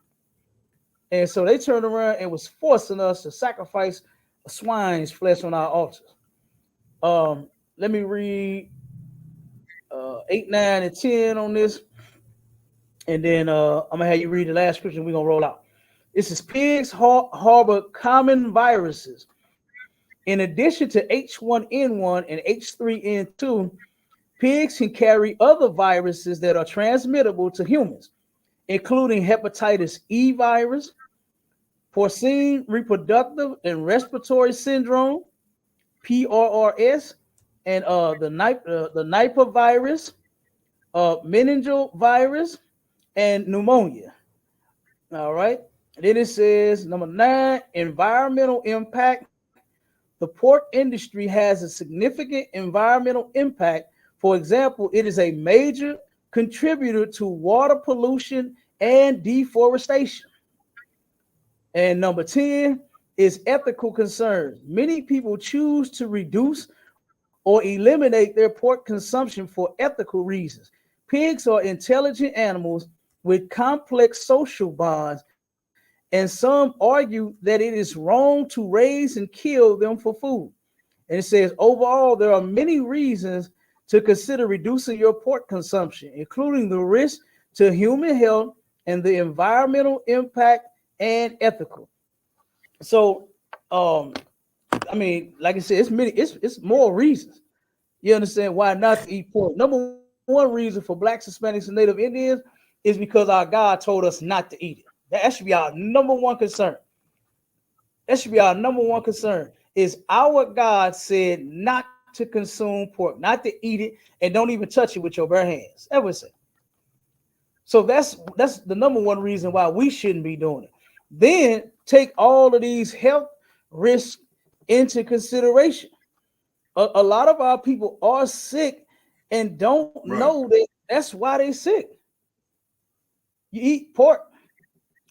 And so they turned around and was forcing us to sacrifice a swine's flesh on our altars. Let me read 8, 9, and 10 on this. And then I'm going to have you read the last scripture and we're going to roll out. This is pigs harbor common viruses. In addition to H1N1 and H3N2, pigs can carry other viruses that are transmittable to humans, including hepatitis E virus, porcine reproductive and respiratory syndrome, PRRS, and the Nipah virus, meningeal virus, and pneumonia. All right. And then it says number 9, environmental impact. The pork industry has a significant environmental impact. For example, it is a major contributor to water pollution and deforestation. And number 10 is ethical concerns. Many people choose to reduce or eliminate their pork consumption for ethical reasons. Pigs are intelligent animals with complex social bonds, and some argue that it is wrong to raise and kill them for food. And it says, overall, there are many reasons to consider reducing your pork consumption, including the risk to human health and the environmental impact and ethical. So, I mean, like I said, it's more reasons. You understand why not to eat pork? Number one reason for Blacks, Hispanics, and Native Indians is because our God told us not to eat it. That should be our number one concern. That should be our number one concern. Is our God said not to consume pork, not to eat it, and don't even touch it with your bare hands. That was it. So that's the number one reason why we shouldn't be doing it. Then take all of these health risks into consideration. A lot of our people are sick and don't know that that's why they're sick. You eat pork,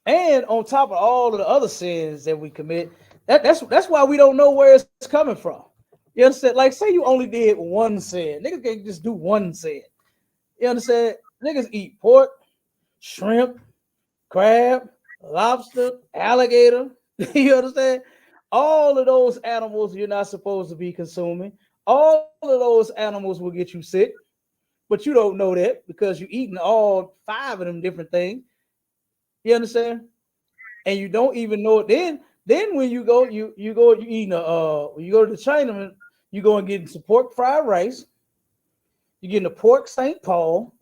and on top of all of the other sins that we commit, that's why we don't know where it's coming from. You understand? Like, say you only did one sin. Niggas can't just do one sin. You understand? Niggas eat pork, shrimp, crab, lobster, alligator. You understand? All of those animals you're not supposed to be consuming. All of those animals will get you sick, but you don't know that because you're eating all 5 of them different things. You understand? And you don't even know it. Then when you go, you eating when you go to the Chinaman, you go and get some pork fried rice. You're getting a pork St. Paul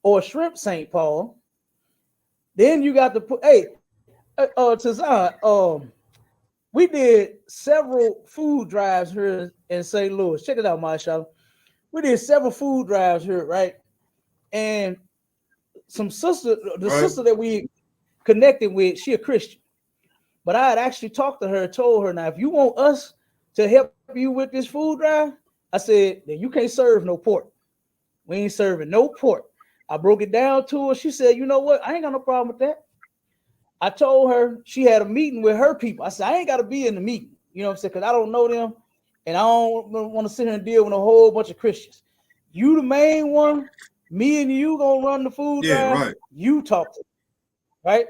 or a shrimp St. Paul. Then you got to put, Tazan, we did several food drives here in St. Louis. Check it out, Mashallah. We did several food drives here, right? And some sister, sister that we connected with, she a Christian. But I had actually talked to her, told her, now, if you want us to help you with this food drive, I said, then you can't serve no pork. We ain't serving no pork. I broke it down to her. She said, you know what? I ain't got no problem with that. I told her she had a meeting with her people. I said, I ain't got to be in the meeting. You know what I'm saying? Because I don't know them. And I don't want to sit here and deal with a whole bunch of Christians. You the main one. Me and you going to run the food drive. Right. You talk to them. Right?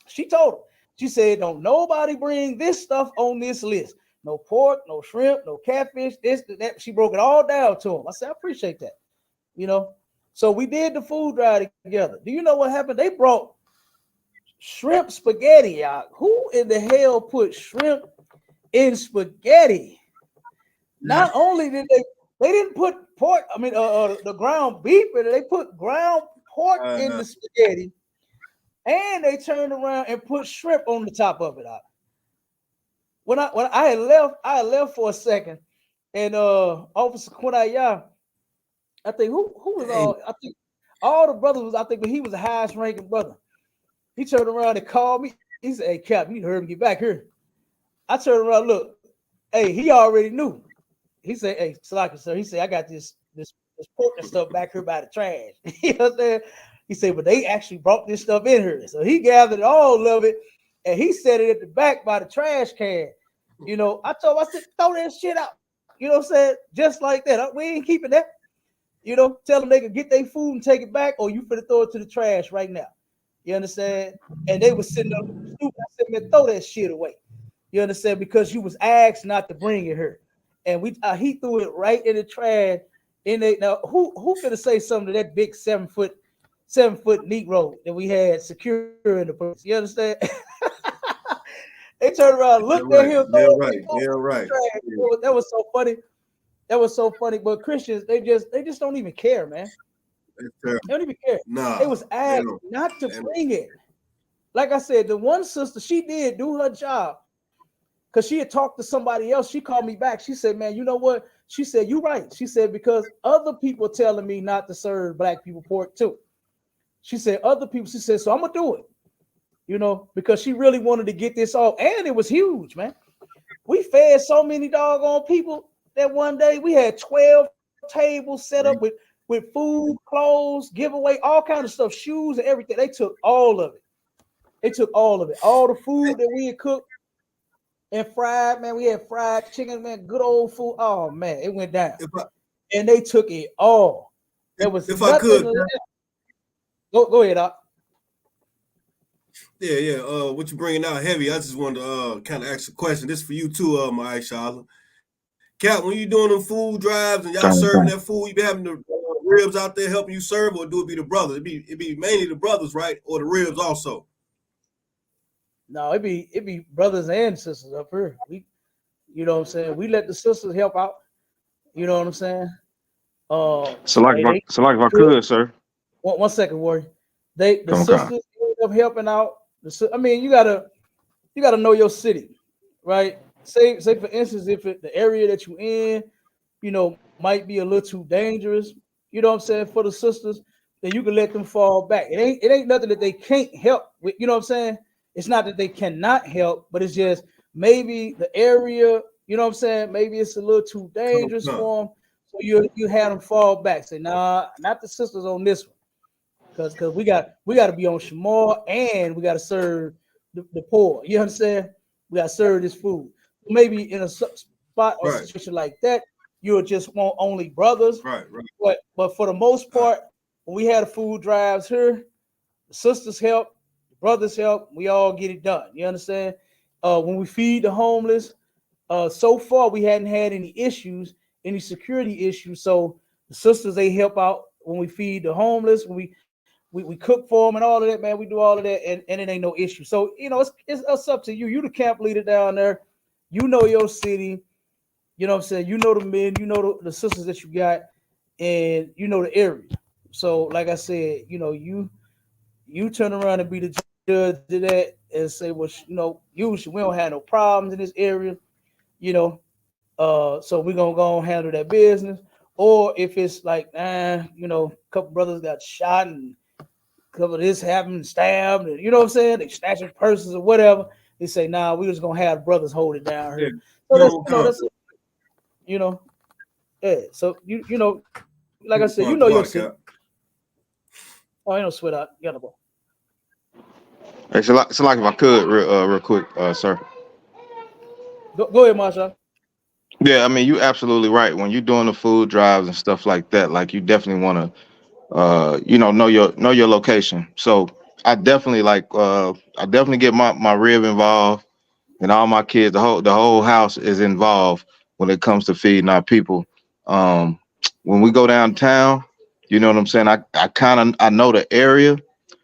She told her. She said, don't nobody bring this stuff on this list. No pork, no shrimp, no catfish, this, that. She broke it all down to him. I said, I appreciate that. You know? So we did the food drive together. Do you know what happened? They brought shrimp spaghetti out. Who in the hell put shrimp in spaghetti? Not only did they didn't put pork, the ground beef in it, they put ground pork in the spaghetti, and they turned around and put shrimp on the top of it. When I had left for a second, and Officer Quinaya, I think who was all, I think all the brothers was, I think, but he was the highest ranking brother. He turned around and called me. He said, hey, Cap, you heard him get back here. I turned around, look, hey, he already knew. He said, hey, Salaki, sir, he said, I got this pork and stuff back here by the trash. You know what I'm saying? He said, but they actually brought this stuff in here. So he gathered all of it, and he set it at the back by the trash can. You know, I told him, I said, throw that shit out. You know what I'm saying? Just like that. We ain't keeping that. You know, tell them they can get their food and take it back, or you finna throw it to the trash right now. You understand? And they was sitting up stupid. I said, man, throw that shit away. You understand? Because you was asked not to bring it here. And he threw it right in the trash. Now, who finna say something to that big 7 foot Negro that we had secure in the place? You understand? They turned around, looked at him.
Yeah, right.
That was so funny. That was so funny. But Christians, they just don't even care, man. They don't even care. They was asked not to bring it. Like I said, the one sister, she did do her job because she had talked to somebody else. She called me back. She said, man, you know what? She said, you're right. She said, because other people telling me not to serve black people pork too. She said, other people, she said, so I'm going to do it. You know, because she really wanted to get this off. And it was huge, man. We fed so many doggone people that one day we had 12 tables set up with food, clothes, giveaway, all kinds of stuff, shoes and everything. They took all of it. All the food that we had cooked and fried, man. We had fried chicken, man, good old food. Oh, man, it went down. And they took it all. There was
if I could.
Go ahead, Doc.
Yeah. What you bringing out heavy? I just wanted to kind of ask a question. This is for you too, my Aisha. Cap, when you doing them food drives and y'all serving that food, you be having the ribs out there helping you serve, or do it be the brothers? It be mainly the brothers, right? Or the ribs also?
No, it be brothers and sisters up here. You know what I'm saying? We let the sisters help out. You know what I'm saying?
So like if I could, sir.
One second, Warrior. The sisters end up helping out. You gotta know your city, right? Say for instance, if the area that you in, might be a little too dangerous, what I'm saying, for the sisters, then you can let them fall back. It ain't nothing that they can't help with, what I'm saying? It's not that they cannot help, but it's just maybe the area, what I'm saying, maybe it's a little too dangerous for them. So you have them fall back. Say, nah, not the sisters on this one. Because we got to be on Shamar, and we got to serve the poor. You understand? We got to serve this food. Maybe in a spot or situation like that, you'll just want only brothers.
Right.
But for the most part, when we had food drives here, the sisters help, the brothers help, we all get it done. You understand? When we feed the homeless, so far we hadn't had any issues, any security issues. So the sisters, they help out when we feed the homeless, when we cook for them and all of that, man. We do all of that, and it ain't no issue. So it's up to you. You the camp leader down there. You know your city. You know what I'm saying? You know the men. You know the sisters that you got, and you know the area. So like I said, you turn around and be the judge to that and say, well, usually we don't have no problems in this area. So we're gonna go and handle that business. Or if it's like, a couple brothers got shot and a couple of this happened, stabbed, and you know what I'm saying? They snatching purses or whatever. They say, nah, we're just gonna have brothers hold it down here. So that's yeah. So like I said, your city. Oh, ain't no sweat out. You got the ball.
Hey, so like if I could, real quick, sir.
Go ahead, Marsha.
Yeah, I mean, you're absolutely right. When you're doing the food drives and stuff like that, like you definitely want to, know your location. So I definitely get my rib involved, and all my kids. The whole house is involved when it comes to feeding our people. When we go downtown, you know what I'm saying. I know the area,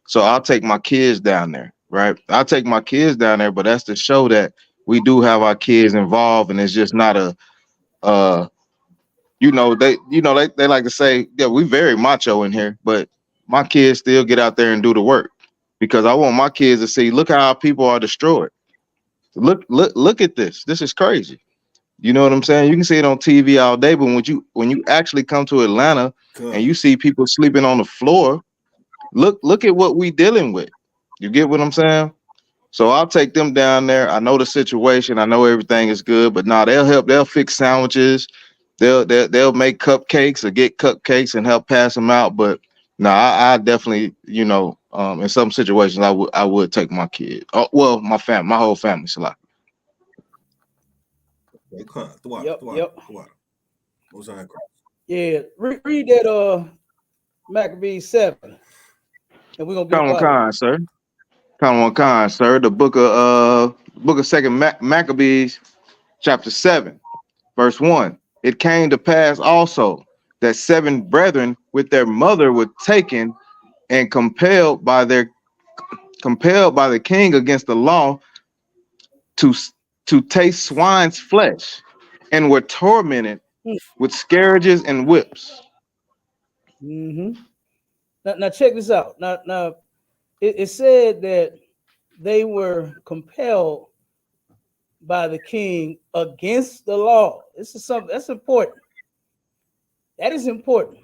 so I'll take my kids down there. Right, I'll take my kids down there, but that's to show that we do have our kids involved, and it's just not a they like to say, yeah, we very macho in here, but my kids still get out there and do the work because I want my kids to see, look how our people are destroyed. Look at this. This is crazy. You know what I'm saying? You can see it on TV all day, but when you actually come to Atlanta and you see people sleeping on the floor, look at what we dealing with. You get what I'm saying? So I'll take them down there. I know the situation. I know everything is good, but they'll help. They'll fix sandwiches. They'll make cupcakes or get cupcakes and help pass them out. But I definitely, in some situations, I would take my kid. Oh, well, my whole family. So like.
Yep. Yeah, read that Maccabees 7, and we're gonna be
Khan, sir. The book of Second Maccabees, chapter 7, verse 1. It came to pass also that 7 brethren with their mother were taken and compelled by the king against the law to taste swine's flesh, and were tormented with scourges and whips.
Mm-hmm. Now check this out. Now it said that they were compelled by the king against the law. This is something that's important. That is important.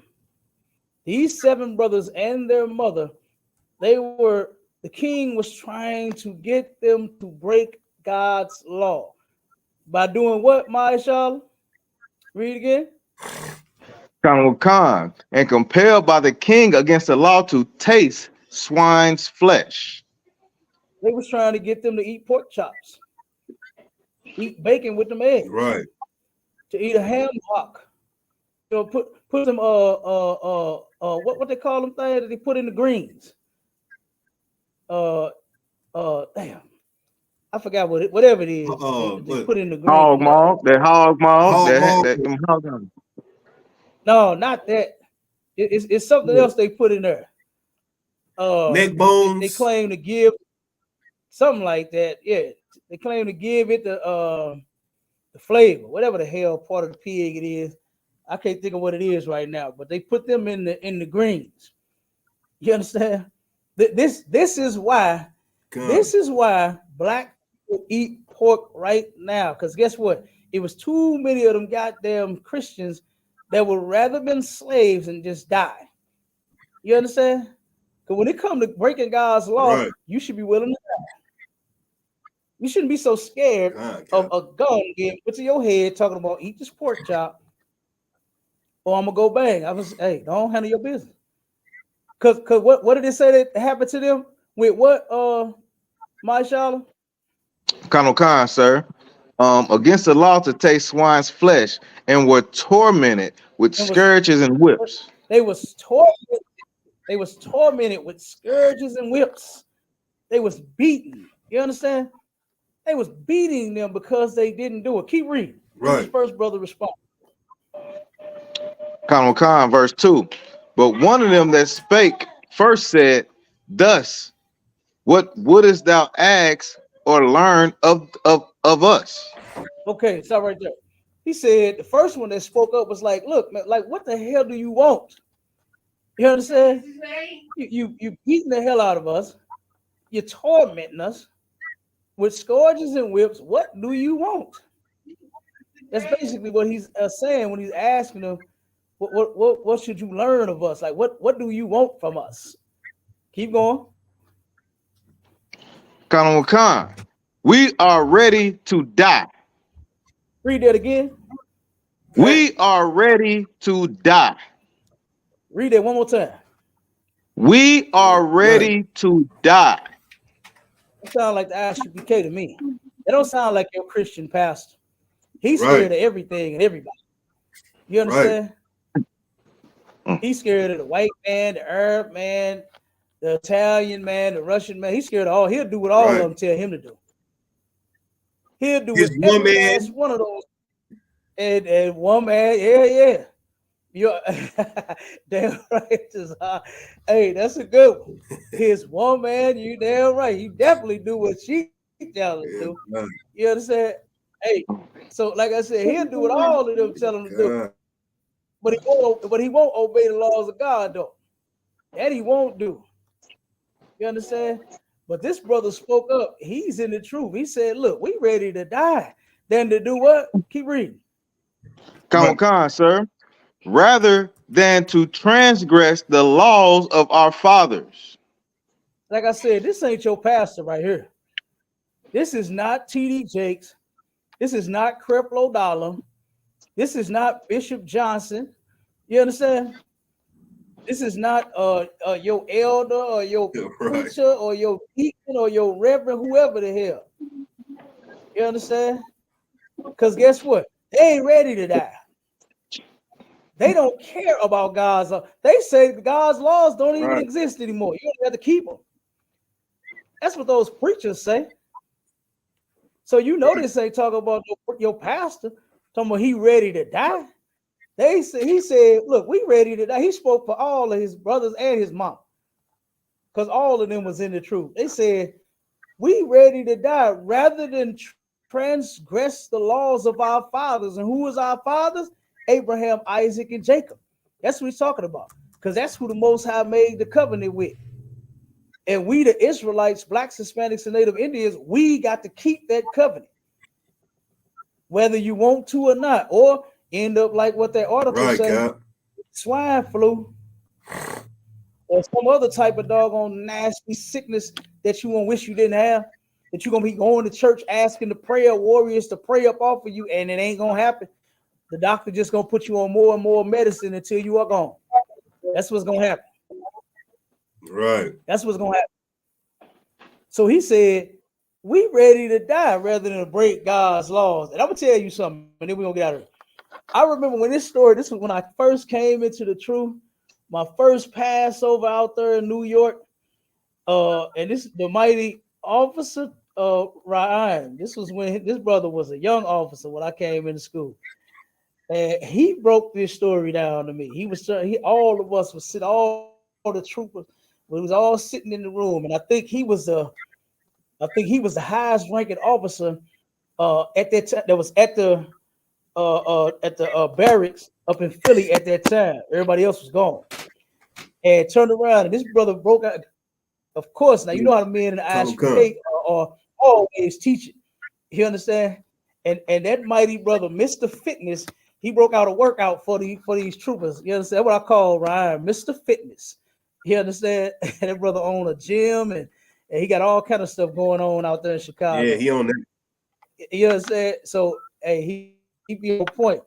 These 7 brothers and their mother, the king was trying to get them to break God's law by doing what, Maisha? Read again.
Khan, and compelled by the king against the law to taste swine's flesh.
They was trying to get them to eat pork chops, eat bacon with them eggs,
right?
To eat a ham hock. Put some what they call them things that they put in the greens. Damn, I forgot whatever it is. They put in the greens.
Hog maw.
No, not that. It's something else they put in there.
Neck bones.
They claim to give something like that. Yeah, they claim to give it the flavor, whatever the hell part of the pig it is. I can't think of what it is right now, but they put them in the greens. You understand? This is why. God. This is why black people eat pork right now. Because guess what? It was too many of them goddamn Christians that would rather been slaves and just die. You understand? Because when it comes to breaking God's law,
Right.
you should be willing to die. You shouldn't be so scared of a gun getting put to your head talking about eat this pork chop or I'm gonna go bang. I was, hey, don't handle your business. Cause what did it say that happened to them with what my Shala?
Colonel Khan, sir, against the law to taste swine's flesh, and were tormented with scourges and whips.
They was tormented. They was tormented with scourges and whips. They was beaten. You understand? They was beating them because they didn't do it. Keep reading.
Right.
This first brother respond.
Colonel Khan, verse 2. But one of them that spake first said, thus, what wouldest thou ask or learn of us?
Okay, stop right there. He said the first one that spoke up was like, look, man, like what the hell do you want? You understand? You beating the hell out of us. You're tormenting us with scourges and whips. What do you want? That's basically what he's saying when he's asking them, what should you learn of us? Like, what do you want from us? Keep going.
Colonel Khan, we are ready to die.
Read that again.
We are ready to die.
Read that one more time.
We are ready to die.
It sounds like the ISUPK to me. It don't sound like your Christian pastor. He's scared of everything and everybody. You understand? He's scared of the white man, the Arab man, the Italian man, the Russian man. He's scared of all. He'll do what all of them tell him to do. He'll do what every last one of those. And one man, yeah. You're damn right. Hey, that's a good one. His one man, you damn right. He definitely do what she tell him to do. You understand? Hey, so like I said, he'll do what all of them tell him to do. But he won't obey the laws of God, though. That he won't do. You understand? But this brother spoke up. He's in the truth. He said, look, we ready to die. Then to do what? Keep reading.
Colonel Khan, sir. Rather than to transgress the laws of our fathers.
Like I said, this ain't your pastor right here. This is not T.D. Jakes. This is not Creflo Dollar. This is not Bishop Johnson. You understand? This is not your elder or your preacher or your deacon or your reverend, whoever the hell. You understand? Because guess what? They ain't ready to die. They don't care about God's law. They say God's laws don't even exist anymore. You don't have to keep them. That's what those preachers say. So you know this ain't talking about your pastor, talking about he ready to die. He said, look, we ready to die. He spoke for all of his brothers and his mom. Because all of them was in the truth. They said, we ready to die rather than transgress the laws of our fathers. And who was our fathers? Abraham, Isaac, and Jacob. That's what he's talking about. Because that's who the Most High made the covenant with. And we, the Israelites, blacks, Hispanics, and Native Indians, we got to keep that covenant. Whether you want to or not. Or end up like what that article said, swine flu. Or some other type of doggone nasty sickness that you won't wish you didn't have. That you're going to be going to church asking the prayer warriors to pray up off of you, and it ain't going to happen. The doctor just gonna put you on more and more medicine until you are gone. That's what's gonna happen.
Right.
That's what's gonna happen. So he said, we ready to die rather than to break God's laws. And I'm gonna tell you something, and then we're gonna get out of it. I remember when this was when I first came into the truth, my first Passover out there in New York. And this the mighty officer Ryan. This was when this brother was a young officer when I came into school. And he broke this story down to me. All of us was sitting, all the troopers, we was all sitting in the room, and I think he was the highest ranking officer at that time. That was at the barracks up in Philly at that time. Everybody else was gone, and turned around, and this brother broke out. Of course, now you know how the men in the ISUPK are always teaching. You understand? And that mighty brother, Mr. Fitness, he broke out a workout for these troopers. You understand what I call Ryan, Mr. Fitness. You understand? And that brother owned a gym and he got all kind of stuff going on out there in Chicago.
Yeah, he on that.
You understand? So hey, he be on point.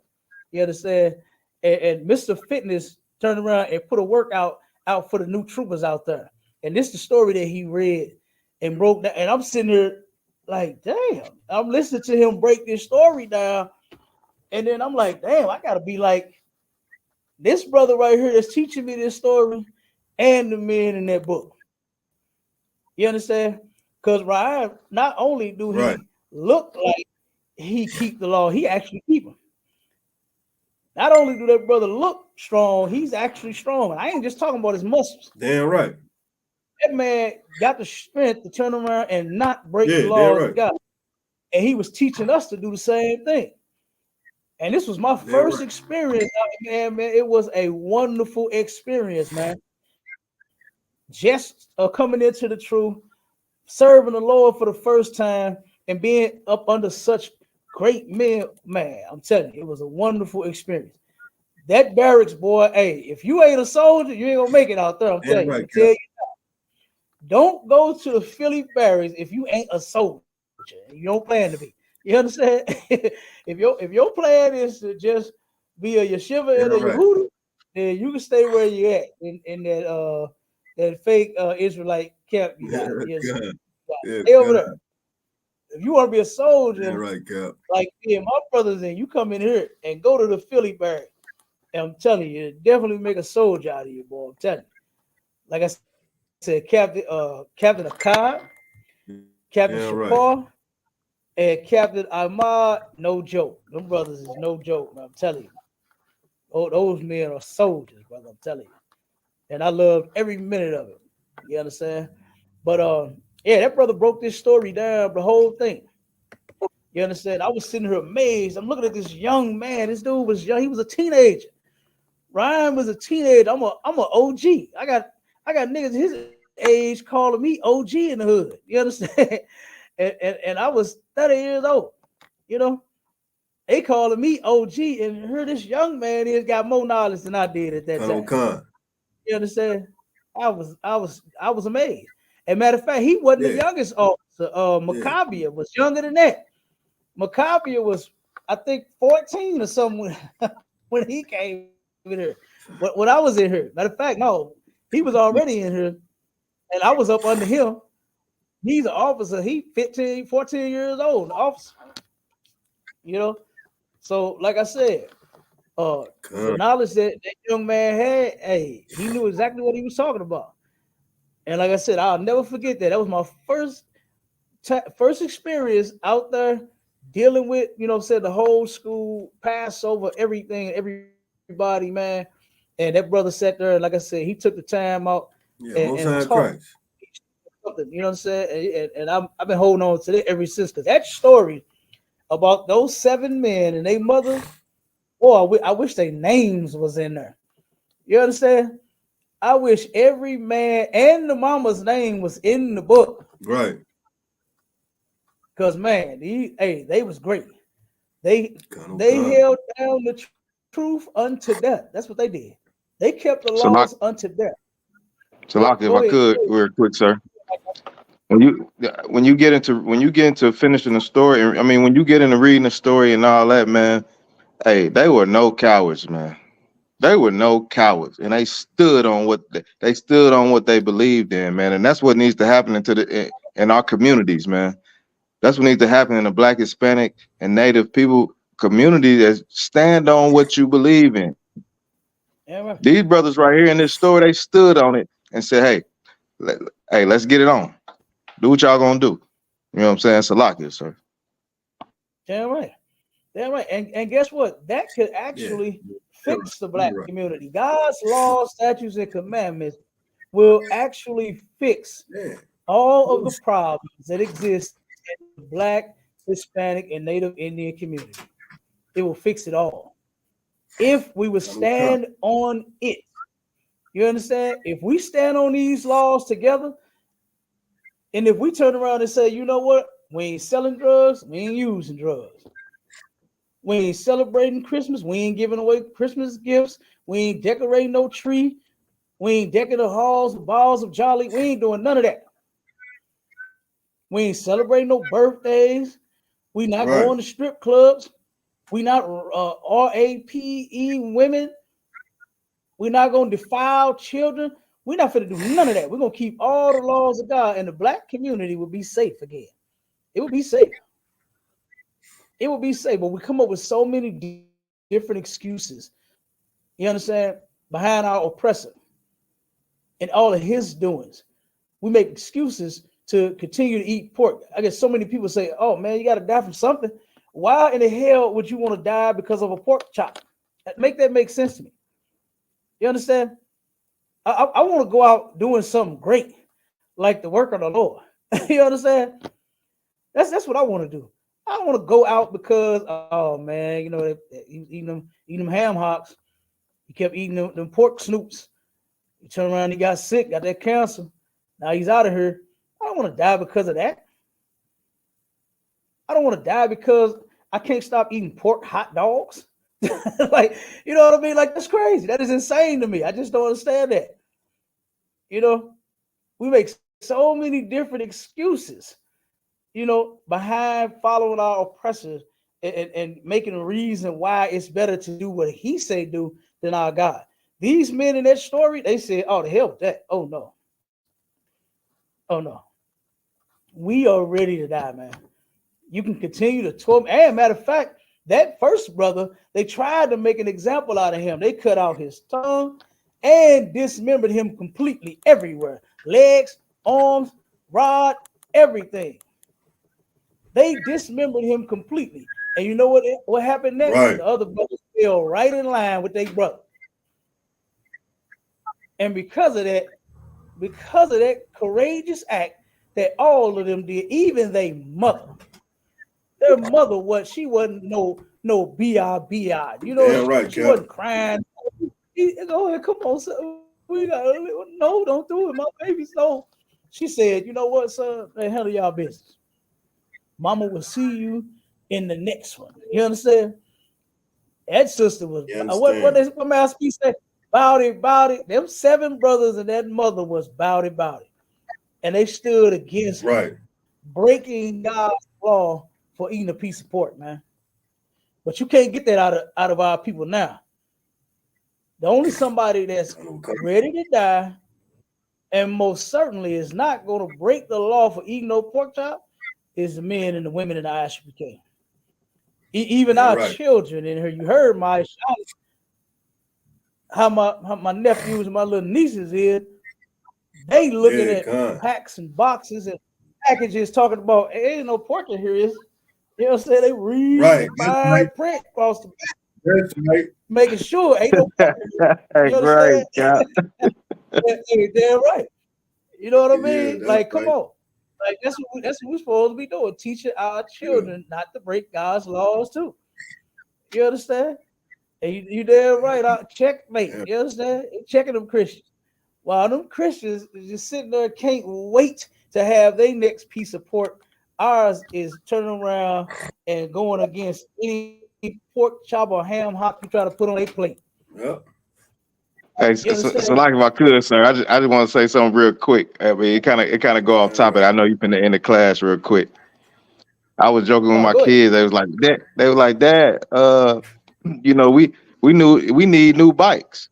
You understand? And Mr. Fitness turned around and put a workout out for the new troopers out there. And this is the story that he read and broke down. And I'm sitting here like, damn, I'm listening to him break this story down. And then I'm like, damn, I gotta be like this brother right here that's teaching me this story and the men in that book. You understand? Because Ryan, not only do he look like he keep the law, he actually keep them. Not only do that brother look strong, he's actually strong. And I ain't just talking about his muscles.
Damn right.
That man got the strength to turn around and not break the laws of God. And he was teaching us to do the same thing. And this was my first experience, man. It was a wonderful experience, man. Just coming into the truth, serving the Lord for the first time, and being up under such great men, man. I'm telling you, it was a wonderful experience. That barracks, boy, hey, if you ain't a soldier, you ain't gonna make it out there. I'm telling you. Tell you don't go to the Philly barracks if you ain't a soldier. You don't plan to be. You understand? if your plan is to just be a yeshiva and a Yehuda, then you can stay where you at in that fake Israelite camp you got. Stay over there. If you want to be a soldier, like me and my brothers, and you come in here and go to the Philly barracks, and I'm telling you, definitely make a soldier out of you, boy. I'm telling you. Like I said, Captain Akkad, Captain Shapar, and Captain Ahmad, no joke. Them brothers is no joke, man. I'm telling you. Oh, those men are soldiers, brother. I'm telling you. And I love every minute of it. You understand? But yeah, that brother broke this story down, the whole thing. You understand? I was sitting here amazed. I'm looking at this young man. This dude was young. He was a teenager. Ryan was a teenager. I'm a OG. I got niggas his age calling me OG in the hood. You understand? And I was 30 years old. You know, they calling me OG, and here this young man is got more knowledge than I did at that time. You understand? I was amazed. As a matter of fact, he wasn't the youngest officer. Maccabia was younger than that. Maccabia was, I think, 14 or something when he came in here. When I was in here. Matter of fact, no, he was already in here, and I was up under him. He's an officer. He 15, 14 years old, an officer. You know? So, like I said, the knowledge that young man had, hey, he knew exactly what he was talking about. And like I said, I'll never forget that. That was my first experience out there dealing with, the whole school, Passover, everything, everybody, man. And that brother sat there, and like I said, he took the time out and talked. You know what I'm saying? And I've been holding on to it ever since, because that story about those 7 men and their mother, I wish their names was in there. You understand? I wish every man and the mama's name was in the book.
Right.
Because, man, they was great. They held down the truth unto death. That's what they did. They kept the laws unto death.
So, if I could, real quick, sir. When you get into finishing the story, I mean, when you get into reading the story and all that, man, hey, they were no cowards, man. They were no cowards, and they stood on what they believed in, man. And that's what needs to happen in our communities, man. That's what needs to happen in the Black, Hispanic, and Native people community, that stand on what you believe in.
Yeah, right.
These brothers right here in this story, they stood on it and said, hey, let's get it on. Do what y'all gonna do. You know what I'm saying? Salakia, sir.
Damn right. Damn right. And guess what? That could actually fix the Black community. God's laws, statutes, and commandments will actually fix all of the problems that exist in the Black, Hispanic, and Native Indian community. It will fix it all. If we would stand on it. You understand? If we stand on these laws together, and if we turn around and say, you know what? We ain't selling drugs, we ain't using drugs. We ain't celebrating Christmas. We ain't giving away Christmas gifts. We ain't decorating no tree. We ain't decking the halls, balls of jolly. We ain't doing none of that. We ain't celebrating no birthdays. We not going to strip clubs. We not RAPE women. We're not going to defile children. We're not going to do none of that. We're going to keep all the laws of God, and the black community will be safe again. It will be safe. It will be safe. But we come up with so many different excuses, you understand, behind our oppressor and all of his doings. We make excuses to continue to eat pork. I guess so many people say, oh, man, you got to die from something. Why in the hell would you want to die because of a pork chop? Make that make sense to me. You understand? I want to go out doing something great, like the work of the Lord. You understand? That's what I want to do. I don't want to go out because, oh man, you know, eating them ham hocks. He kept eating them pork snoops. He turned around, he got sick, got that cancer. Now he's out of here. I don't want to die because of that. I don't want to die because I can't stop eating pork hot dogs. Like, you know what I mean? Like, that's crazy. That is insane to me. I just don't understand that. You know, we make so many different excuses, you know, behind following our oppressors and making a reason why it's better to do what he say do than our God. These men in that story, they said, oh, the hell with that. Oh, no. Oh, no. We are ready to die, man. You can continue to torment. And matter of fact, that first brother, they tried to make an example out of him. They cut out his tongue and dismembered him completely everywhere. Legs, arms, rod, everything. They dismembered him completely. And you know what happened next?
Right.
The other brothers fell right in line with their brother. And because of that courageous act that all of them did, even their mother. Their mother she wasn't no BRBI. You know, she wasn't crying. Go ahead, come on, son. No, don't do it, my babies. No. She said, you know what, son? Hey, handle y'all business. Mama will see you in the next one. You understand? That sister was what Master P said? Bout it. Them 7 brothers and that mother was bout it. And they stood against breaking God's law for eating a piece of pork, man. But you can't get that out of our people now. The only somebody that's ready to die and most certainly is not going to break the law for eating no pork chop is the men and the women in the ISUPK. Even our children in here. You heard how my nephews and my little nieces is. They looking at packs and boxes and packages talking about, hey, ain't no pork in here, is. You know what I'm saying? They read fine print across the back.
That's right.
Making sure ain't no pork in here. You understand? Hey, damn right. You know what I mean?
Yeah,
like, come on. Like, that's what we're supposed to be doing, teaching our children not to break God's laws too. You understand? And you damn right. Checkmate. You understand? Checking them Christians. While them Christians is just sitting there, can't wait to have their next piece of pork. Ours is turning around and going against any pork chop or ham hock you try to put on a plate.
Yep.
Hey, so like if I could, sir, I just want to say something real quick. I mean, it kind of go off topic. I know you've been in the class real quick. I was joking with my kids. They was like, Dad, you know, we need new bikes.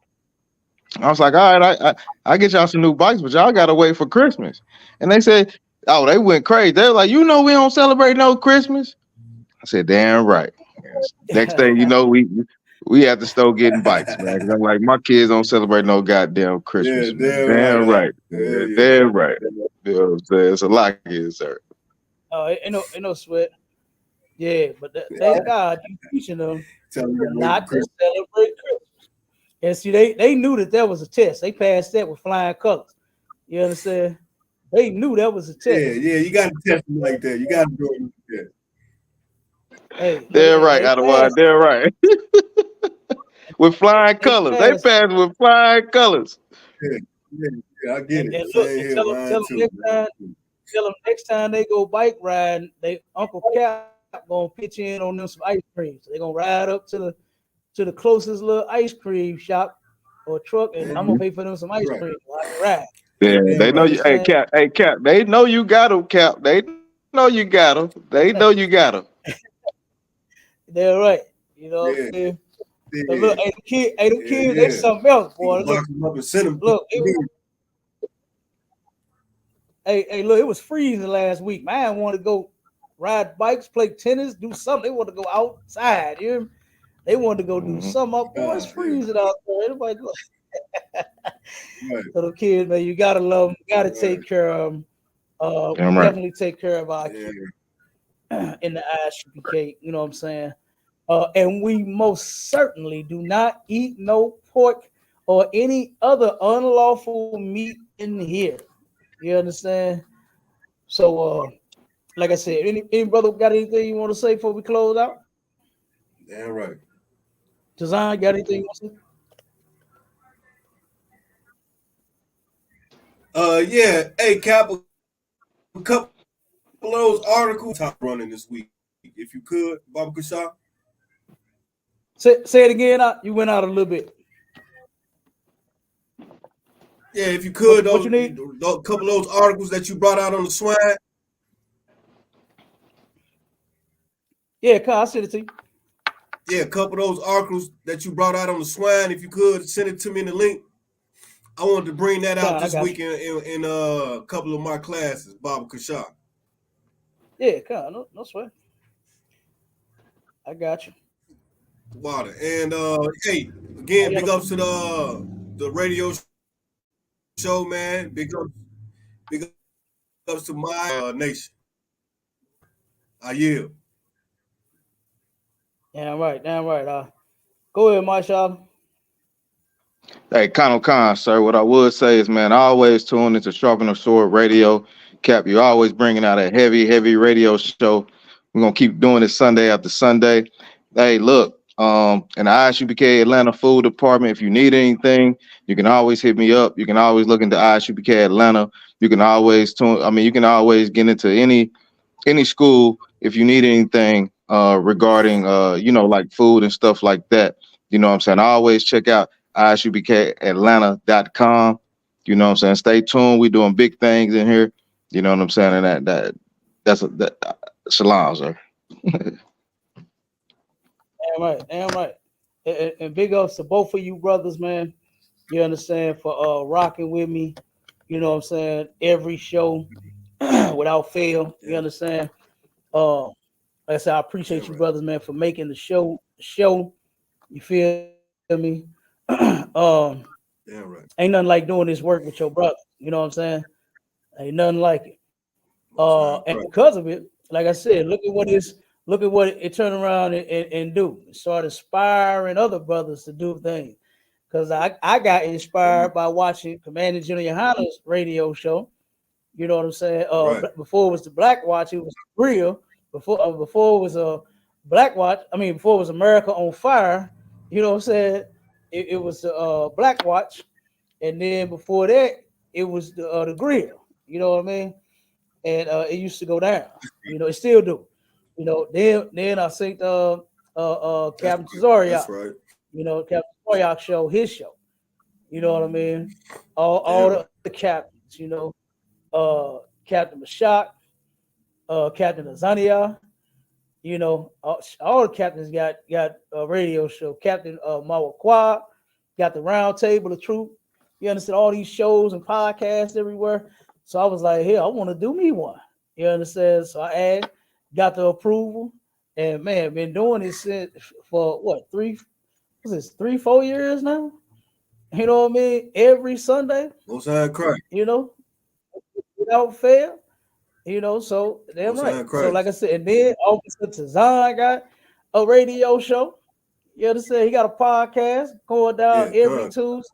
I was like, all right, I get y'all some new bikes, but y'all gotta wait for Christmas. And they said, oh, they went crazy. They were like, you know, we don't celebrate no Christmas. I said, damn right. Next thing you know, we have to start getting bikes, man. 'Cause I'm like, my kids don't celebrate no goddamn Christmas.
Yeah,
damn right. Damn right. You know what I'm saying? It's a lot here, sir.
Oh, ain't no sweat. Yeah, but thank God you teaching them not to celebrate Christmas. And see, they knew that was a test. They passed that with flying colors. You understand? They knew that was a test.
Yeah, you got to test them like that. You got to do it like that.
Hey,
they're right, Ottawa. They're right. With flying colors. They passed with flying colors.
Yeah, I get it.
And look, tell them next time they go bike riding, they Uncle Cap gonna pitch in on them some ice cream. So they're gonna ride up to the closest little ice cream shop or truck, and I'm gonna pay for them some ice cream while I can ride.
Yeah,
Damn
they know
right.
you. Hey, Cap. Hey, Cap. They know you got them, Cap. They know you got them. They know you got them.
They're right. You know what
Yeah,
I'm saying?
yeah,
But look, them kids, they
yeah.
something else,
You
boy.
can box them up and send them.
Look, look, it was freezing last week. Man, wanted to go ride bikes, play tennis, do something. They want to go outside. You hear me? They wanted to go do something up. Boy, it's freezing out there. Everybody go.
Right.
So the kids, man, you gotta love them. You gotta take care of them.
Damn right.
Definitely take care of our kids in the ISUPK. You know what I'm saying? And we most certainly do not eat no pork or any other unlawful meat in here. You understand? So, like I said, any brother got anything you want to say before we close out?
Damn right.
Design, got anything you want to say?
Yeah. Hey, Cap, a couple of those articles top running this week. If you could, Baba Kasha.
Say it again. You went out a little bit.
Yeah, if you could,
what you need?
A couple of those articles that you brought out on the swine.
Yeah, I'll send it to you.
Yeah, a couple of those articles that you brought out on the swine. If you could, send it to me in the link. I wanted to bring that out this week in a couple of my classes, Baba Kasha.
Yeah, no sweat. I got you.
Water. And hey, again, big ups to the radio show, man. Big ups to my nation. I yield.
Damn right. Go ahead, Marshall.
Hey, Khan, sir. What I would say is, man, I always tune into Sharpen the Sword Radio. Cap, you're always bringing out a heavy radio show. We're gonna keep doing it Sunday after Sunday. Hey, look, in the ISUPK Atlanta Food Department, if you need anything, you can always hit me up. You can always look into ISUPK Atlanta. You can always you can always get into any school if you need anything regarding like food and stuff like that. You know what I'm saying? I always check out ISUPKAtlanta.com. You know what I'm saying? Stay tuned. We're doing big things in here. You know what I'm saying? And that's shalom, sir.
Damn right. And big ups to both of you brothers, man. You understand, for rocking with me. You know what I'm saying? Every show without fail. You understand? Like I said, I appreciate you brothers, man, for making the show. You feel me? Ain't nothing like doing this work with your brother. You know what I'm saying? Ain't nothing like it. And because of it, like I said, look at what it turned around and do. Start inspiring other brothers to do things. Because I got inspired by watching Commander General YAHANNA's radio show. You know what I'm saying? Before it was the Black Watch, it was real. Before it was a Black Watch, before it was America on Fire, you know what I'm saying? It was the Black Watch, and then before that, it was the Grill. You know what I mean? And it used to go down. You know, it still do. You know, then I think Captain Tazariak.
That's right.
You know, Captain Tazariak show, his show. You know what I mean? All the captains. You know, Captain Mashak, Captain Azania. You know, all the captains got a radio show. Captain Mawakwa got the Round Table of Truth. You understand, all these shows and podcasts everywhere. So I was like, hey, I want to do me one. You understand? So I asked, got the approval, and man, been doing this for what, 3-4 years now? You know what I mean? Every Sunday.
Most High Christ.
You know, without fail. You know, so damn right. So like I said, and then Officer Tazan got a radio show. You understand? He got a podcast going down every Tuesday.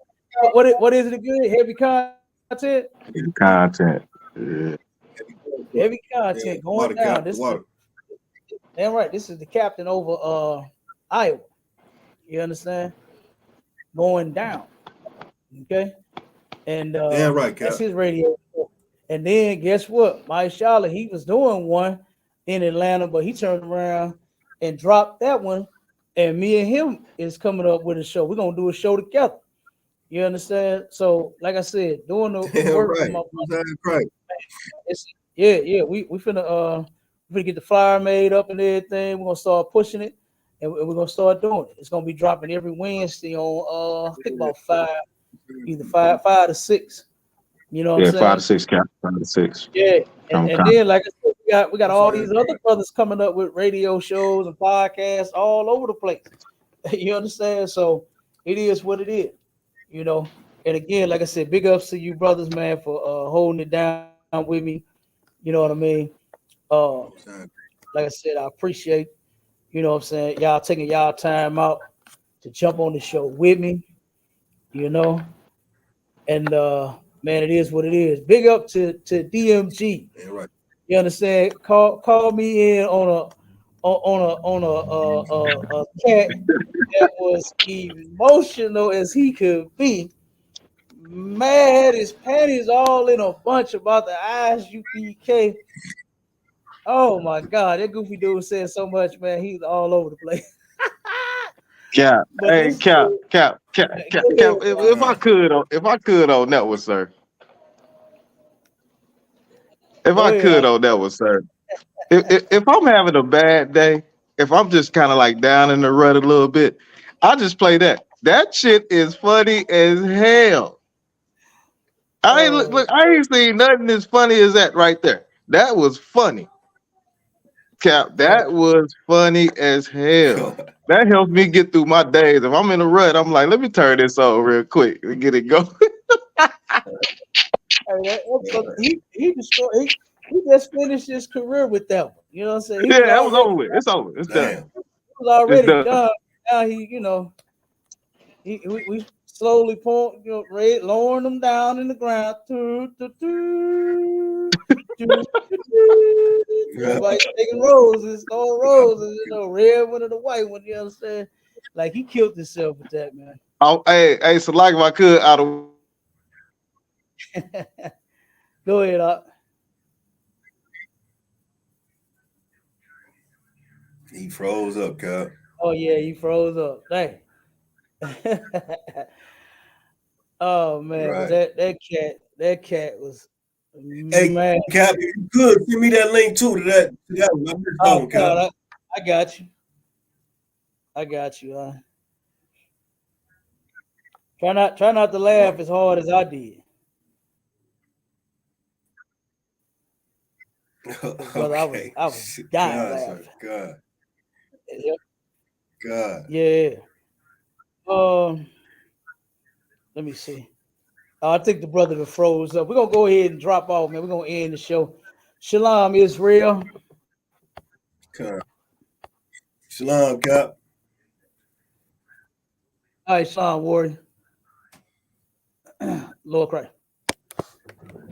What is it again? Heavy content. Heavy content going down. Damn right. This is the captain over Iowa. You understand? Going down. Okay. And
right,
that's his radio show. And then guess what? My Charlotte, he was doing one in Atlanta, but he turned around and dropped that one. And me and him is coming up with a show. We're gonna do a show together. You understand? So, like I said, doing the
Damn
work
right.
for my
That's right.
it's, yeah. We finna get the flyer made up and everything. We're gonna start pushing it, and we're gonna start doing it. It's gonna be dropping every Wednesday on I think about either five to six. You know what
Yeah,
I'm
5
saying?
to 6, Cap. 5 to 6.
Yeah,
Come,
and
come.
then like I said, we got all
That's
these other brothers coming up with radio shows and podcasts all over the place. You understand? So it is what it is, you know. And again, like I said, big ups to you brothers, man, for holding it down with me. You know what I mean? Like I said, I appreciate, you know what I'm saying, y'all taking y'all time out to jump on the show with me, you know. And man, it is what it is. Big up to DMG.
Yeah, right.
You understand? Call me in on a cat that was emotional as he could be. Mad his panties all in a bunch about the ISUPK. Oh my God, that goofy dude said so much, man. He's all over the place.
Cap.
But
Hey,
this,
Cap. If I could, on that one, sir. If
go
I could,
ahead.
on that one, sir. If I'm having a bad day, if I'm just kind of like down in the rut a little bit, I just play that. That shit is funny as hell. I ain't seen nothing as funny as that right there. That was funny, Cap. That was funny as hell. That helps me get through my days. If I'm in a rut, I'm like, let me turn this on real quick and get it going.
He destroyed. He just finished his career with that one. You know what I'm saying? He
Yeah,
was
that was
already
over with. It's over. It's done.
Damn.
It's
already
done.
done. Now he, you know, we slowly point, you know, lowering them down in the ground. Like taking roses, throwing roses, you know, red one and the white one. You understand? Like he killed himself with that, man.
Oh, hey, so like if I could, out of
Go ahead, up.
He froze up, Cap.
Oh yeah, he froze up. Dang. Oh man, but
Right.
that cat was
Hey,
man.
Cap, if you could send me that link too to that one. I missed that
Oh
one, Cap.
God, I got you. I got you. Try not to laugh as hard as I did, brother.
Okay.
I was dying
God, sir.
laughing.
God.
Yeah. Um, let me see. I think the brother that froze up. We're gonna go ahead and drop off, man. We're gonna end the show. Shalom, Israel.
God. Shalom, Cap.
All right, Shalom, warrior. Lord Christ.